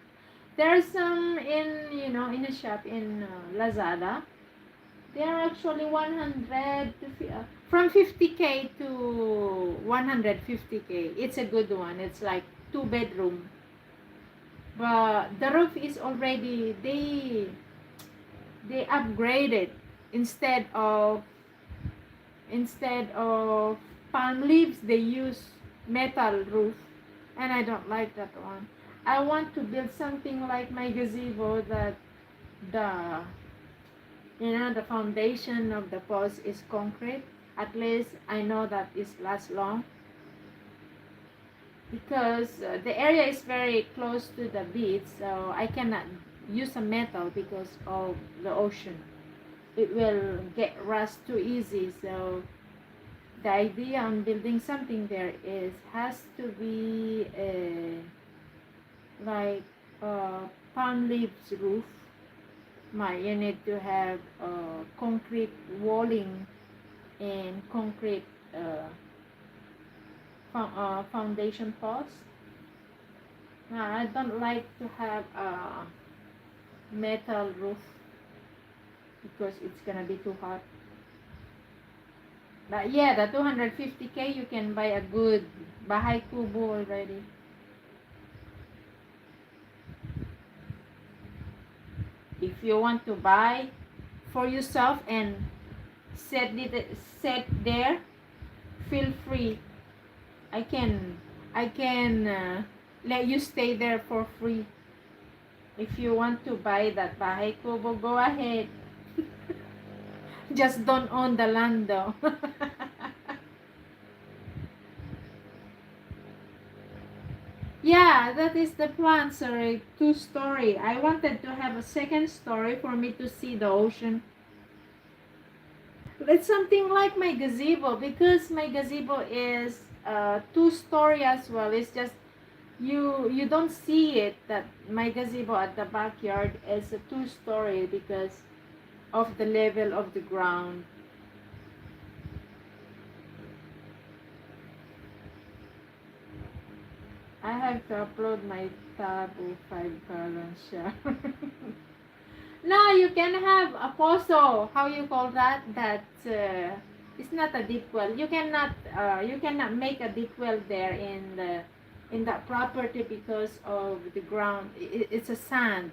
There's some in, in a shop in Lazada. They are actually 100 to from 50K to 150K. It's a good one. It's like 2 bedroom. But the roof is already, they upgraded. instead of instead of palm leaves, they use metal roof, and I don't like that one. I want to build something like my gazebo, that the the foundation of the post is concrete. At least I know that it lasts long, because the area is very close to the beach, so I cannot use a metal because of the ocean. It will get rust too easy. So the idea on building something there is has to be like palm leaves roof. You need to have concrete walling and concrete uh, foundation post. I don't like to have a metal roof because it's gonna be too hot. But yeah, the 250K, you can buy a good bahay kubo already. If you want to buy for yourself and set there, feel free. I can let you stay there for free. If you want to buy that bahay kubo, go ahead. Just don't own the land though. Yeah, that is the plan, sorry. 2-story. I wanted to have a second story for me to see the ocean. It's something like my gazebo, because my gazebo is 2-story as well. It's just you don't see it that my gazebo at the backyard is a 2-story because of the level of the ground. I have to upload my Tabu 5 gallon shower. No, you can have a pozo. How you call that? That it's not a deep well. You cannot make a deep well there in that property because of the ground. It's a sand.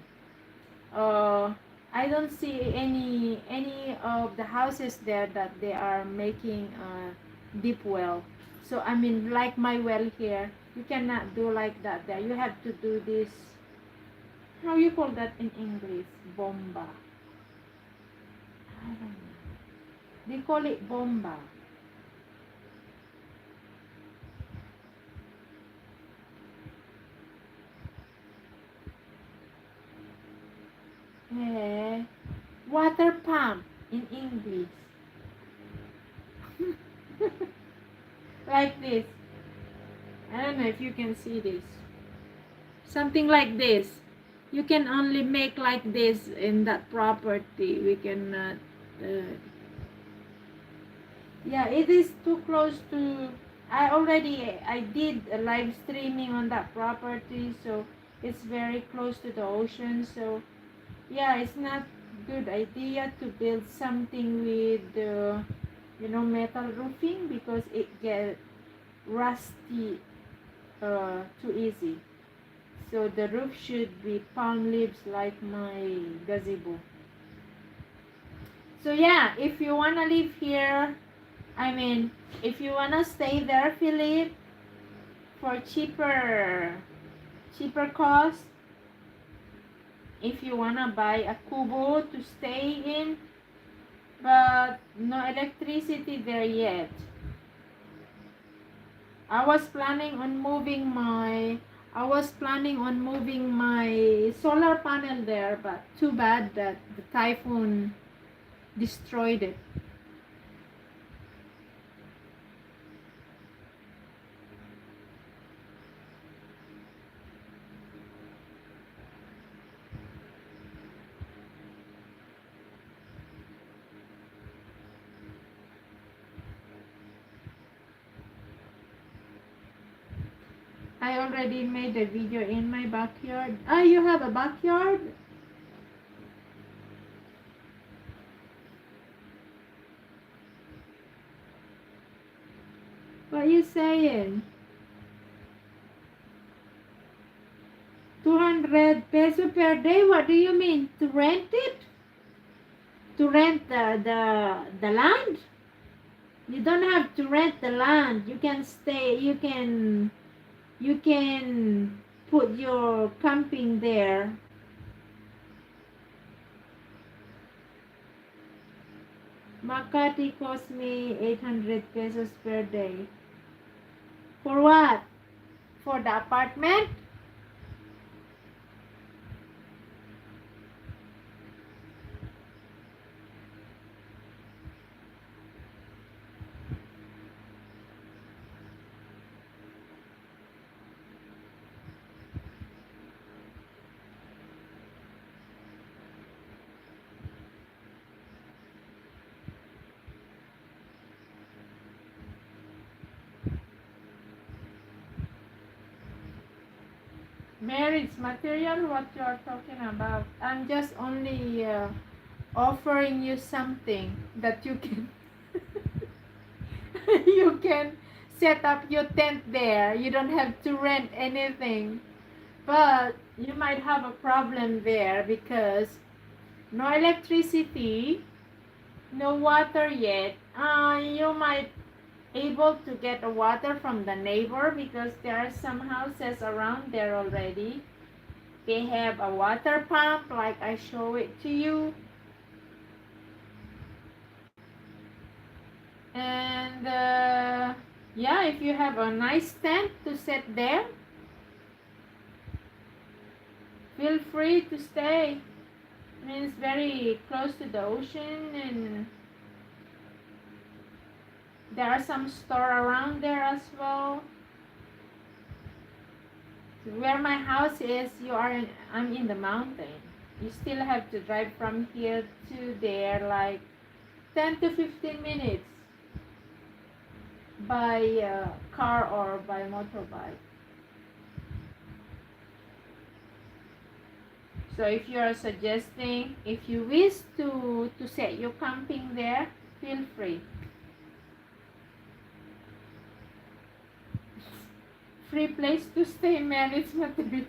Uh, I don't see any of the houses there that they are making a deep well. So I mean, like my well here, you cannot do like that there. You have to do this. How you call that in English? Bomba. I don't know. They call it bomba. Eh, water pump in English. Like this. I don't know if you can see this. Something like this. You can only make like this in that property. We cannot. Yeah, it is too close to. I did a live streaming on that property, so it's very close to the ocean. So yeah, it's not good idea to build something with metal roofing, because it get rusty too easy. So the roof should be palm leaves like my gazebo. So yeah, if you wanna live here, I mean, if you wanna stay there, Philip, for cheaper cost, if you wanna buy a kubo to stay in, but no electricity there yet. I was planning on moving my solar panel there, but too bad that the typhoon destroyed it. I already made a video in my backyard. Ah, you have a backyard? What are you saying? 200 peso per day? What do you mean? To rent it? To rent the land? You don't have to rent the land. You can stay, you can put your camping there. Makati cost me 800 pesos per day. For what? For the apartment? Marriage material, what you are talking about? I'm just only offering you something that you can you can set up your tent there. You don't have to rent anything. But you might have a problem there because no electricity, no water yet. You might able to get water from the neighbor because there are some houses around there already. They have a water pump like I show it to you. And yeah, if you have a nice tent to set there, feel free to stay. I mean, it's very close to the ocean and there are some store around there as well. Where my house is, I'm in the mountain. You still have to drive from here to there like 10 to 15 minutes by car or by motorbike. So if you are suggesting, if you wish to set your camping there, feel free. Free place to stay, marriage material.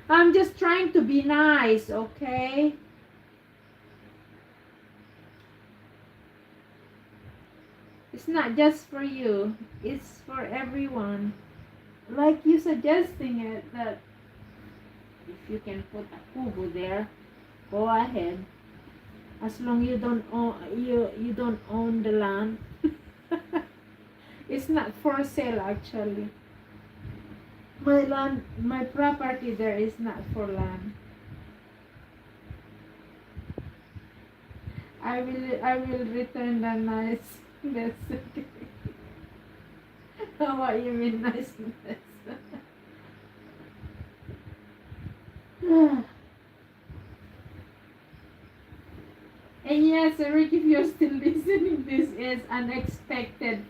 I'm just trying to be nice, okay? It's not just for you, it's for everyone. Like you suggesting it, that if you can put a kubo there, go ahead. As long you don't own you don't own the land. It's not for sale actually. My property there is not for land. I will return the nice. That's okay. What you mean niceness? And yes, Eric, if you're still listening, this is unexpected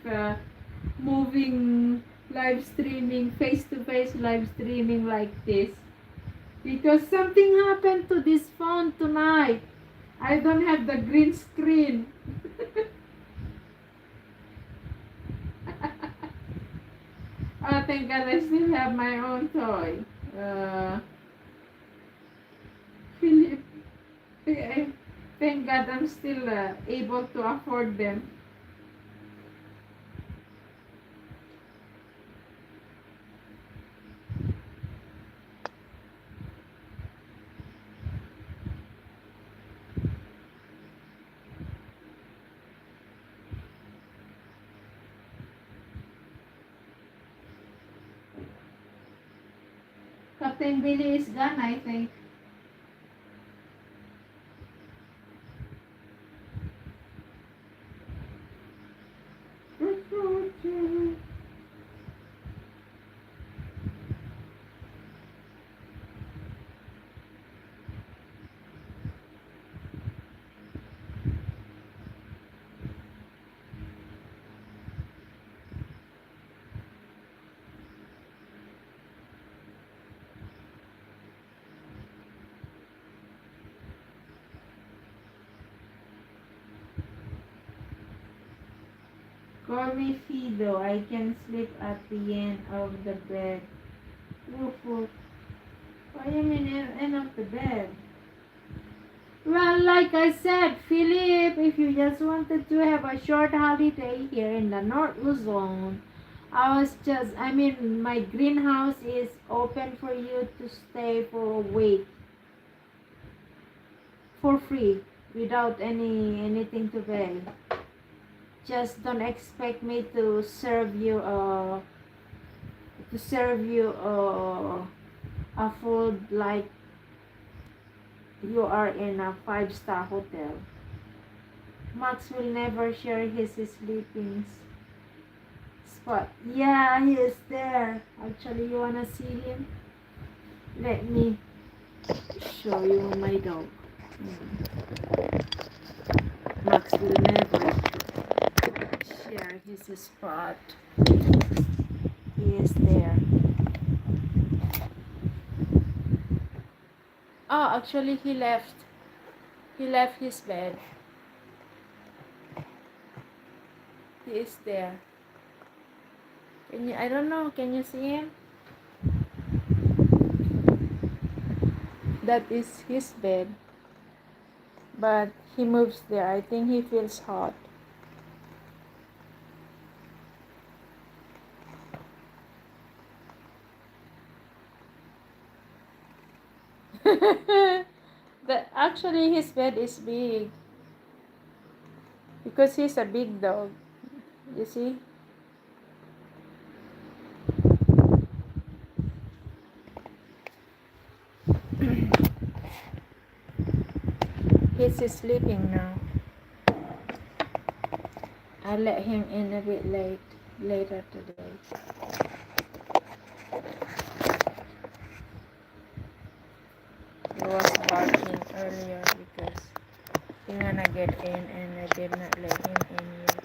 moving live streaming, face-to-face live streaming like this. Because something happened to this phone tonight. I don't have the green screen. Oh, thank God I still have my own toy. Philip, thank God I'm still able to afford them. Captain Billy is gone, I think. Call me Fido. I can sleep at the end of the bed. Woof woof. What do you mean end of the bed? Well, like I said, Philip, if you just wanted to have a short holiday here in the North Luzon, my greenhouse is open for you to stay for a week for free without anything to pay. Just don't expect me to serve you a food like you are in a five-star hotel. Max will never share his sleeping spot. Yeah, he is there. Actually, you wanna see him? Let me show you my dog. Max will never share his spot. He is there. Oh, actually, he left. He left his bed. He is there. I don't know, can you see him? That is his bed. But he moves there. I think he feels hot. Actually, his bed is big. Because he's a big dog. You see? He's sleeping now. I'll let him in a bit later today. He was barking earlier because he wanna get in and I did not let him in yet.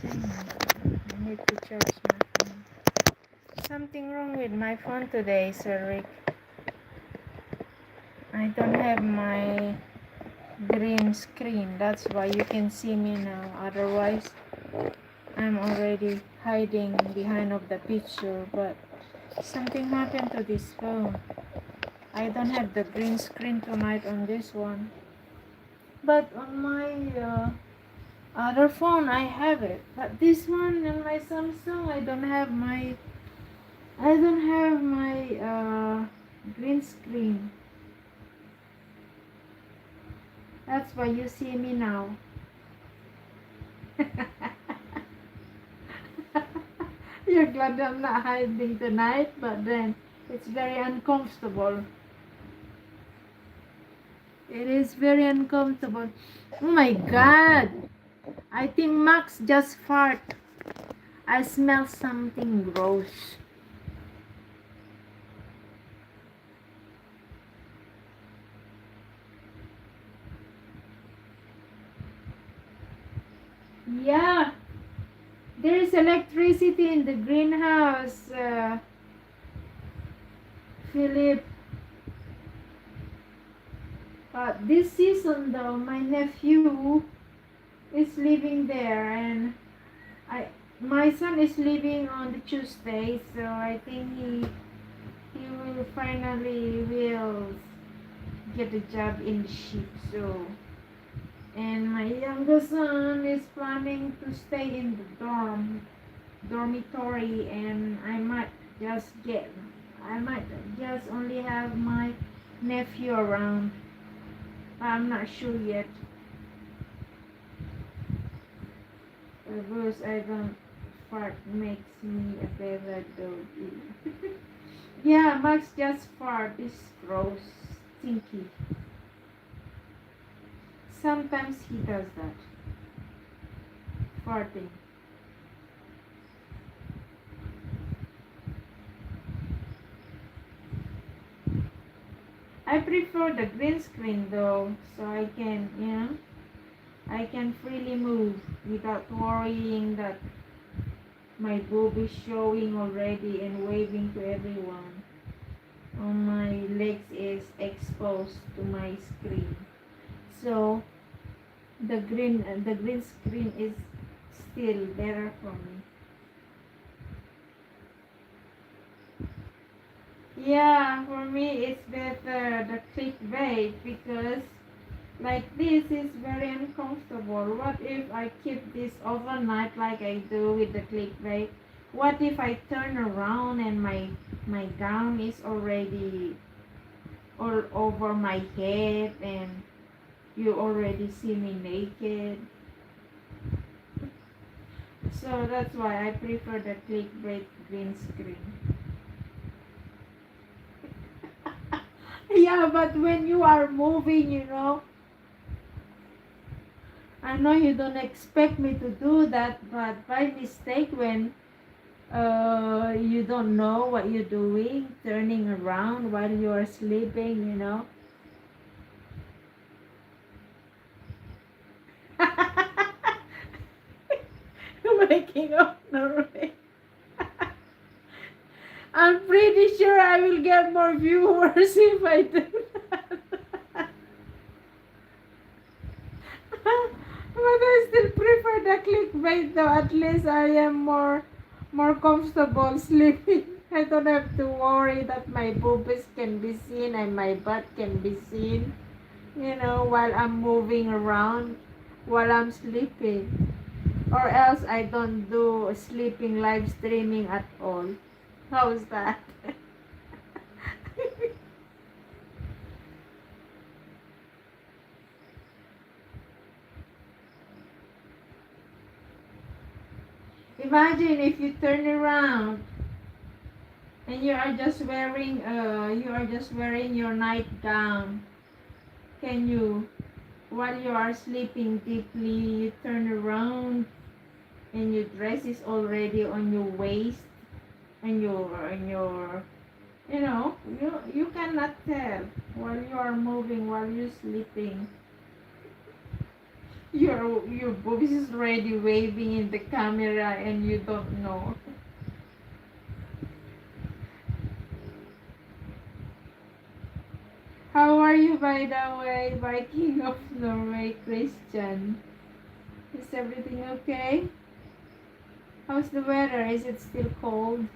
I need to charge my phone. Something wrong with my phone today, Sir Rick. I don't have my green screen. That's why you can see me now. Otherwise, I'm already hiding behind of the picture. But something happened to this phone. I don't have the green screen tonight on this one. But on my other phone, I have it. But this one on my Samsung, I don't have my green screen. That's why you see me now. You're glad I'm not hiding tonight, but then it's very uncomfortable. It is very uncomfortable. Oh my God! I think Max just farted. I smell something gross. Yeah, there is electricity in the greenhouse, Philip. This season though, my nephew is living there and my son is leaving on the Tuesday, so I think he will finally get a job in the ship. So, and my younger son is planning to stay in the dormitory, and I might just only have my nephew around. I'm not sure yet. Bruce, I don't fart makes me a better dog. Yeah, Max just fart. It's gross, stinky. Sometimes he does that. Farting. I prefer the green screen though, so I can, I can freely move without worrying that my boob is showing already and waving to everyone. On my legs is exposed to my screen. So the green screen is still better for me. Yeah, for me it's better the clickbait because like this is very uncomfortable. What if I keep this overnight like I do with the clickbait? What if I turn around and my gown is already all over my head and you already see me naked? So that's why I prefer the clickbait green screen. Yeah, but when you are moving, I know you don't expect me to do that, but by mistake, when you don't know what you're doing, turning around while you are sleeping. Waking up Norway. I'm pretty sure I will get more viewers if I do that. But I still prefer the clickbait though. At least I am more comfortable sleeping. I don't have to worry that my boobies can be seen and my butt can be seen, while I'm moving around, while I'm sleeping. Or else I don't do sleeping live streaming at all. How's that? Imagine if you turn around and you are just wearing your nightgown. Can you, while you are sleeping deeply, you turn around and your dress is already on your waist and your you cannot tell while you are moving, while you're sleeping. Your boobs is already waving in the camera and you don't know. How are you, by the way, Viking of Norway Christian? Is everything okay? How's the weather? Is it still cold?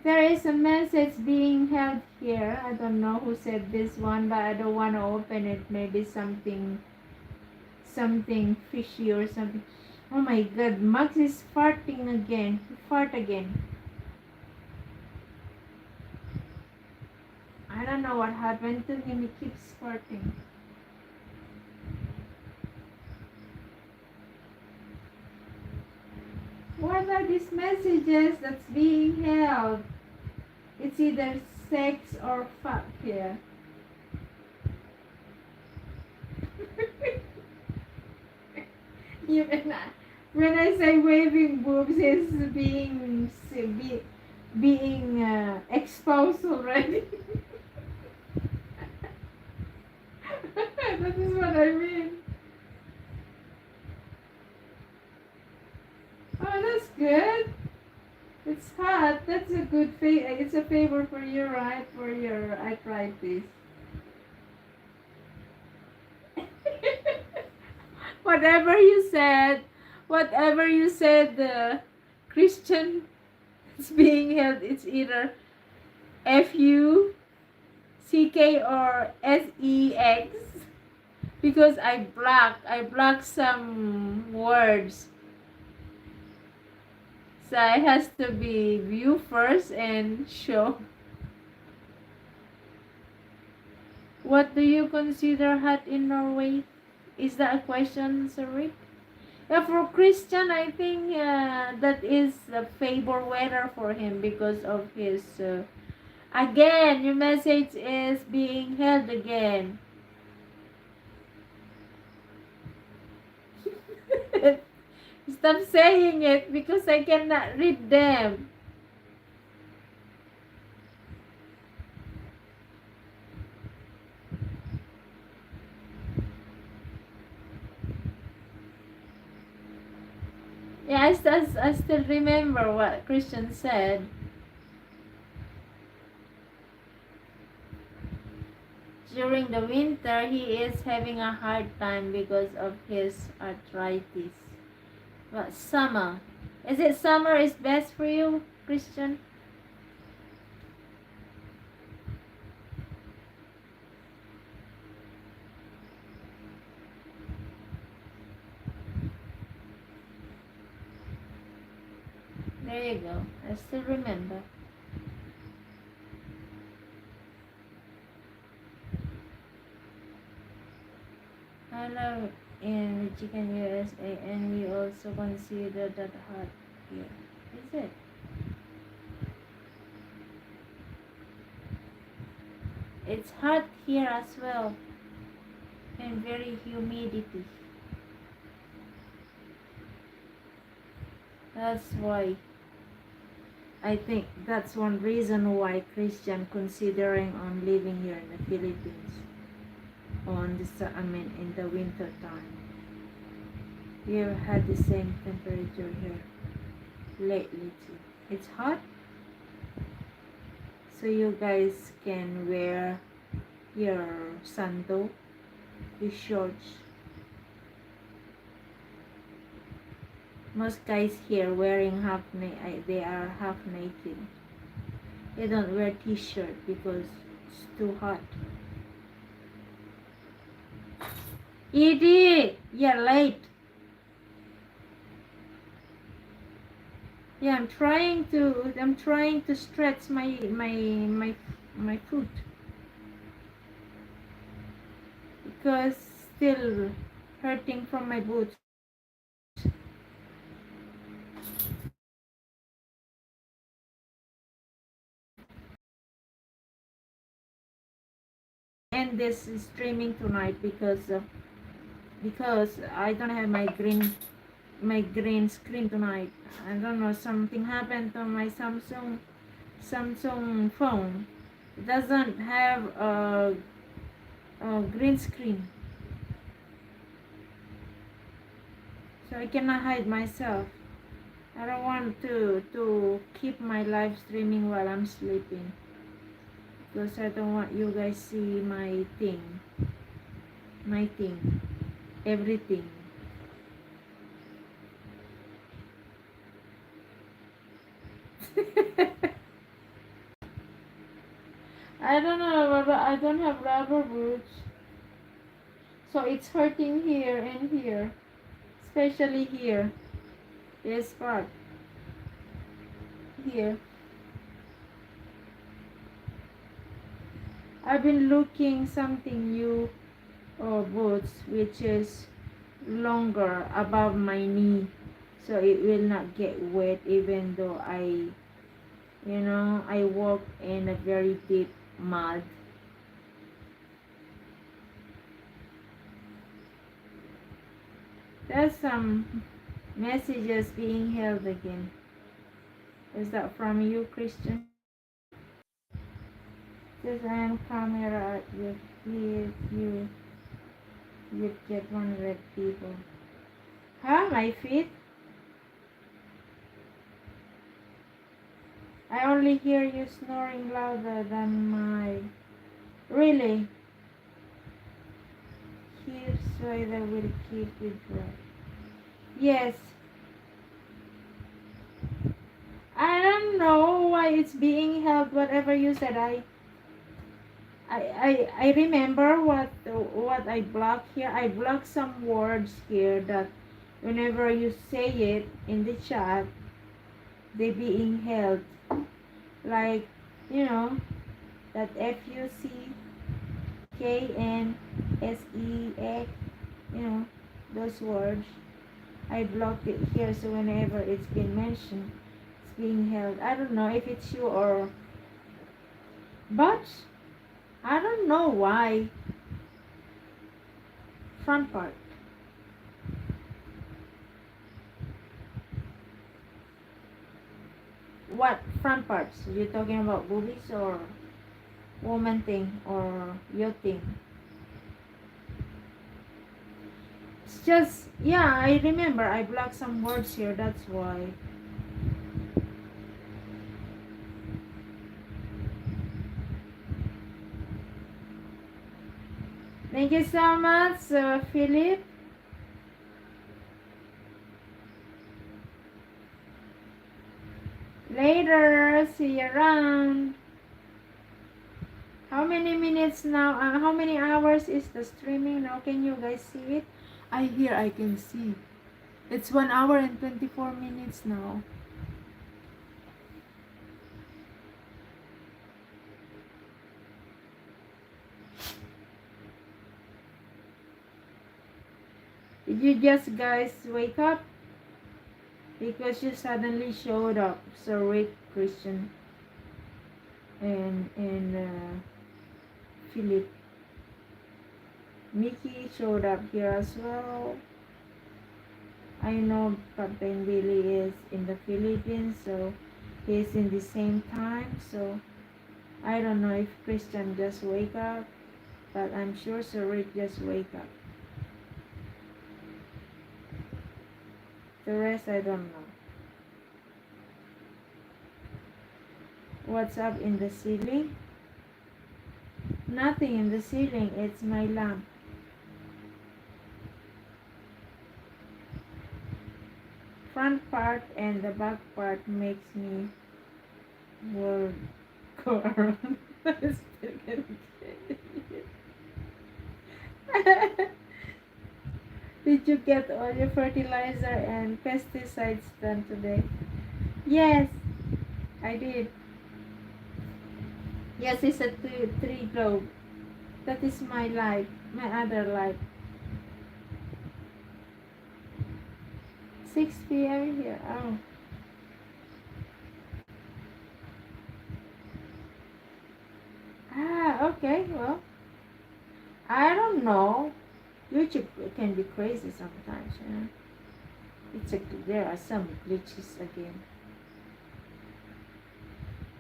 There is a message being held here. I don't know who said this one, but I don't want to open it. Maybe something fishy or something. Oh my god, Max is farting again. Fart again. I don't know what happened to him. He keeps farting. What are these messages that's being held? It's either sex or fuck here. Even when I say waving boobs, it's being exposed already. That is what I mean. Oh, that's good. It's hot. That's a good It's a favor for you, right? For your arthritis. whatever you said, the Christian is being held. It's either FUCK or SEX because I blocked some words. So it has to be view first and show. What do you consider hot in Norway? Is that a question, sorry? Yeah, for Christian, I think that is a favor weather for him because of his. Again, your message is being held again. Stop saying it because I cannot read them. Yeah, I still remember what Christian said. During the winter, he is having a hard time because of his arthritis. But summer. Is it summer is best for you, Christian? There you go. I still remember. I love in chicken USA, and we also consider that hot here. Is it? It's hot here as well, and very humidity. That's why I think that's one reason why Christian considering on living here in the Philippines on this in the winter time. We have had the same temperature here lately too. It's hot, so you guys can wear your sandal, your shorts. Most guys here wearing they are half naked. They don't wear t-shirt because it's too hot. Edie, you're late. Yeah, I'm trying to stretch my foot because still hurting from my boots. And this is streaming tonight because I don't have my green screen tonight. I don't know, something happened to my Samsung phone. It doesn't have a green screen, so I cannot hide myself. I don't want to keep my live streaming while I'm sleeping because I don't want you guys see my thing, everything. I don't know, but I don't have rubber boots, so it's hurting here and here, especially here. This part here. I've been looking something new boots which is longer above my knee, so it will not get wet even though I walk in a very deep mud. There's some messages being held again. Is that from you, Christian? Says I am camera at your feet, you get 100 people. Huh? My feet? I only hear you snoring louder than my... Really? Here's why they will keep it dry. Yes. I don't know why it's being held, whatever you said. I remember what I blocked here. I blocked some words here that whenever you say it in the chat, they being held. Like, you know, that FUCKNSEX, those words. I blocked it here, so whenever it's been mentioned, it's being held. I don't know if it's you or... But, I don't know why. Front part. What front parts? You talking about boobies or woman thing or your thing? It's just, yeah, I remember I blocked some words here, that's why. Thank you so much, Philip. Later. See you around. How many minutes now? How many hours is the streaming now? Can you guys see it? I can see. It's 1 hour and 24 minutes now. Did you just guys wake up? Because you suddenly showed up. So Rick, Christian, and Philip. Mickey showed up here as well. I know Captain Billy is in the Philippines, so he's in the same time. So I don't know if Christian just wake up, but I'm sure Sir Rick just wake up. The rest I don't know. What's up in the ceiling? Nothing in the ceiling, it's my lamp. Front part and the back part makes me world go around. Still getting Did you get all your fertilizer and pesticides done today? Yes, I did. Yes, it's a three globe. That is my life, my other life. 6 p.m. here. Oh. Okay. Well, I don't know. YouTube can be crazy sometimes, you know. There are some glitches again.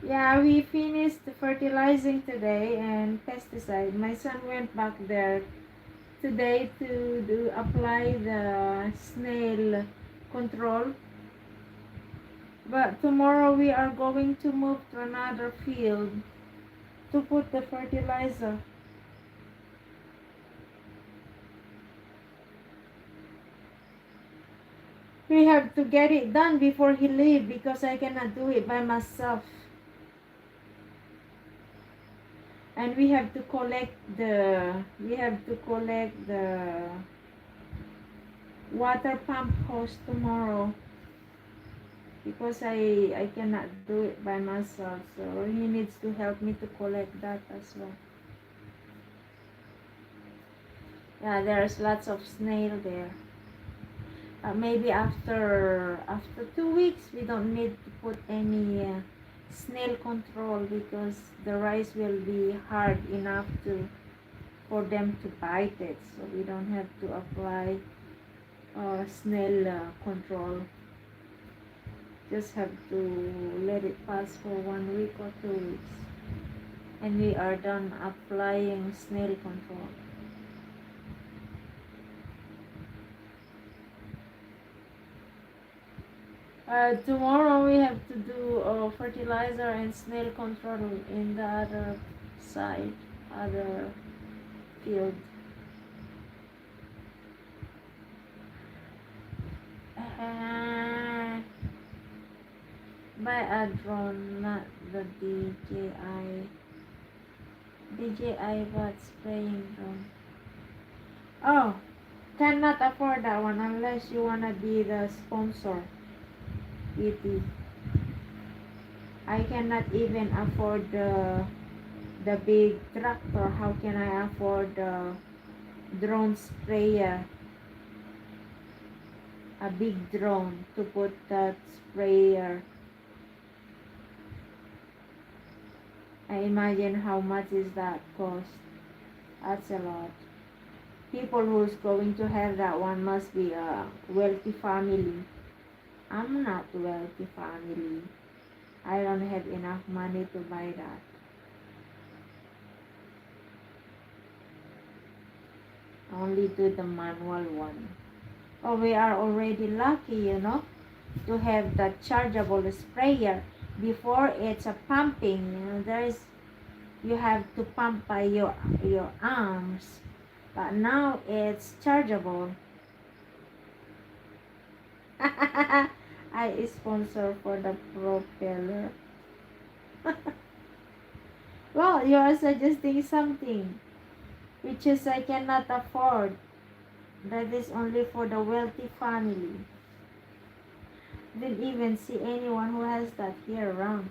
Yeah, we finished fertilizing today and pesticide. My son went back there today to apply the snail control. But tomorrow we are going to move to another field to put the fertilizer. We have to get it done before he leaves because I cannot do it by myself. And we have to collect the water pump hose tomorrow because I cannot do it by myself, so he needs to help me to collect that as well. Yeah, there's lots of snail there. Maybe after 2 weeks we don't need to put any snail control because the rice will be hard enough for them to bite it, so we don't have to apply snail control. Just have to let it pass for 1 week or 2 weeks and we are done applying snail control. Tomorrow we have to do fertilizer and snail control in the other side, other field. Buy a drone, not the DJI what spraying drone. Oh, cannot afford that one unless you wanna be the sponsor. I cannot even afford the big tractor. How can I afford the drone sprayer? A big drone to put that sprayer. I imagine how much is that cost. That's a lot. People who's going to have that one must be a wealthy family. I'm not wealthy family. I don't have enough money to buy that. Only do the manual one. Oh, we are already lucky, you know, to have that chargeable sprayer. Before it's a pumping, you know, you have to pump by your arms. But now it's chargeable. I sponsor for the propeller. Well, you are suggesting something which is I cannot afford. That is only for the wealthy family. Didn't even see anyone who has that here around.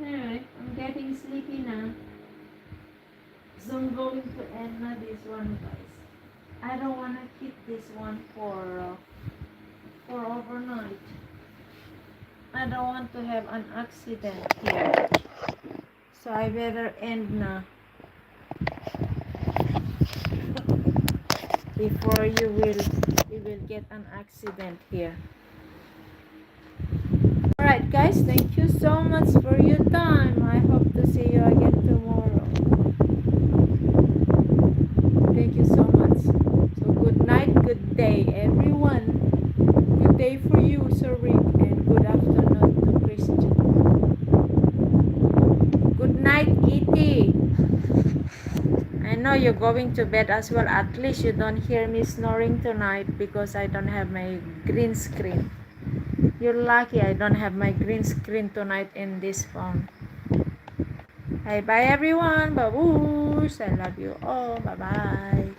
Anyway, I'm getting sleepy now. So I'm going to end now this one, guys. I don't want to keep this one for overnight. I don't want to have an accident here. So I better end now before you will get an accident here. Alright guys, thank you so much for your time. I hope to see you again tomorrow. Thank you so much. So good night, good day everyone. Good day for you, Sir Rick, and good afternoon to Christian. Good night, Kitty. I know you're going to bed as well. At least you don't hear me snoring tonight because I don't have my green screen. You're lucky I don't have my green screen tonight in this phone. Bye bye everyone. Bye-bye. I love you all. Bye bye.